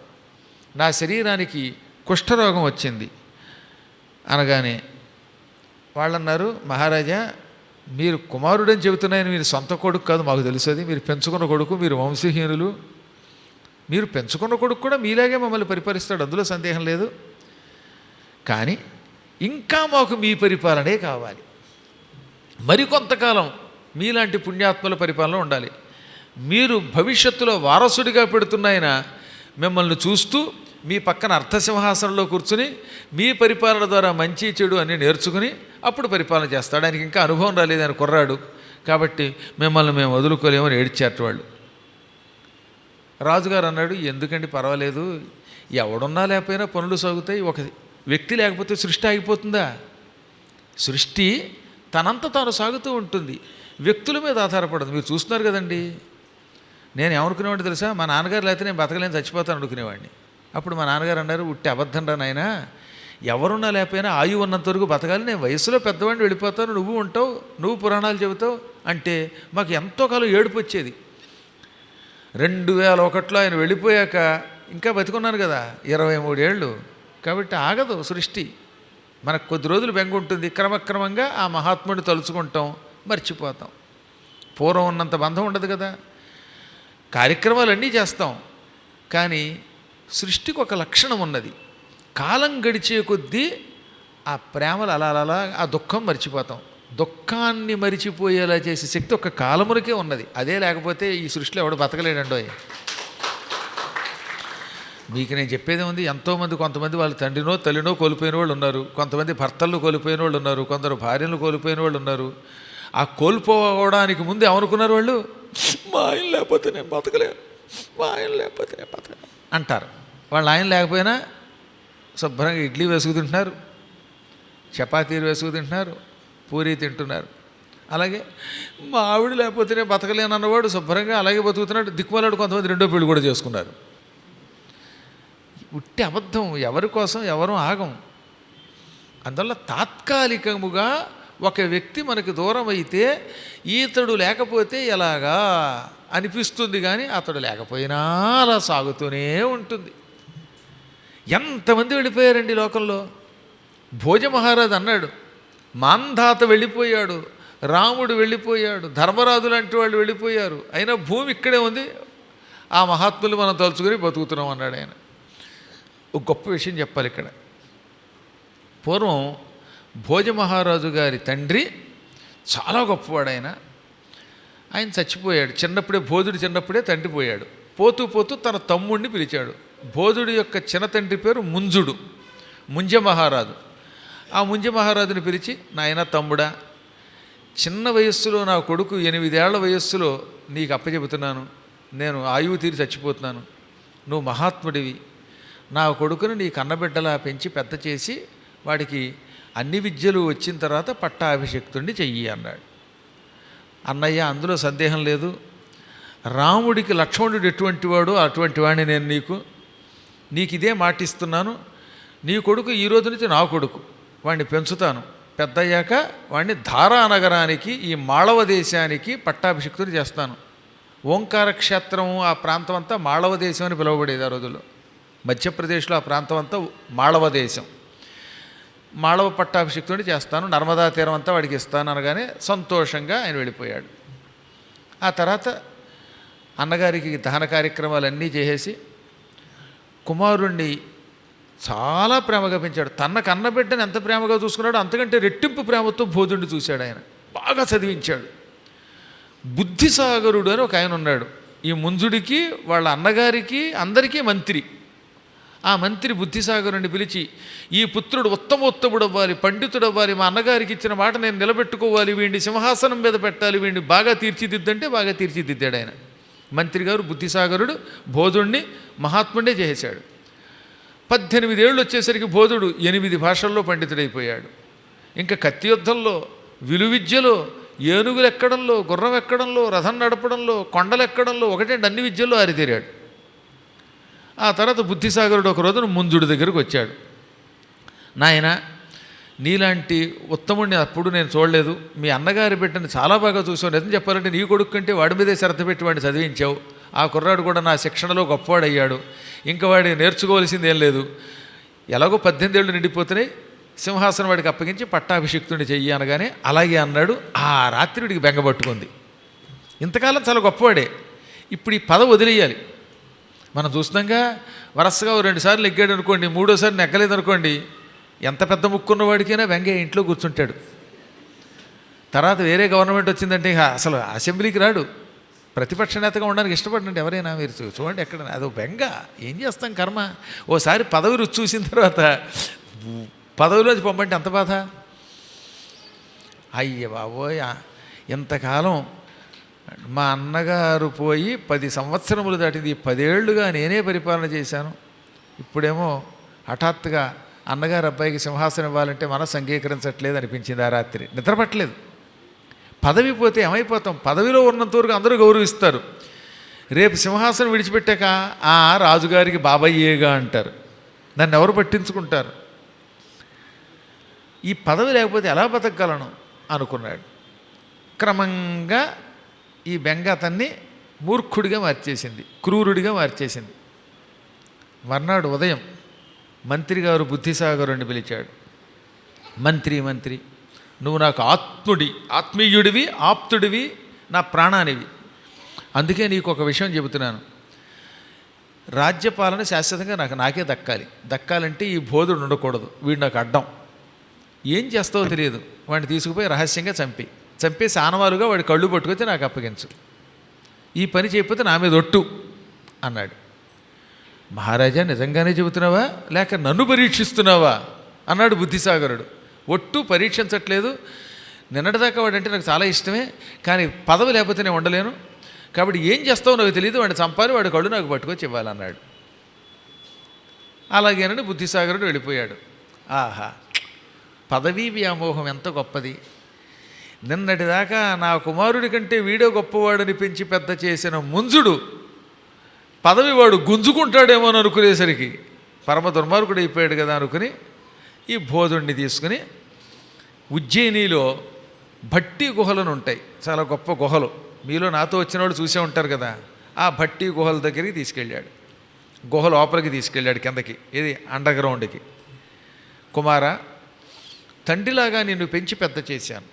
A: నా శరీరానికి కుష్ఠరోగం వచ్చింది అనగానే వాళ్ళన్నారు, మహారాజా మీరు కుమారుడని చెబుతున్నాయని మీరు సొంత కొడుకు కాదు మాకు తెలుస్తుంది, మీరు పెంచుకున్న కొడుకు, మీరు వంశహీనులు, మీరు పెంచుకున్న కొడుకు కూడా మీలాగే మమ్మల్ని పరిపాలిస్తాడు, అందులో సందేహం లేదు, కానీ ఇంకా మాకు మీ పరిపాలనే కావాలి, మరికొంతకాలం మీలాంటి పుణ్యాత్మల పరిపాలన ఉండాలి, మీరు భవిష్యత్తులో వారసుడిగా పెడుతున్నాయన మిమ్మల్ని చూస్తూ మీ పక్కన అర్థసింహాసనంలో కూర్చుని మీ పరిపాలన ద్వారా మంచి చెడు అన్నీ నేర్చుకుని అప్పుడు పరిపాలన చేస్తాడు, ఆయనకి ఇంకా అనుభవం రాలేదు, ఆయన కుర్రాడు కాబట్టి మిమ్మల్ని మేము వదులుకోలేమని ఏడ్చారు వాళ్ళు. రాజుగారు అన్నాడు, ఎందుకండి పర్వాలేదు, ఎవడున్నా లేకపోయినా పనులు సాగుతాయి, ఒక వ్యక్తి లేకపోతే సృష్టి ఆగిపోతుందా? సృష్టి తనంత తాను సాగుతూ ఉంటుంది, వ్యక్తుల మీద ఆధారపడదు. మీరు చూస్తున్నారు కదండి, నేను ఏమనుకునేవాడిని తెలుసా, మా నాన్నగారు లేకపోతే నేను బతకలేని చచ్చిపోతాను అనుకునేవాడిని. అప్పుడు మా నాన్నగారు అన్నారు, ఉట్టి అబద్ధం రా నాయనా, ఎవరున్నా లేకపోయినా ఆయువు ఉన్నంత వరకు బతకాలి, నేను వయసులో పెద్దవాడిని వెళ్ళిపోతాను, నువ్వు ఉంటావు, నువ్వు పురాణాలు చెబుతావు అంటే మాకు ఎంతో కాలం ఏడుపు వచ్చేది. 2001లో ఆయన వెళ్ళిపోయాక ఇంకా బతికున్నాను కదా 23 ఏళ్ళు, కాబట్టి ఆగదు సృష్టి, మనకు కొద్ది రోజులు బెంగ ఉంటుంది, క్రమక్రమంగా ఆ మహాత్ముడిని తలుచుకుంటాం, మర్చిపోతాం, పూర్వం ఉన్నంత బంధం ఉండదు కదా, కార్యక్రమాలన్నీ చేస్తాం, కానీ సృష్టికి ఒక లక్షణం ఉన్నది, కాలం గడిచే కొద్దీ ఆ ప్రేమలు అలా ఆ దుఃఖం మర్చిపోతాం, దుఃఖాన్ని మరిచిపోయేలా చేసే శక్తి ఒక కాలమునికే ఉన్నది, అదే లేకపోతే ఈ సృష్టిలో ఎవడు బతకలేడండో. మీకు నేను చెప్పేది ఉంది, ఎంతోమంది కొంతమంది వాళ్ళ తండ్రినో తల్లినో కోల్పోయిన వాళ్ళు ఉన్నారు, కొంతమంది భర్తలను కోల్పోయిన వాళ్ళు ఉన్నారు, కొందరు భార్యను కోల్పోయిన వాళ్ళు ఉన్నారు. ఆ కోల్పోవడానికి ముందు ఏమనుకున్నారు వాళ్ళు, మా ఆయన లేకపోతే నేను బతకలేను, మా ఆయన లేకపోతే నేను బతకలేను అంటారు. వాళ్ళు ఆయన లేకపోయినా శుభ్రంగా ఇడ్లీ వేసుకు తింటున్నారు, చపాతీలు వేసుకు తింటున్నారు, పూరీ తింటున్నారు. అలాగే మా ఆవిడ లేకపోతే నేను బతకలేను అన్నవాడు శుభ్రంగా అలాగే బతుకుతున్నాడు. దిక్కుమలాడు కొంతమంది రెండో పెళ్లి కూడా చేసుకున్నారు. ఉట్టి అబద్ధం, ఎవరి కోసం ఎవరు ఆగం. అందువల్ల తాత్కాలికముగా ఒక వ్యక్తి మనకి దూరం అయితే ఈతడు లేకపోతే ఎలాగా అనిపిస్తుంది, కానీ అతడు లేకపోయినా అలా సాగుతూనే ఉంటుంది. ఎంతమంది వెళ్ళిపోయారండి లోకంలో. భోజ మహారాజు అన్నాడు, మాంధాత వెళ్ళిపోయాడు, రాముడు వెళ్ళిపోయాడు, ధర్మరాజు లాంటి వాళ్ళు వెళ్ళిపోయారు, అయినా భూమి ఇక్కడే ఉంది, ఆ మహాత్ములు మనం తలుచుకొని బతుకుతున్నాం అన్నాడు ఆయన. ఒక గొప్ప విషయం చెప్పాలి ఇక్కడ. పూర్వం భోజ మహారాజు గారి తండ్రి చాలా గొప్పవాడు. ఆయన చచ్చిపోయాడు చిన్నప్పుడే, భోజుడు చిన్నప్పుడే తండ్రి పోయాడు. పోతూ పోతూ తన తమ్ముడిని పిలిచాడు. భోజుడి యొక్క చిన్న తండ్రి పేరు ముంజుడు, ముంజ మహారాజు. ఆ ముంజ మహారాజుని పిలిచి, నాయన తమ్ముడా, చిన్న వయస్సులో నా కొడుకు 8 ఏళ్ల వయస్సులో నీకు అప్పచెబుతున్నాను, నేను ఆయువు తీరి చచ్చిపోతున్నాను, నువ్వు మహాత్ముడివి, నా కొడుకును నీ కన్నబిడ్డలా పెంచి పెద్ద చేసి వాడికి అన్ని విద్యలు వచ్చిన తర్వాత పట్టాభిషిక్తుడిని చెయ్యి అన్నాడు. అన్నయ్య, అందులో సందేహం లేదు, రాముడికి లక్ష్మణుడు ఎటువంటి వాడు అటువంటి వాడిని నేను నీకు ఇదే మాటిస్తున్నాను. నీ కొడుకు ఈ రోజు నుంచి నా కొడుకు, వాడిని పెంచుతాను, పెద్దయ్యాక వాడిని ధారానగరానికి ఈ మాళవ దేశానికి పట్టాభిషిక్తుడు చేస్తాను. ఓంకార క్షేత్రం ఆ ప్రాంతం అంతా మాళవ దేశం అని పిలువబడేది ఆ రోజుల్లో. మధ్యప్రదేశ్లో ఆ ప్రాంతం అంతా మాళవ దేశం. మాళవ పట్టాభిషిక్తుడిని చేస్తాను, నర్మదా తీరం అంతా వాడికి ఇస్తాను అనగానే సంతోషంగా ఆయన వెళ్ళిపోయాడు. ఆ తర్వాత అన్నగారికి దహన కార్యక్రమాలన్నీ చేసేసి కుమారుణ్ణి చాలా ప్రేమగా పెంచాడు. తన కన్నబిడ్డని ఎంత ప్రేమగా చూసుకున్నాడో అంతకంటే రెట్టింపు ప్రేమతో బోధుడిని చూశాడు. ఆయన బాగా చదివించాడు. బుద్ధిసాగరుడు అని ఒక ఆయన ఉన్నాడు. ఈ ముంజుడికి వాళ్ళ అన్నగారికి అందరికీ మంత్రి. ఆ మంత్రి బుద్ధిసాగరుని పిలిచి, ఈ పుత్రుడు ఉత్తమోత్తముడు అవ్వాలి, పండితుడు అవ్వాలి, మా అన్నగారికి ఇచ్చిన మాట నేను నిలబెట్టుకోవాలి, వీడిని సింహాసనం మీద పెట్టాలి, వీడిని బాగా తీర్చిదిద్దంటే బాగా తీర్చిదిద్దాడు ఆయన. మంత్రి గారు బుద్ధిసాగరుడు బోధుడిని మహాత్ముడే చేశాడు. 18 ఏళ్ళు వచ్చేసరికి బోధుడు 8 భాషల్లో పండితుడైపోయాడు. ఇంకా కత్తి యుద్ధంలో, విలువిద్యలో, ఏనుగులు ఎక్కడంలో, గుర్రం ఎక్కడంలో, రథం నడపడంలో, కొండలు ఎక్కడంలో, ఒకటేంటి అన్ని విద్యల్లో ఆరితేరాడు. ఆ తర్వాత బుద్ధిసాగరుడు ఒక రోజున ముంజుడి దగ్గరకు వచ్చాడు. నాయన, నీలాంటి ఉత్తముడిని అప్పుడు నేను చూడలేదు, మీ అన్నగారి బిడ్డని చాలా బాగా చూసావు, నిజం చెప్పాలంటే నీ కొడుకు కంటే వాడి మీదే శ్రద్ధ పెట్టి వాడిని చదివించావు. ఆ కుర్రాడు కూడా నా శిక్షణలో గొప్పవాడయ్యాడు, ఇంకా వాడి నేర్చుకోవాల్సింది ఏం లేదు, ఎలాగో 18 ఏళ్ళు నిండిపోతున్నాయి, సింహాసనం వాడికి అప్పగించి పట్టాభిషిక్తుడిని చెయ్యి అనగానే అలాగే అన్నాడు. ఆ రాత్రి వీడికి బెంగపట్టుకుంది. ఇంతకాలం చాలా గొప్పవాడే, ఇప్పుడు ఈ పదవి వదిలేయాలి. మనం చూస్తున్నాగా, వరసగా 2 సార్లు ఎగ్గాడు అనుకోండి, 3ఓసారి నెగ్గలేదనుకోండి, ఎంత పెద్ద ముక్కున్నవాడికైనా వెంగే ఇంట్లో కూర్చుంటాడు. తర్వాత వేరే గవర్నమెంట్ వచ్చిందంటే అసలు అసెంబ్లీకి రాడు, ప్రతిపక్ష నేతగా ఉండడానికి ఇష్టపడినట్టు ఎవరైనా మీరు చూడండి ఎక్కడ, అదో బెంగ. ఏం చేస్తాం కర్మ. ఓసారి పదవి రుచి చూసిన తర్వాత పదవిలోంచి పంపండి అంత బాధ. అయ్య బాబోయ్, ఇంతకాలం మా అన్నగారు పోయి 10 సంవత్సరములు దాటింది, 10 ఏళ్లుగా నేనే పరిపాలన చేశాను, ఇప్పుడేమో హఠాత్తుగా అన్నగారు అబ్బాయికి సింహాసనం ఇవ్వాలంటే మనసు అంగీకరించట్లేదు అనిపించింది. ఆ రాత్రి నిద్రపట్టలేదు. పదవి పోతే ఏమైపోతాం, పదవిలో ఉన్నంత వరకు అందరూ గౌరవిస్తారు, రేపు సింహాసనం విడిచిపెట్టాక ఆ రాజుగారికి బాబయ్యేగా అంటారు, నన్ను ఎవరు పట్టించుకుంటారు, ఈ పదవి లేకపోతే ఎలా బతకగలను అనుకున్నాడు. క్రమంగా ఈ బెంగ అతన్ని మూర్ఖుడిగా మార్చేసింది, క్రూరుడిగా మార్చేసింది. మర్నాడు ఉదయం మంత్రి గారు బుద్ధిసాగరుని పిలిచాడు. మంత్రి, నువ్వు నాకు ఆత్మీయుడివి, ఆప్తుడివి, నా ప్రాణానివి, అందుకే నీకు ఒక విషయం చెబుతున్నాను. రాజ్యపాలన శాశ్వతంగా నాకే దక్కాలంటే ఈ బోధుడు ఉండకూడదు, వీడు నాకు అడ్డం. ఏం చేస్తావో తెలియదు, వాడిని తీసుకుపోయి రహస్యంగా చంపేసి ఆనవాలుగా వాడి కళ్ళు పట్టుకొచ్చి నాకు అప్పగించు, ఈ పని చేయకపోతే నా మీద ఒట్టు అన్నాడు. మహారాజా, నిజంగానే చెబుతున్నావా లేక నన్ను పరీక్షిస్తున్నావా అన్నాడు బుద్ధిసాగరుడు. ఒట్టు పరీక్షించట్లేదు, నిన్నటిదాకా వాడంటే నాకు చాలా ఇష్టమే, కానీ పదవి లేకపోతే నేను ఉండలేను, కాబట్టి ఏం చేస్తావో నాకు తెలియదు, వాడిని చంపాలి, వాడి కళ్ళు నాకు పట్టుకొచ్చి ఇవ్వాలన్నాడు. అలాగేనని బుద్ధిసాగరుడు వెళ్ళిపోయాడు. ఆహా, పదవీ వ్యామోహం ఎంత గొప్పది. నిన్నటిదాకా నా కుమారుడి కంటే వీడో గొప్పవాడిని పెంచి పెద్ద చేసిన ముంజుడు పదవి వాడు గుంజుకుంటాడేమో అని అనుకునేసరికి పరమ దుర్మార్గుడు అయిపోయాడు కదా అనుకుని ఈ బోధుడిని తీసుకుని ఉజ్జయినిలో భట్టి గుహలను ఉంటాయి, చాలా గొప్ప గుహలు, మీలో నాతో వచ్చిన వాళ్ళు చూసే ఉంటారు కదా, ఆ భట్టి గుహల దగ్గరికి తీసుకెళ్ళాడు. గుహ లోపలికి తీసుకెళ్ళాడు, కిందకి, ఇది అండర్ గ్రౌండ్కి. కుమారా, తండ్రిలాగా నిన్ను పెంచి పెద్ద చేశాను,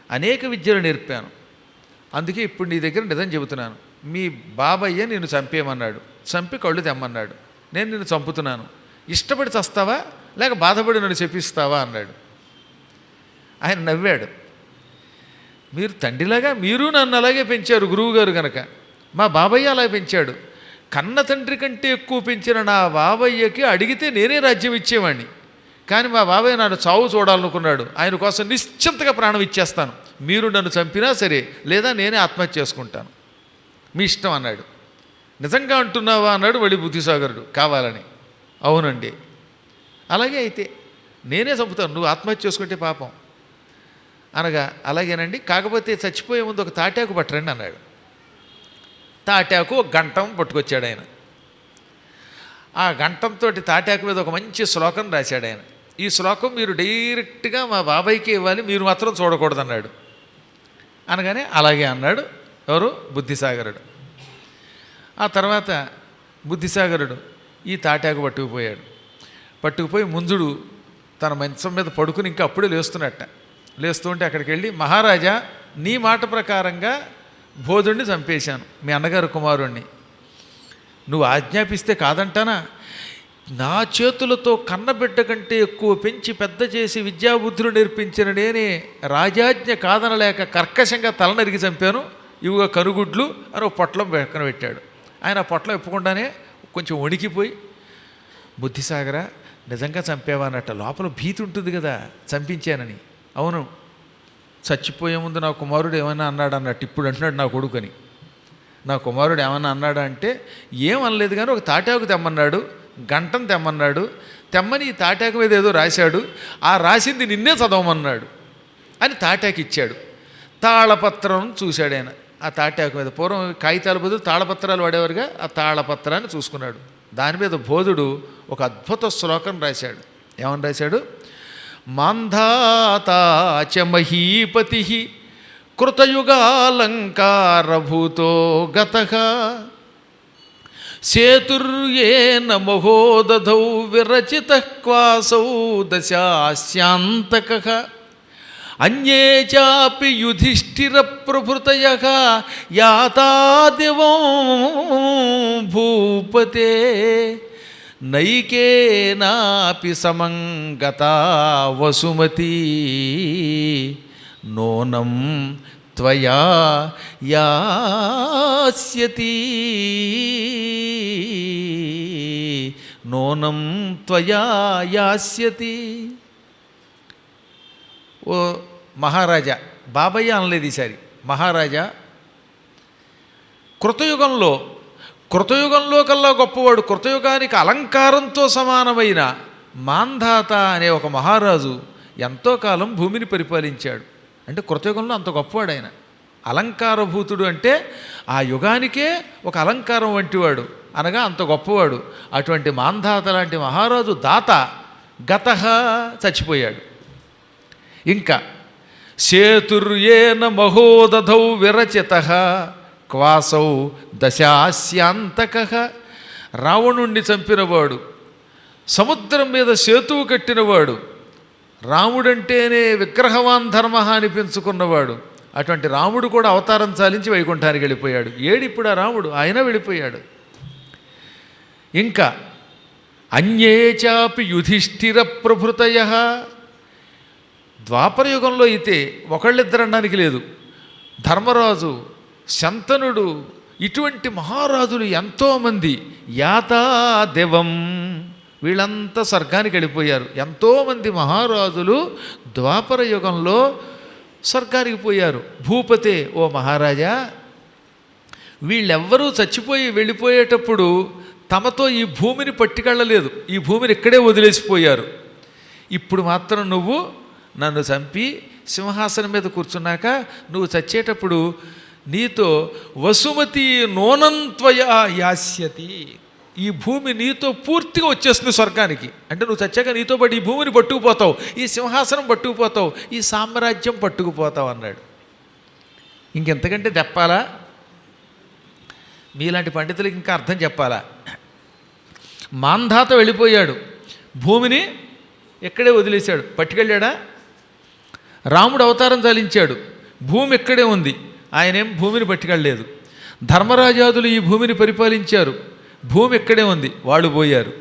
A: అనేక విద్యలు నేర్పాను, అందుకే ఇప్పుడు నీ దగ్గర నిజం చెబుతున్నాను. మీ బాబయ్య నిన్ను చంపేయమన్నాడు, చంపి కళ్ళు తెమ్మన్నాడు, నేను నిన్ను చంపుతున్నాను, ఇష్టపడి చస్తావా లేక బాధపడి నన్ను చెప్పిస్తావా అన్నాడు. ఆయన నవ్వాడు. మీరు తండ్రిలాగా మీరు నన్ను అలాగే పెంచారు గురువుగారు కనుక, మా బాబయ్య అలా పెంచాడు, కన్న తండ్రి కంటే ఎక్కువ పెంచిన నా బాబయ్యకి అడిగితే నేనే రాజ్యం ఇచ్చేవాడిని, కానీ మా బాబాయ్ నన్ను చావు చూడాలనుకున్నాడు, ఆయన కోసం నిశ్చింతగా ప్రాణం ఇచ్చేస్తాను, మీరు నన్ను చంపినా సరే, లేదా నేనే ఆత్మహత్య చేసుకుంటాను, మీ ఇష్టం అన్నాడు. నిజంగా అంటున్నావా అన్నాడు మళ్ళీ బుద్ధిసాగరుడు కావాలని. అవునండి. అలాగే అయితే నేనే చంపుతాను, నువ్వు ఆత్మహత్య చేసుకుంటే పాపం అనగా, అలాగేనండి, కాకపోతే చచ్చిపోయే ముందు ఒక తాటాకు పట్టరండి అన్నాడు. తాటాకు ఒక గంటం పట్టుకొచ్చాడు ఆయన. ఆ గంటంతో తాటాకు మీద ఒక మంచి శ్లోకం రాశాడు ఆయన. ఈ శ్లోకం మీరు డైరెక్ట్గా మా బాబాయ్కి ఇవ్వాలి, మీరు మాత్రం చూడకూడదన్నాడు. అనగానే అలాగే అన్నాడు ఎవరు, బుద్ధిసాగరుడు. ఆ తర్వాత బుద్ధిసాగరుడు ఈ తాటాకు పట్టుకుపోయాడు. పట్టుకుపోయి ముంజుడు తన మంచం మీద పడుకుని ఇంకా అప్పుడే లేస్తున్నట్ట. లేస్తూ ఉంటే అక్కడికి వెళ్ళి, మహారాజా నీ మాట ప్రకారంగా బోధుడిని చంపేశాను, మీ అన్నగారు కుమారుణ్ణి. నువ్వు ఆజ్ఞాపిస్తే కాదంటానా? నా చేతులతో కన్నబిడ్డ కంటే ఎక్కువ పెంచి పెద్ద చేసి విద్యాబుద్ధులు నేర్పించిన నేనే రాజాజ్ఞ కాదనలేక కర్కశంగా తల నరికి చంపాను, ఇవిగా కనుగుడ్లు అని ఒక పొట్లం పక్కన పెట్టాడు. ఆయన ఆ పొట్లం ఇప్పకుండానే కొంచెం వణికిపోయి, బుద్ధిసాగర నిజంగా చంపేవానట, లోపల భీతి ఉంటుంది కదా చంపించానని. అవును, చచ్చిపోయే ముందు నా కుమారుడు ఏమైనా అన్నాడు అన్నట్టు ఇప్పుడు అంటున్నాడు నా కొడుకుని. నా కుమారుడు ఏమన్నా అన్నాడా అంటే ఏమనలేదు, కానీ ఒక తాటాకు తెమ్మన్నాడు, గంటం తెమ్మన్నాడు, తెమ్మని ఈ తాటాకు మీద ఏదో రాశాడు, ఆ రాసింది నిన్నే చదవమన్నాడు అని తాటాకు ఇచ్చాడు. తాళపత్రం చూశాడు ఆయన. ఆ తాటాకు మీద పూర్వం కాగితాల బదులు తాళపత్రాలు వాడేవారుగా, ఆ తాళపత్రాన్ని చూసుకున్నాడు. దాని మీద బోధుడు ఒక అద్భుత శ్లోకం రాశాడు. ఏమని రాశాడు? మాంధాతా చ మహీపతి కృతయుగాలంకారభూతో గతః సేతుర్యేన మహోదధౌ విరచితః క్వాసౌ దశాస్యాంతకః అన్యే చాపి యుధిష్ఠిర ప్రభృతయః యాతా దివం భూపతే నైకేనాపి సమంగతా వసుమతి నోనం త్వయా యాస్యతి నోనం త్వయా యాస్యతి. ఓ మహారాజా, బాబయ్య అనలేదు ఈసారి, మహారాజా, కృతయుగంలో కల్లా గొప్పవాడు, కృతయుగానికి అలంకారంతో సమానమైన మాంధాత అనే ఒక మహారాజు ఎంతో కాలం భూమిని పరిపాలించాడు. అంటే కృతయుగంలో అంత గొప్పవాడు ఆయన. అలంకారభూతుడు అంటే ఆ యుగానికే ఒక అలంకారం వంటివాడు, అనగా అంత గొప్పవాడు. అటువంటి మాంధాత లాంటి మహారాజు దాత గతః చచ్చిపోయాడు. ఇంకా సేతుర్యేన మహోదధౌ విరచితః క్వాసౌ దశాస్యాంతకః రావణుణ్ణి చంపినవాడు, సముద్రం మీద సేతువు కట్టినవాడు, రాముడంటేనే విగ్రహవాన్ ధర్మ అనిపించుకున్నవాడు. అటువంటి రాముడు కూడా అవతారం చాలించి వైకుంఠానికి వెళ్ళిపోయాడు. ఏడిప్పుడు ఆ రాముడు, ఆయన వెళ్ళిపోయాడు. ఇంకా అన్యే చాపి యుధిష్ఠిర ప్రభృతయః ద్వాపరయుగంలో అయితే ఒకళ్ళిద్దరనడానికి లేదు, ధర్మరాజు, శంతనుడు, ఇటువంటి మహారాజులు ఎంతోమంది యాతా దివం, వీళ్ళంతా స్వర్గానికి వెళ్ళిపోయారు. ఎంతోమంది మహారాజులు ద్వాపర యుగంలో స్వర్గానికి పోయారు. భూపతే, ఓ మహారాజా, వీళ్ళెవ్వరూ చచ్చిపోయి వెళ్ళిపోయేటప్పుడు తమతో ఈ భూమిని పట్టుకెళ్ళలేదు, ఈ భూమిని ఇక్కడే వదిలేసిపోయారు. ఇప్పుడు మాత్రం నువ్వు నన్ను చంపి సింహాసనం మీద కూర్చున్నాక నువ్వు చచ్చేటప్పుడు నీతో వసుమతి నోనంత్వయా యాస్యతి, ఈ భూమి నీతో పూర్తిగా వచ్చేస్తుంది స్వర్గానికి. అంటే నువ్వు చచ్చాక నీతో పాటు ఈ భూమిని పట్టుకుపోతావు, ఈ సింహాసనం పట్టుకుపోతావు, ఈ సామ్రాజ్యం పట్టుకుపోతావు అన్నాడు. ఇంకెంతకంటే చెప్పాలా? మీలాంటి పండితులకి ఇంకా అర్థం చెప్పాలా? మాంధాత వెళ్ళిపోయాడు, భూమిని ఎక్కడే వదిలేశాడు, పట్టుకెళ్ళాడా? రాముడు అవతారం చాలించాడు, భూమి ఎక్కడే ఉంది, ఆయనేం భూమిని పట్టుకెళ్ళలేదు. ధర్మరాజాదులు ఈ భూమిని పరిపాలించారు, భూమి ఎక్కడే ఉంది, వాళ్ళు పోయారు.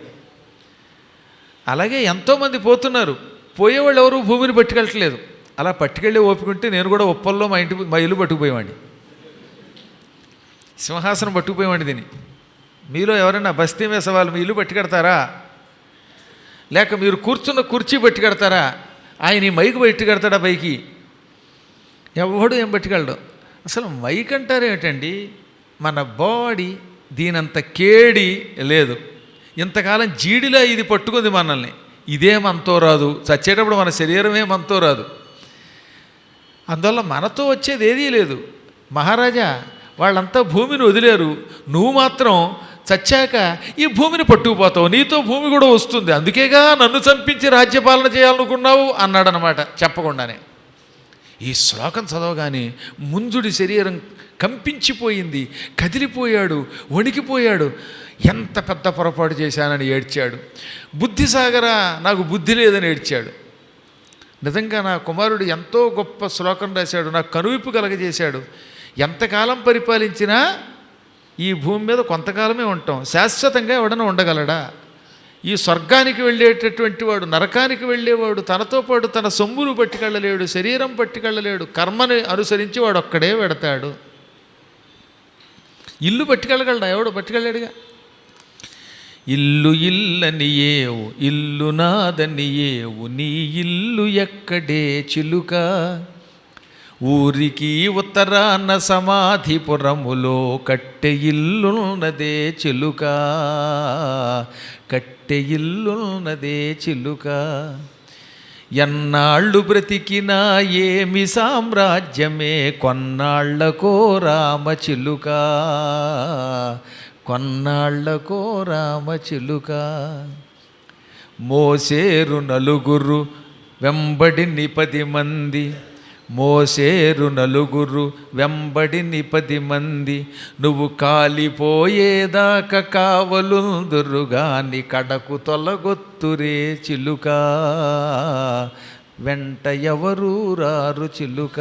A: అలాగే ఎంతోమంది పోతున్నారు, పోయేవాళ్ళు ఎవరు భూమిని పట్టుకెళ్ళట్లేదు. అలా పట్టుకెళ్ళే ఓపికంటే నేను కూడా ఉప్పల్లో మా ఇల్లు పట్టుకుపోయేవాడిని, సింహాసనం పట్టుకుపోయేవాడిని. దీన్ని మీలో ఎవరైనా బస్తీ వేసేవాళ్ళు మీ ఇల్లు పట్టుకెడతారా? లేక మీరు కూర్చున్న కుర్చీ పట్టుకెడతారా? ఆయన ఈ మైకు పట్టుకెడతాడా పైకి? ఎవడు ఏం పట్టుకెళ్ళడు. అసలు మైక్ అంటారు ఏమిటండి? మన బాడీ దీనంత కేడి లేదు. ఇంతకాలం జీడిలా ఇది పట్టుకుంది మనల్ని. ఇదే మనతో రాదు, చచ్చేటప్పుడు మన శరీరమే మనతో రాదు. అందువల్ల మనతో వచ్చేది ఏదీ లేదు. మహారాజా వాళ్ళంతా భూమిని వదిలేరు, నువ్వు మాత్రం చచ్చాక ఈ భూమిని పట్టుకుపోతావు, నీతో భూమి కూడా వస్తుంది, అందుకేగా నన్ను చంపించి రాజ్యపాలన చేయాలనుకున్నావు అన్నాడనమాట చెప్పకుండానే. ఈ శ్లోకం చదవగానే ముంజుడి శరీరం కంపించిపోయింది, కదిలిపోయాడు, వణికిపోయాడు. ఎంత పెద్ద పొరపాటు చేశానని ఏడ్చాడు. బుద్ధిసాగరా నాకు బుద్ధి లేదని ఏడ్చాడు. నిజంగా నా కుమారుడు ఎంతో గొప్ప శ్లోకం రాశాడు, నాకు కనువిప్పు కలగజేశాడు. ఎంతకాలం పరిపాలించినా ఈ భూమి మీద కొంతకాలమే ఉంటాం, శాశ్వతంగా ఎవడన్నా ఉండగలడా? ఈ స్వర్గానికి వెళ్ళేటటువంటి వాడు, నరకానికి వెళ్ళేవాడు తనతో పాటు తన సొమ్మును పట్టుకెళ్ళలేడు, శరీరం పట్టుకెళ్ళలేడు, కర్మని అనుసరించి వాడు ఒక్కడే పెడతాడు. ఇల్లు పట్టుకెళ్ళగలడా? ఎవడు పట్టుకెళ్ళాడుగా. ఇల్లు ఇల్లని ఏవు ఇల్లు నాదని ఏవు నీ ఇల్లు ఎక్కడే చిలుక, ఊరికి ఉత్తరాన సమాధిపురములో కట్టె ఇల్లున్నదే చిలుక, కట్టె ఇల్లున్నదే చిలుక. ఎన్నాళ్ళు బ్రతికినా ఏమి సామ్రాజ్యమే కొన్నాళ్లకో రామచిలుక, కొన్నాళ్లకో రామచిలుక. మోసేరు నలుగురు వెంబడిని 10 మంది, మోసేరు నలుగురు వెంబడిని 10 మంది, నువ్వు కాలిపోయేదాకా కావలుందురుగాని కడకు తొలగొత్తురే చిలుక, వెంట ఎవరు రారు చిలుక.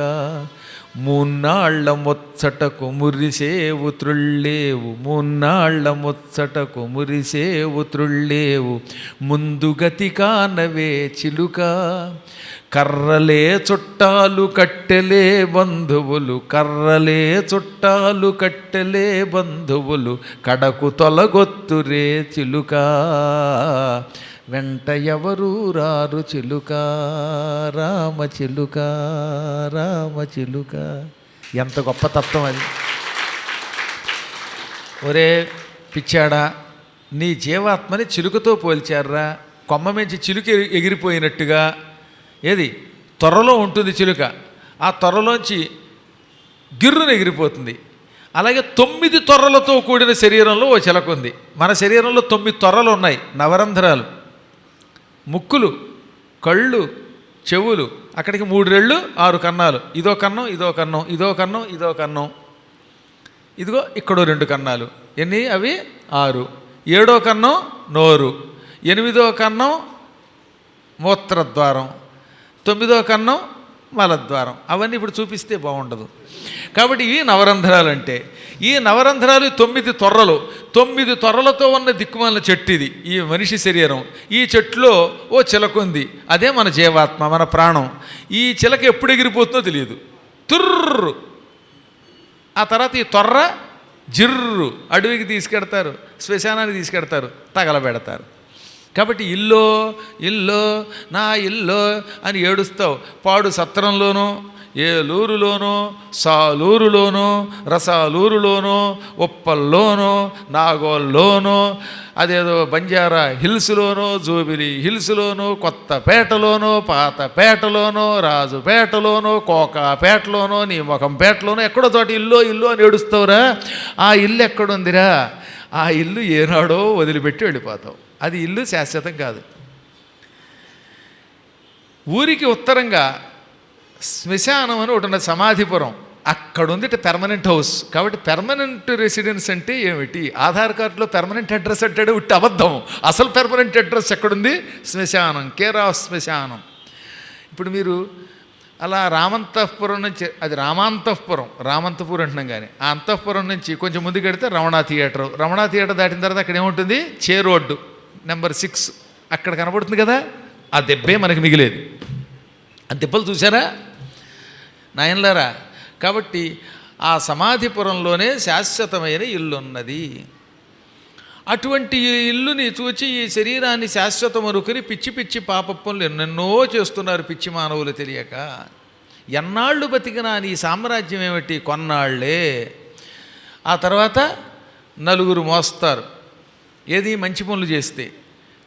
A: మూన్నాళ్ల ముచ్చటకు మురిసేవు త్రుళ్ళేవు, మూన్నాళ్ల ముచ్చటకు మురిసేవు త్రుళ్ళేవు, ముందు గతి కానవే చిలుక. కర్రలే చుట్టాలు కట్టెలే బంధువులు, కర్రలే చుట్టాలు కట్టెలే బంధువులు, కడకు తొలగొత్తురే చిలుక, వెంట ఎవరు రారు చిలుక, రామచిలుక, రామచిలుక. ఎంత గొప్ప తత్వం అది. ఒరే పిచ్చాడా, నీ జీవాత్మని చిలుకతో పోల్చారా? కొమ్మ మించి చిలుక ఎగిరిపోయినట్టుగా. ఏది త్వరలో ఉంటుంది చిలుక, ఆ త్వరలోంచి గిర్రును ఎగిరిపోతుంది. అలాగే 9 తొర్రలతో కూడిన శరీరంలో ఓ చిలక ఉంది. మన శరీరంలో 9 తొర్రలు ఉన్నాయి, నవరంధ్రాలు, ముక్కులు, కళ్ళు, చెవులు, అక్కడికి 3 రెళ్ళు, 6 కన్నాలు. ఇదో కన్నం, ఇదో కన్నం, ఇదో కన్నం, ఇదో కన్నం, ఇదిగో ఇక్కడో 2 కన్నాలు. ఎన్ని అవి? 6. 7వ కన్నం నోరు, 8వ కన్నం మూత్రద్వారం, 9వ కన్నం మలద్వారం. అవన్నీ ఇప్పుడు చూపిస్తే బాగుండదు. కాబట్టి ఇవి నవరంధ్రాలు. అంటే ఈ నవరంధ్రాలు 9 తొర్రలు, 9 తొర్రలతో ఉన్న దిక్కుమాలిన చెట్టు ఇది, ఈ మనిషి శరీరం. ఈ చెట్టులో ఓ చిలక ఉంది, అదే మన జీవాత్మ, మన ప్రాణం. ఈ చిలక ఎప్పుడు ఎగిరిపోతుందో తెలియదు, తుర్రు. ఆ తర్వాత ఈ తొర్ర జిర్రు అడవికి తీసుకెడతారు, శ్మశానానికి తీసుకెడతారు, తగలబెడతారు. కాబట్టి ఇల్లో ఇల్లో నా ఇల్లో అని ఏడుస్తావు. పాడు సత్రంలోనో, ఏలూరులోనో, సాలూరులోనో, రసాలూరులోనో, ఉప్పల్లోనో, నాగోల్లోనో, అదేదో బంజారా హిల్స్లోనో, జూబిలీ హిల్స్లోనో, కొత్తపేటలోనో, పాతపేటలోనో, రాజుపేటలోనో, కోకాపేటలోనో, నీ ముఖంపేటలోనో, ఎక్కడో చోట ఇల్లో ఇల్లు అని ఏడుస్తావురా. ఆ ఇల్లు ఎక్కడుందిరా? ఆ ఇల్లు ఏనాడో వదిలిపెట్టి వెళ్ళిపోతావు. అది ఇల్లు శాశ్వతం కాదు. ఊరికి ఉత్తరంగా శ్మశానం అని ఒకటి ఉన్నది, సమాధిపురం. అక్కడ ఉంది పెర్మనెంట్ హౌస్. కాబట్టి పెర్మనెంట్ రెసిడెన్స్ అంటే ఏమిటి? ఆధార్ కార్డులో పెర్మనెంట్ అడ్రస్ అంటాడు, ఉట్టి అబద్ధం. అసలు పెర్మనెంట్ అడ్రస్ ఎక్కడుంది? శ్మశానం, కేర్ ఆఫ్ శ్మశానం. ఇప్పుడు మీరు అలా రామంతపురం నుంచి, అది రామాంతపురం, రామంతపూర్ అంటున్నాం, కానీ ఆ అంతఃపురం నుంచి కొంచెం ముందుకు వెడితే రమణ థియేటర్. రమణ థియేటర్ దాటిన తర్వాత అక్కడ ఏముంటుంది? చే రోడ్డు నెంబర్ 6 అక్కడ కనబడుతుంది కదా. ఆ దెబ్బే మనకి మిగిలేదు. ఆ దెబ్బలు చూసారా నాయనలారా? కాబట్టి ఆ సమాధిపురంలోనే శాశ్వతమైన ఇల్లు ఉన్నది. అటువంటి ఇల్లుని చూచి ఈ శరీరాన్ని శాశ్వతం అనుకుని పిచ్చి పిచ్చి పాప పనులు ఎన్నెన్నో చేస్తున్నారు పిచ్చి మానవులు తెలియక. ఎన్నాళ్ళు బతికినా నీ సామ్రాజ్యం ఏమిటి, కొన్నాళ్లే. ఆ తర్వాత నలుగురు మోస్తారు, ఏది మంచి పనులు చేస్తే,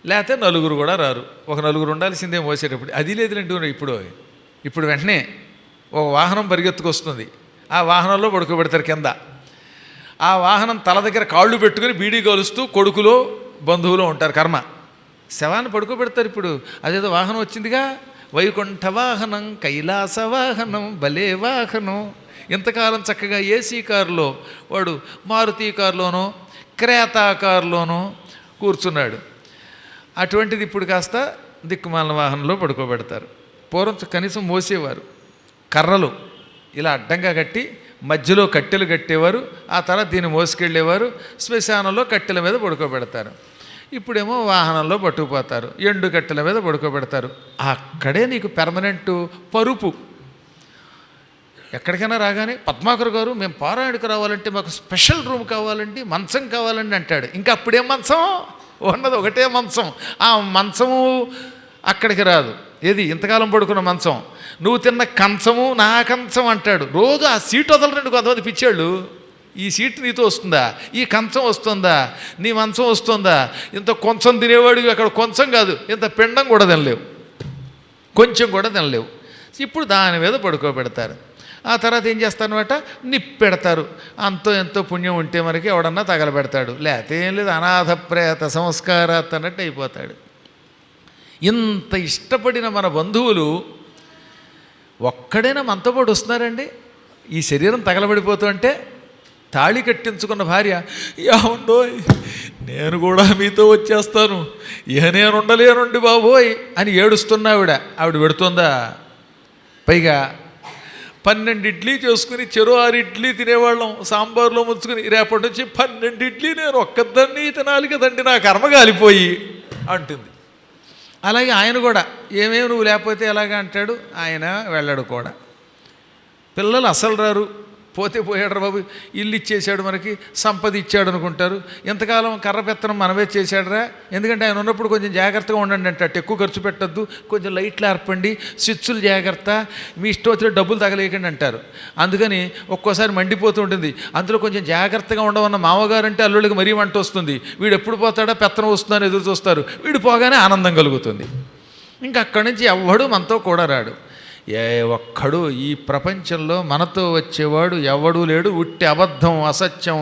A: లేకపోతే నలుగురు కూడా రారు. ఒక నలుగురు ఉండాల్సిందే మోసేటప్పుడు. అది లేదులేంటి ఇప్పుడు వెంటనే ఒక వాహనం పరిగెత్తుకొస్తుంది, ఆ వాహనంలో పడుకోబెడతారు కింద. ఆ వాహనం తల దగ్గర కాళ్ళు పెట్టుకుని బీడీ కలుస్తూ కొడుకులో బంధువులో ఉంటారు. కర్మ శవాన్ని పడుకోబెడతారు. ఇప్పుడు అదేదో వాహనం వచ్చిందిగా, వైకుంఠ వాహనం, కైలాస వాహనం, భలే వాహనం. ఇంతకాలం చక్కగా ఏసీ కారులో వాడు మారుతి కారులోనో క్రేతా కారులోనో కూర్చున్నాడు. అటువంటిది ఇప్పుడు కాస్త దిక్కుమాలిన వాహనంలో పడుకోబెడతారు. పూర్వం కనీసం మోసేవారు, కర్రలు ఇలా అడ్డంగా కట్టి మధ్యలో కట్టెలు కట్టేవారు. ఆ తర్వాత దీన్ని మోసుకెళ్ళేవారు. శ్మశానంలో కట్టెల మీద పడుకోబెడతారు. ఇప్పుడేమో వాహనంలో పట్టుకుపోతారు, ఎండు కట్టెల మీద పడుకోబెడతారు. అక్కడే నీకు పెర్మనెంట్ పరుపు. ఎక్కడికైనా రాగానే పద్మాకర్ గారు మేము పారాయణకు రావాలంటే మాకు స్పెషల్ రూమ్ కావాలండి, మంచం కావాలండి అంటాడు. ఇంకా అప్పుడేం మంచం ఉన్నది, ఒకటే మంచం. ఆ మంచము అక్కడికి రాదు. ఏది ఇంతకాలం పడుకున్న మంచం, నువ్వు తిన్న కంచము నా కంచం అంటాడు. రోజు ఆ సీటు వదలరండి కొంతమంది పిచ్చాళ్ళు. ఈ సీటు నీతో వస్తుందా, ఈ కంచం వస్తుందా, నీ మంచం వస్తుందా? ఇంత కొంచెం తినేవాడు అక్కడ కొంచెం కాదు, ఇంత పిండం కూడా తినలేవు, కొంచెం కూడా తినలేవు. ఇప్పుడు దాని మీద పడుకోబెడతారు. ఆ తర్వాత ఏం చేస్తారనమాట, నిప్పెడతారు. అంతో ఎంతో పుణ్యం ఉంటే మనకి ఎవడన్నా తగలబెడతాడు, లేకపోతే ఏం లేదు, అనాథ ప్రేత సంస్కారాత్ అన్నట్టు అయిపోతాడు. ఇంత ఇష్టపడిన మన బంధువులు ఒక్కడైనా మనతో పాటు వస్తున్నారండి? ఈ శరీరం తగలబడిపోతూ అంటే తాళి కట్టించుకున్న భార్య, ఏమండో నేను కూడా మీతో వచ్చేస్తాను, నేను ఉండలేనుండి బాబోయ్ అని ఏడుస్తున్నావిడ. ఆవిడ పెడుతుందా? పైగా 12 ఇడ్లీ చేసుకుని చెరో 6 ఇడ్లీ తినేవాళ్ళం, సాంబార్లో ముంచుకుని. రేపటి నుంచి 12 ఇడ్లీ నేను ఒక్కదాన్ని తినాలి కదండి, నా కర్మ కాలిపోయి అంటుంది. అలాగే ఆయన కూడా ఏమేమి నువ్వు లేకపోతే ఎలాగ అంటాడు. ఆయన వెళ్ళాడు కూడా. పిల్లలు అసలు రారు, పోతే పోయాడు బాబు, ఇల్లు ఇచ్చేసాడు మనకి, సంపద ఇచ్చాడు అనుకుంటారు. ఎంతకాలం కర్ర పెత్తనం మనమే చేశాడురా. ఎందుకంటే ఆయన ఉన్నప్పుడు కొంచెం జాగ్రత్తగా ఉండండి అంటే, ఎక్కువ ఖర్చు పెట్టద్దు, కొంచెం లైట్లు ఏర్పండి, స్విచ్చులు జాగ్రత్త, మీ ఇష్టం వచ్చిన డబ్బులు తగలేయకండి అంటారు. అందుకని ఒక్కోసారి మండిపోతూ ఉంటుంది. అందులో కొంచెం జాగ్రత్తగా ఉండవన్న మామగారు అంటే అల్లుడికి మరీ మంట వస్తుంది. వీడు ఎప్పుడు పోతాడా, పెత్తనం వస్తుందని ఎదురు చూస్తారు. వీడు పోగానే ఆనందం కలుగుతుంది. ఇంకా అక్కడి నుంచి ఎవ్వడు మనతో కూడా రాడు. ఏ ఒక్కడు ఈ ప్రపంచంలో మనతో వచ్చేవాడు ఎవడూ లేడు. ఉట్టి అబద్ధం, అసత్యం.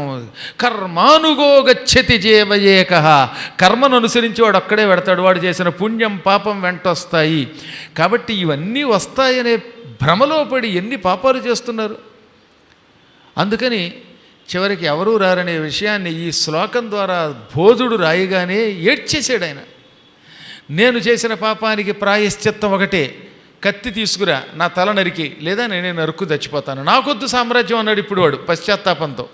A: కర్మానుగో గచ్చతి జీవయేక. కర్మను అనుసరించి వాడు అక్కడే పెడతాడు. వాడు చేసిన పుణ్యం పాపం వెంటొస్తాయి. కాబట్టి ఇవన్నీ వస్తాయనే భ్రమలో పడి ఎన్ని పాపాలు చేస్తున్నారు. అందుకని చివరికి ఎవరూ రారనే విషయాన్ని ఈ శ్లోకం ద్వారా బోధుడు రాయగానే ఏడ్చేసాడు ఆయన. నేను చేసిన పాపానికి ప్రాయశ్చిత్తం ఒకటే, కత్తి తీసుకురా, నా తల నరికి, లేదా నేనే నరుక్కు చచ్చిపోతాను, నాకొద్దు సామ్రాజ్యం అన్నాడు ఇప్పుడు వాడు పశ్చాత్తాపంతో.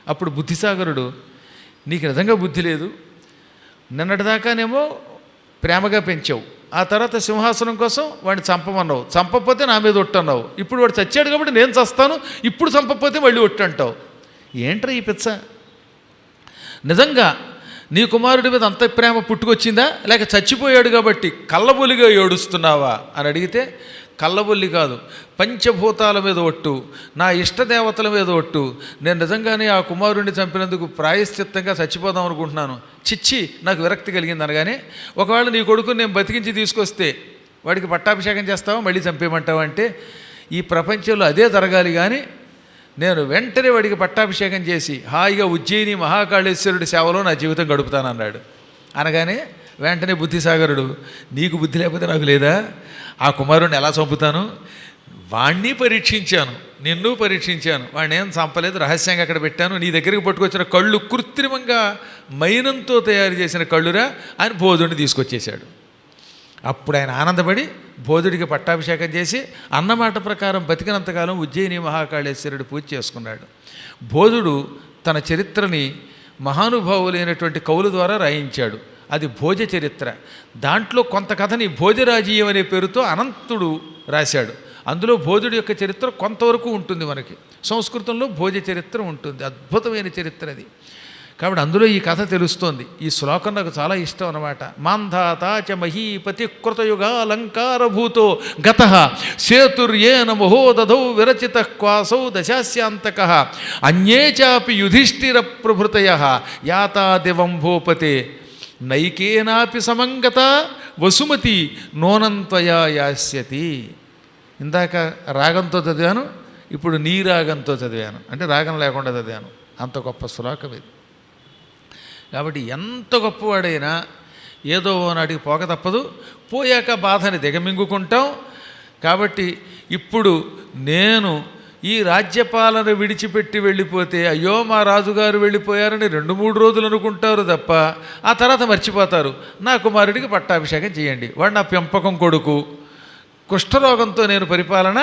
A: అప్పుడు బుద్ధిసాగరుడు, నీకు నిజంగా బుద్ధి లేదు, నిన్నటిదాకానేమో ప్రేమగా పెంచావు, ఆ తర్వాత సింహాసనం కోసం వాడిని చంపమన్నావు, చంపకపోతే నా మీద ఒట్టన్నావు, ఇప్పుడు వాడు చచ్చాడు కాబట్టి నేను చస్తాను, ఇప్పుడు చంపకపోతే మళ్ళీ ఒట్టంటావు. ఏంట్రా ఈ పిచ్చ? నిజంగా నీ కుమారుడి మీద అంత ప్రేమ పుట్టుకొచ్చిందా, లేక చచ్చిపోయాడు కాబట్టి కళ్ళబొల్లిగా ఏడుస్తున్నావా అని అడిగితే, కళ్ళబొల్లి కాదు, పంచభూతాల మీద ఒట్టు, నా ఇష్టదేవతల మీద ఒట్టు, నేను నిజంగానే ఆ కుమారుడిని చంపినందుకు ప్రాయశ్చిత్తంగా చచ్చిపోదాం అనుకుంటున్నాను, చిచ్చి నాకు విరక్తి కలిగింది అనగానే, ఒకవేళ నీ కొడుకుని నేను బతికించి తీసుకొస్తే వాడికి పట్టాభిషేకం చేస్తావా, మళ్ళీ చంపేయమంటావా అంటే, ఈ ప్రపంచంలో అదే జరగాలి కానీ నేను వెంటనే వాడికి పట్టాభిషేకం చేసి హాయిగా ఉజ్జయిని మహాకాళేశ్వరుడి సేవలో నా జీవితం గడుపుతానన్నాడు. అనగానే వెంటనే బుద్ధిసాగరుడు, నీకు బుద్ధి లేకపోతే నాకు లేదా? ఆ కుమారుడిని ఎలా చంపుతాను? వాణ్ణి పరీక్షించాను, నిన్ను పరీక్షించాను, వాడిని ఏం చంపలేదు, రహస్యంగా అక్కడ పెట్టాను, నీ దగ్గరికి పట్టుకొచ్చిన కళ్ళు కృత్రిమంగా మైనంతో తయారు చేసిన కళ్ళురా అని బోధుడిని తీసుకొచ్చేశాడు. అప్పుడు ఆయన ఆనందపడి బోధుడికి పట్టాభిషేకం చేసి అన్నమాట ప్రకారం బతికినంతకాలం ఉజ్జయిని మహాకాళేశ్వరుడు పూజ చేసుకున్నాడు. బోధుడు తన చరిత్రని మహానుభావులైనటువంటి కవుల ద్వారా రాయించాడు. అది భోజ చరిత్ర. దాంట్లో కొంత కథని భోజరాజీయం అనే పేరుతో అనంతుడు రాశాడు. అందులో బోధుడి యొక్క చరిత్ర కొంతవరకు ఉంటుంది. మనకి సంస్కృతంలో భోజ చరిత్ర ఉంటుంది, అద్భుతమైన చరిత్ర అది. కాబట్టి అందులో ఈ కథ తెలుస్తోంది. ఈ శ్లోకం నాకు చాలా ఇష్టం అన్నమాట. మాంధాతాచ మహీపతి కృతయుగాలంకారభూతో గత సేతుర్యేన మహోదధౌ విరచిత క్వాసౌ దశాస్యాంతక అన్యే చాపి యుధిష్ఠిర ప్రభృతయ యాతా దివం భూపతే నైకేనాపి సమంగత వసుమతి నూనంత్వయా యాస్యతి. ఇందాక రాగంతో చదివాను, ఇప్పుడు నీ రాగంతో చదివాను, అంటే రాగం లేకుండా చదివాను. అంత గొప్ప శ్లోకం ఇది. కాబట్టి ఎంత గొప్పవాడైనా ఏదో నాటికి పోక తప్పదు, పోయాక బాధని దిగమింగుకుంటాం. కాబట్టి ఇప్పుడు నేను ఈ రాజ్యపాలన విడిచిపెట్టి వెళ్ళిపోతే అయ్యో మా రాజుగారు వెళ్ళిపోయారని 2-3 రోజులు అనుకుంటారు తప్ప ఆ తర్వాత మర్చిపోతారు. నా కుమారుడికి పట్టాభిషేకం చేయండి, వాడు నా పెంపకం కొడుకు, కుష్ఠరోగంతో నేను పరిపాలన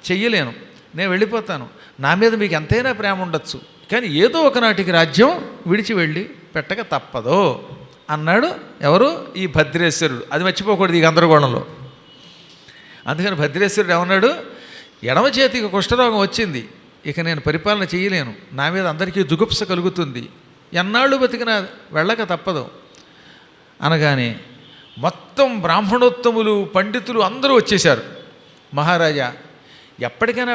A: చెయ్యలేను, నేను వెళ్ళిపోతాను, నా మీద మీకు ఎంతైనా ప్రేమ ఉండొచ్చు, కానీ ఏదో ఒకనాటికి రాజ్యం విడిచి వెళ్ళి పెట్టక తప్పదో అన్నాడు. ఎవరు? ఈ భద్రేశ్వరుడు. అది మర్చిపోకూడదు ఈ గందరగోళంలో. అందుకని భద్రేశ్వరుడు ఏమన్నాడు, ఎడమ చేతికి కుష్ఠరోగం వచ్చింది, ఇక నేను పరిపాలన చేయలేను, నా మీద అందరికీ జుగుప్స కలుగుతుంది, ఎన్నాళ్ళు బతికినా వెళ్ళక తప్పదు అనగానే మొత్తం బ్రాహ్మణోత్తములు పండితులు అందరూ వచ్చేశారు. మహారాజా, ఎప్పటికైనా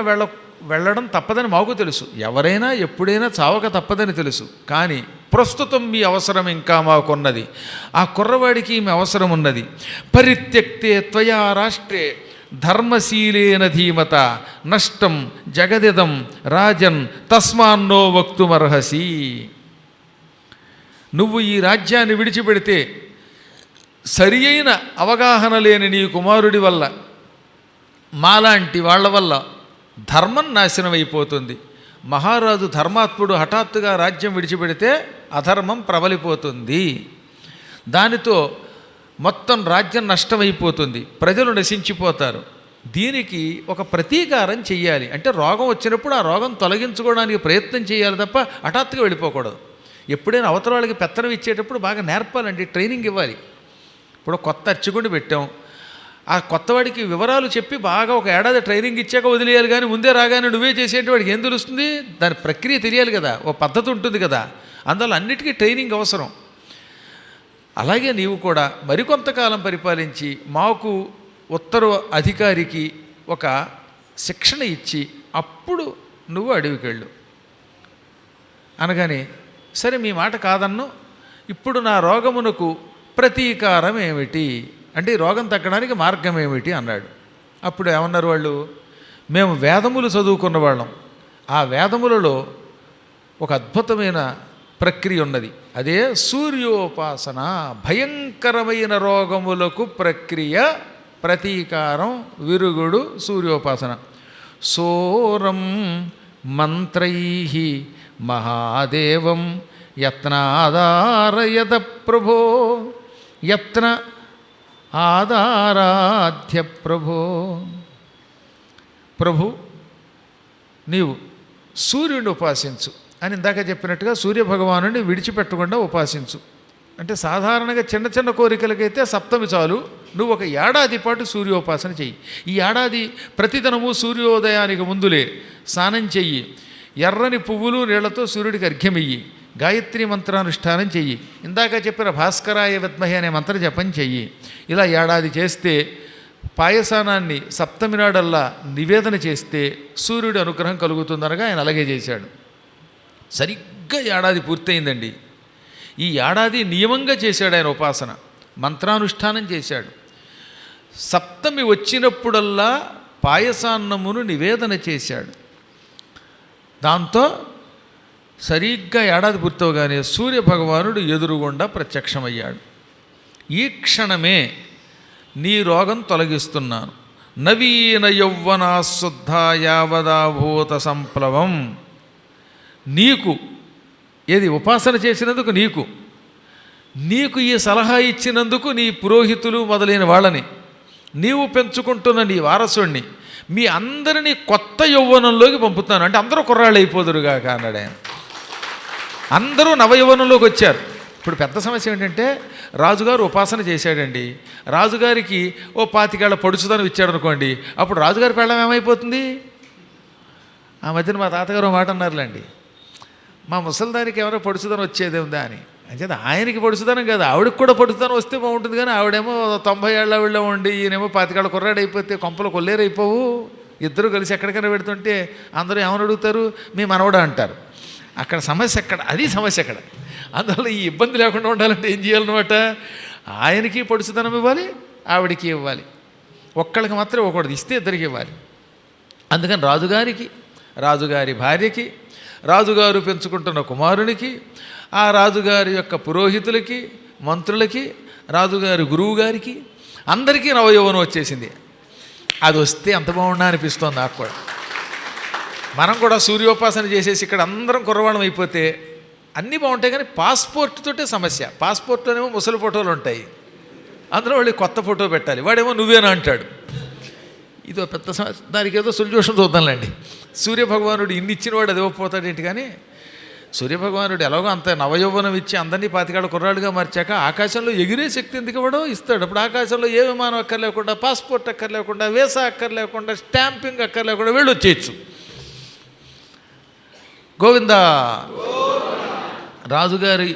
A: వెళ్ళడం తప్పదని మాకు తెలుసు, ఎవరైనా ఎప్పుడైనా చావక తప్పదని తెలుసు, కానీ ప్రస్తుతం మీ అవసరం ఇంకా మాకున్నది, ఆ కుర్రవాడికి మీ అవసరం ఉన్నది. పరిత్యక్తే త్వయా రాష్ట్రే ధర్మశీలేన ధీమత నష్టం జగదిదం రాజన్ తస్మాన్నో వక్తుమర్హసి. నువ్వు ఈ రాజ్యాన్ని విడిచిపెడితే సరి అయిన అవగాహన లేని నీ కుమారుడి వల్ల, మాలాంటి వాళ్ళ వల్ల ధర్మం నాశనం అయిపోతుంది. మహారాజు ధర్మాత్ముడు హఠాత్తుగా రాజ్యం విడిచిపెడితే అధర్మం ప్రబలిపోతుంది, దానితో మొత్తం రాజ్యం నష్టమైపోతుంది, ప్రజలు నశించిపోతారు. దీనికి ఒక ప్రతీకారం చెయ్యాలి. అంటే రోగం వచ్చినప్పుడు ఆ రోగం తొలగించుకోవడానికి ప్రయత్నం చేయాలి తప్ప హఠాత్తుగా వెళ్ళిపోకూడదు. ఎప్పుడైనా అవతల వాళ్ళకి పెత్తనం ఇచ్చేటప్పుడు బాగా నేర్పాలండి, ట్రైనింగ్ ఇవ్వాలి. ఇప్పుడు కొత్త అర్చకుడిని పెట్టాం, ఆ కొత్తవాడికి వివరాలు చెప్పి బాగా ఒక ఏడాది ట్రైనింగ్ ఇచ్చాక వదిలేయాలి, కానీ ముందే రాగానే నువ్వే చేసేటి వాడికి ఏం తెలుస్తుంది? దాని ప్రక్రియ తెలియాలి కదా, ఓ పద్ధతి ఉంటుంది కదా. అందువల్ల అన్నిటికీ ట్రైనింగ్ అవసరం. అలాగే నీవు కూడా మరికొంతకాలం పరిపాలించి మాకు ఉత్తర అధికారికి ఒక శిక్షణ ఇచ్చి అప్పుడు నువ్వు అడవికి వెళ్ళు అనగానే, సరే మీ మాట కాదన్ను, ఇప్పుడు నా రోగమునకు ప్రతీకారం ఏమిటి అంటే ఈ రోగం తగ్గడానికి మార్గం ఏమిటి అన్నాడు. అప్పుడు ఏమన్నారు వాళ్ళు, మేము వేదములు చదువుకున్న వాళ్ళం, ఆ వేదములలో ఒక అద్భుతమైన ప్రక్రియ ఉన్నది, అదే సూర్యోపాసన. భయంకరమైన రోగములకు ప్రక్రియ, ప్రతీకారం, విరుగుడు సూర్యోపాసన. సోరం మంత్రై మహాదేవం యత్నాదారయత ప్రభో యత్న ఆదారాధ్య ప్రభో. ప్రభు నీవు సూర్యుడిని ఉపాసించు అని ఇందాక చెప్పినట్టుగా సూర్యభగవానుడిని విడిచిపెట్టకుండా ఉపాసించు. అంటే సాధారణంగా చిన్న చిన్న కోరికలకైతే సప్తమి చాలు, నువ్వు ఒక ఏడాది పాటు సూర్యోపాసన చెయ్యి. ఈ ఏడాది ప్రతిదినము సూర్యోదయానికి ముందులే స్నానం చెయ్యి, ఎర్రని పువ్వులు నీళ్లతో సూర్యుడికి అర్ఘ్యమియ్యి, గాయత్రి మంత్రానుష్ఠానం చెయ్యి, ఇందాక చెప్పిన భాస్కరాయ విద్మహే అనే మంత్ర జపం చెయ్యి. ఇలా ఏడాది చేస్తే పాయసానాన్ని సప్తమి నాడల్లా నివేదన చేస్తే సూర్యుడి అనుగ్రహం కలుగుతుందనగా ఆయన అలాగే చేశాడు. సరిగ్గా ఏడాది పూర్తయిందండి. ఈ ఏడాది నియమంగా చేశాడు ఆయన ఉపాసన, మంత్రానుష్ఠానం చేశాడు. సప్తమి వచ్చినప్పుడల్లా పాయసాన్నమును నివేదన చేశాడు. దాంతో సరిగ్గా ఏడాది పూర్తవగానే సూర్యభగవానుడు ఎదురుగుండా ప్రత్యక్షమయ్యాడు. ఈ క్షణమే నీ రోగం తొలగిస్తున్నాను, నవీన యౌవనా శుద్ధ యావదాభూత సంప్లవం. నీకు ఏది ఉపాసన చేసినందుకు నీకు ఈ సలహా ఇచ్చినందుకు నీ పురోహితులు మొదలైన వాళ్ళని, నీవు పెంచుకుంటున్న నీ వారసుడిని, మీ అందరినీ కొత్త యౌవనంలోకి పంపుతాను. అంటే అందరూ కుర్రాళ్ళు అయిపోదురుగాక అన్నాడు ఆయన. అందరూ నవయౌవనంలోకి వచ్చారు. ఇప్పుడు పెద్ద సమస్య ఏంటంటే రాజుగారు ఉపాసన చేశాడండి, రాజుగారికి ఓ 25 ఏళ్ల పొడుచుదనం ఇచ్చాడు అనుకోండి, అప్పుడు రాజుగారి పెళ్ళం ఏమైపోతుంది? ఆ మధ్యన మా తాతగారు మాట అన్నారులేండి, మా ముసలిదానికి ఎవరో పడుచుదనం వచ్చేదేముందా అని. అంచేత ఆయనకి పడుచుదనం కాదు, ఆవిడకి కూడా పడుచుదనం వస్తే బాగుంటుంది. కానీ ఆవిడేమో 90 ఏళ్ళ ఆవిడలో ఉండి ఈయనేమో 25 ఏళ్ళ కుర్రాడు అయిపోతే కొంపలు కొల్లేరైపోవు. ఇద్దరు కలిసి ఎక్కడికైనా పెడుతుంటే అందరూ ఏమని అడుగుతారు, మీ మనవడా అంటారు. అక్కడ సమస్య అక్కడ, అది సమస్య అక్కడ. అందువల్ల ఈ ఇబ్బంది లేకుండా ఉండాలంటే ఏం చేయాలన్నమాట, ఆయనకి పడుచుదనం ఇవ్వాలి, ఆవిడికి ఇవ్వాలి. ఒక్కళ్ళకి మాత్రం ఒకటి ఇస్తే ఇద్దరికి ఇవ్వాలి. అందుకని రాజుగారికి, రాజుగారి భార్యకి, రాజుగారు పెంచుకుంటున్న కుమారునికి, ఆ రాజుగారి యొక్క పురోహితులకి, మంత్రులకి, రాజుగారి గురువు గారికి అందరికీ నవయౌవనం వచ్చేసింది. అది వస్తే ఎంత బాగుండా అనిపిస్తోంది నాకు కూడా. మనం కూడా సూర్యోపాసన చేసేసి ఇక్కడ అందరం కుర్రవాళ్ళం అయిపోతే అన్నీ బాగుంటాయి. కానీ పాస్పోర్ట్ తోటే సమస్య. పాస్పోర్ట్లోనేమో ముసలి ఫోటోలు ఉంటాయి, అందులో వాళ్ళు కొత్త ఫోటో పెట్టాలి, వాడేమో నువ్వేనా అంటాడు. ఇదో పెద్ద సమస్య. దానికి ఏదో సొల్యూషన్ చూద్దాంలేండి. సూర్యభగవానుడు ఇన్ని ఇచ్చినవాడు అది ఇవ్వకపోతాడేంటి. కానీ సూర్యభగవానుడు ఎలాగో అంత నవయౌవనం ఇచ్చి అందరినీ 25 ఏళ్ళ కుర్రాడుగా మార్చాక ఆకాశంలో ఎగిరే శక్తి ఎందుకు ఇవ్వడం, ఇస్తాడు. అప్పుడు ఆకాశంలో ఏ విమానం అక్కర్లేకుండా, పాస్పోర్ట్ అక్కర్లేకుండా, వీసా అక్కర్లేకుండా, స్టాంపింగ్ అక్కర్లేకుండా వెళ్ళి వచ్చేయచ్చు. గోవింద. రాజుగారి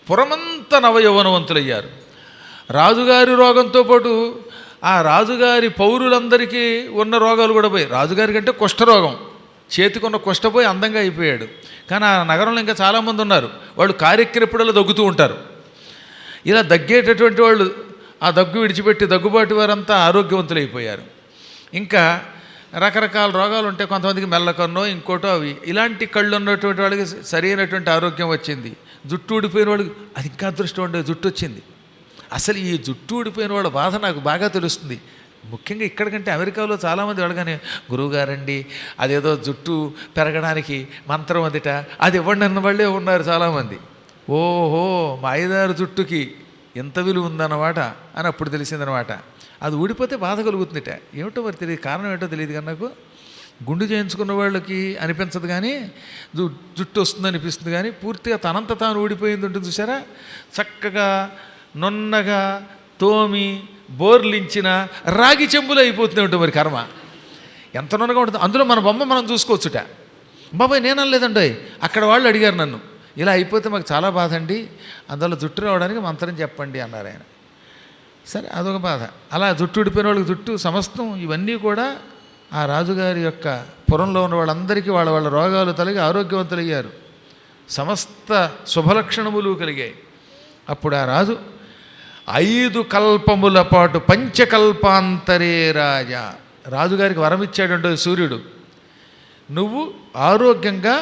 A: పురమంతా నవయౌవనవంతులయ్యారు. రాజుగారి రోగంతో పాటు ఆ రాజుగారి పౌరులందరికీ ఉన్న రోగాలు కూడా పోయి, రాజుగారి కంటే కుష్ఠరోగం, చేతికున్న కుష్ఠపోయి అందంగా అయిపోయాడు. కానీ ఆ నగరంలో ఇంకా చాలామంది ఉన్నారు, వాళ్ళు కార్యక్రమప్పుడల్లా దగ్గుతూ ఉంటారు. ఇలా దగ్గేటటువంటి వాళ్ళు ఆ దగ్గు విడిచిపెట్టి దగ్గుబాటు వారంతా ఆరోగ్యవంతులైపోయారు. ఇంకా రకరకాల రోగాలు ఉంటాయి, కొంతమందికి మెల్లకన్నో ఇంకోటో అవి. ఇలాంటి కళ్ళు ఉన్నటువంటి వాళ్ళకి సరైనటువంటి ఆరోగ్యం వచ్చింది. జుట్టు ఊడిపోయిన వాళ్ళకి అది ఇంకా అదృష్టం ఉండే, జుట్టు వచ్చింది. అసలు ఈ జుట్టు ఊడిపోయిన వాళ్ళ బాధ నాకు బాగా తెలుస్తుంది. ముఖ్యంగా ఇక్కడికంటే అమెరికాలో చాలామంది వెళ్ళగానే, గురువుగారండి అదేదో జుట్టు పెరగడానికి మంత్రం అదిట, అది ఇవ్వండి అన్న వాళ్ళే ఉన్నారు చాలామంది. ఓహో, మా అయ్యగారు జుట్టుకి ఎంత విలువ ఉందన్నమాట అని అప్పుడు తెలిసిందనమాట. అది ఊడిపోతే బాధ కలుగుతుందిట. ఏమిటో మరి తెలియదు, కారణం ఏంటో తెలియదు. కానీ నాకు గుండు చేయించుకున్న వాళ్ళకి అనిపించదు, కానీ జుట్టు వస్తుంది అనిపిస్తుంది. కానీ పూర్తిగా తనంత తాను ఊడిపోయింది ఉంటుంది చూసారా. చక్కగా నున్నగా తోమి బోర్లించిన రాగి చెంబులు అయిపోతుంది ఉంటుంది మరి కర్మ. ఎంత నున్నగా ఉంటుంది. అందులో మన బొమ్మ మనం చూసుకోవచ్చుట. బాబాయ్ నేను అనలేదండి, అక్కడ వాళ్ళు అడిగారు నన్ను, ఇలా అయిపోతే మాకు చాలా బాధ అండి, అందులో జుట్టు రావడానికి మంత్రం చెప్పండి అన్నారు ఆయన. సరే, అదొక బాధ. అలా జుట్టు ఊడిపోయిన వాళ్ళకి జుట్టు సమస్తం ఇవన్నీ కూడా ఆ రాజుగారి యొక్క పురంలో ఉన్న వాళ్ళందరికీ వాళ్ళ వాళ్ళ రోగాలు తొలగి ఆరోగ్యవంతులయ్యారు. సమస్త శుభలక్షణములు కలిగాయి. అప్పుడు ఆ రాజు 5 కల్పముల పాటు పంచకల్పాంతరే రాజా, రాజుగారికి వరం ఇచ్చాడంటే సూర్యుడు, నువ్వు ఆరోగ్యంగా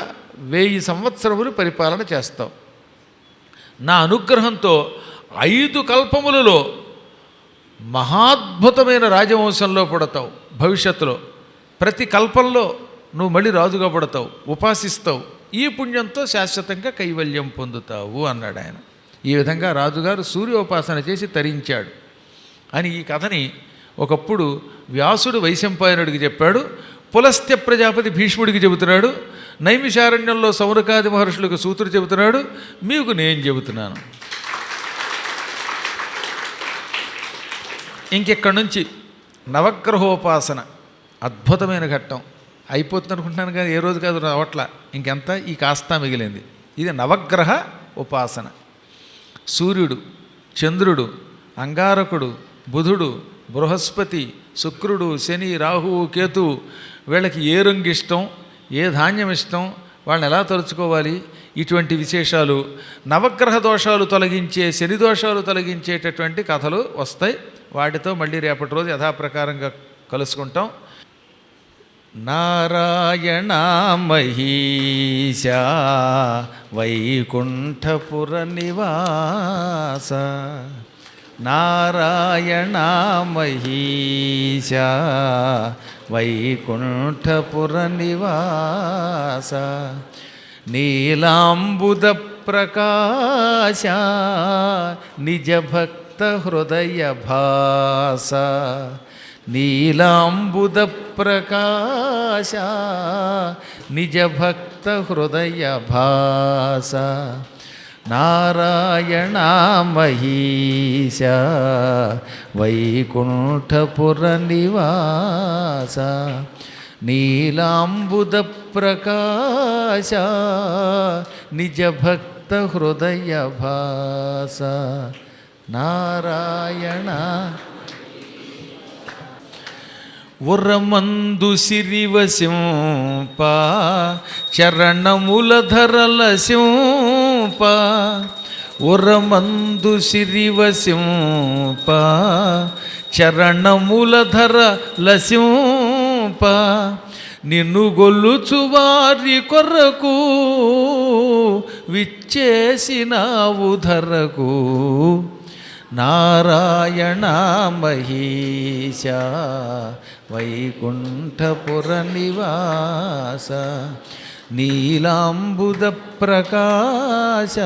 A: 1000 సంవత్సరములు పరిపాలన చేస్తావు. నా అనుగ్రహంతో 5 కల్పములలో మహాద్భుతమైన రాజవంశంలో పుడతావు. భవిష్యత్తులో ప్రతి కల్పంలో నువ్వు మళ్ళీ రాజుగా పుడతావు, ఉపాసిస్తావు. ఈ పుణ్యంతో శాశ్వతంగా కైవల్యం పొందుతావు అన్నాడు ఆయన. ఈ విధంగా రాజుగారు సూర్యోపాసన చేసి తరించాడు అని ఈ కథని ఒకప్పుడు వ్యాసుడు వైశంపాయనుడికి చెప్పాడు. పులస్త్య ప్రజాపతి భీష్ముడికి చెబుతున్నాడు. నైమిషారణ్యంలో సౌనకాది మహర్షులకు సూతుడు చెబుతున్నాడు. మీకు నేను చెబుతున్నాను. ఇంకెక్కడి నుంచి నవగ్రహోపాసన అద్భుతమైన ఘట్టం. అయిపోతుంది అనుకుంటున్నాను కానీ ఏ రోజు కాదు రావట్ల, ఇంకెంత ఈ కాస్త మిగిలింది. ఇది నవగ్రహ ఉపాసన. సూర్యుడు, చంద్రుడు, అంగారకుడు, బుధుడు, బృహస్పతి, శుక్రుడు, శని, రాహువు, కేతువు, వీళ్ళకి ఏ రంగు ఇష్టం, ఏ ధాన్యం ఇష్టం, వాళ్ళని ఎలా తలుచుకోవాలి, ఇటువంటి విశేషాలు, నవగ్రహ దోషాలు తొలగించే, శని దోషాలు తొలగించేటటువంటి కథలు వస్తాయి. వాటితో మళ్ళీ రేపటి రోజు యథాప్రకారంగా కలుసుకుంటాం. నారాయణ మహీశా వైకుంఠపుర నివాస, నారాయణ మహీశా వైకుంఠపుర నివాస, నీలాంబుద ప్రకాశ నిజ భక్త హృదయ భాస, నీలాంబుద ప్రకాశ నిజ భక్త హృదయ భాస, నారాయణ మహీశ వైకుంఠపుర నివాస, నీలాంబుద ప్రకాశ నిజ భక్త హృదయ భాస నారాయణ. ఉరమందు సిరివసింప చరణముల ధరలసింప. ఉరమందు సిరివసింప చరణముల ధరలసింప. నిన్ను గొల్లుచు వారి కొరకు విచ్చేసినావు ధరకు. నారాయణ మహీశ వైకుంఠపుర నివాస నీలాంబుద ప్రకాశ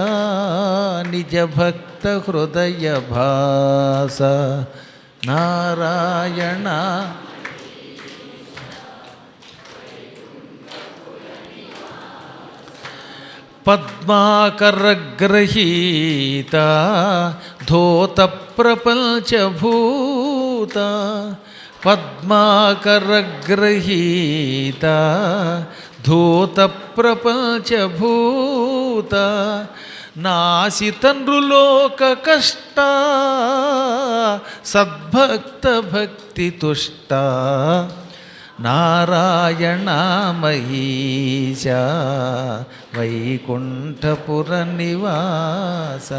A: నిజ భక్త హృదయ భాస నారాయణ. పద్మాకరగ్రహీత ధోత ప్రపంచభూత. పద్మాకరగ్రహీత ధూత ప్రపంచభూత. నాసితండ్రులోక కష్ట సద్భక్త భక్తి తుష్ట. నారాయణ మహీశ వైకుంఠపుర నివాస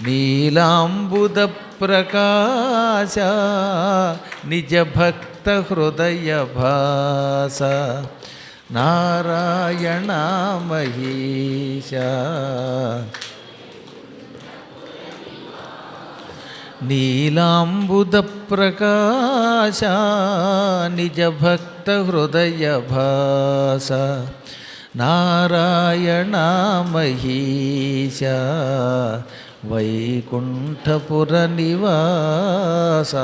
A: నీలాంబుద ప్రకాశ నిజ భక్త హృదయ భాస నారాయణ మహీశ. నీలాంబుద ప్రకాశ నిజ భక్త హృదయ భాస నారాయణ మహీశ వైకుంఠపుర నివాస.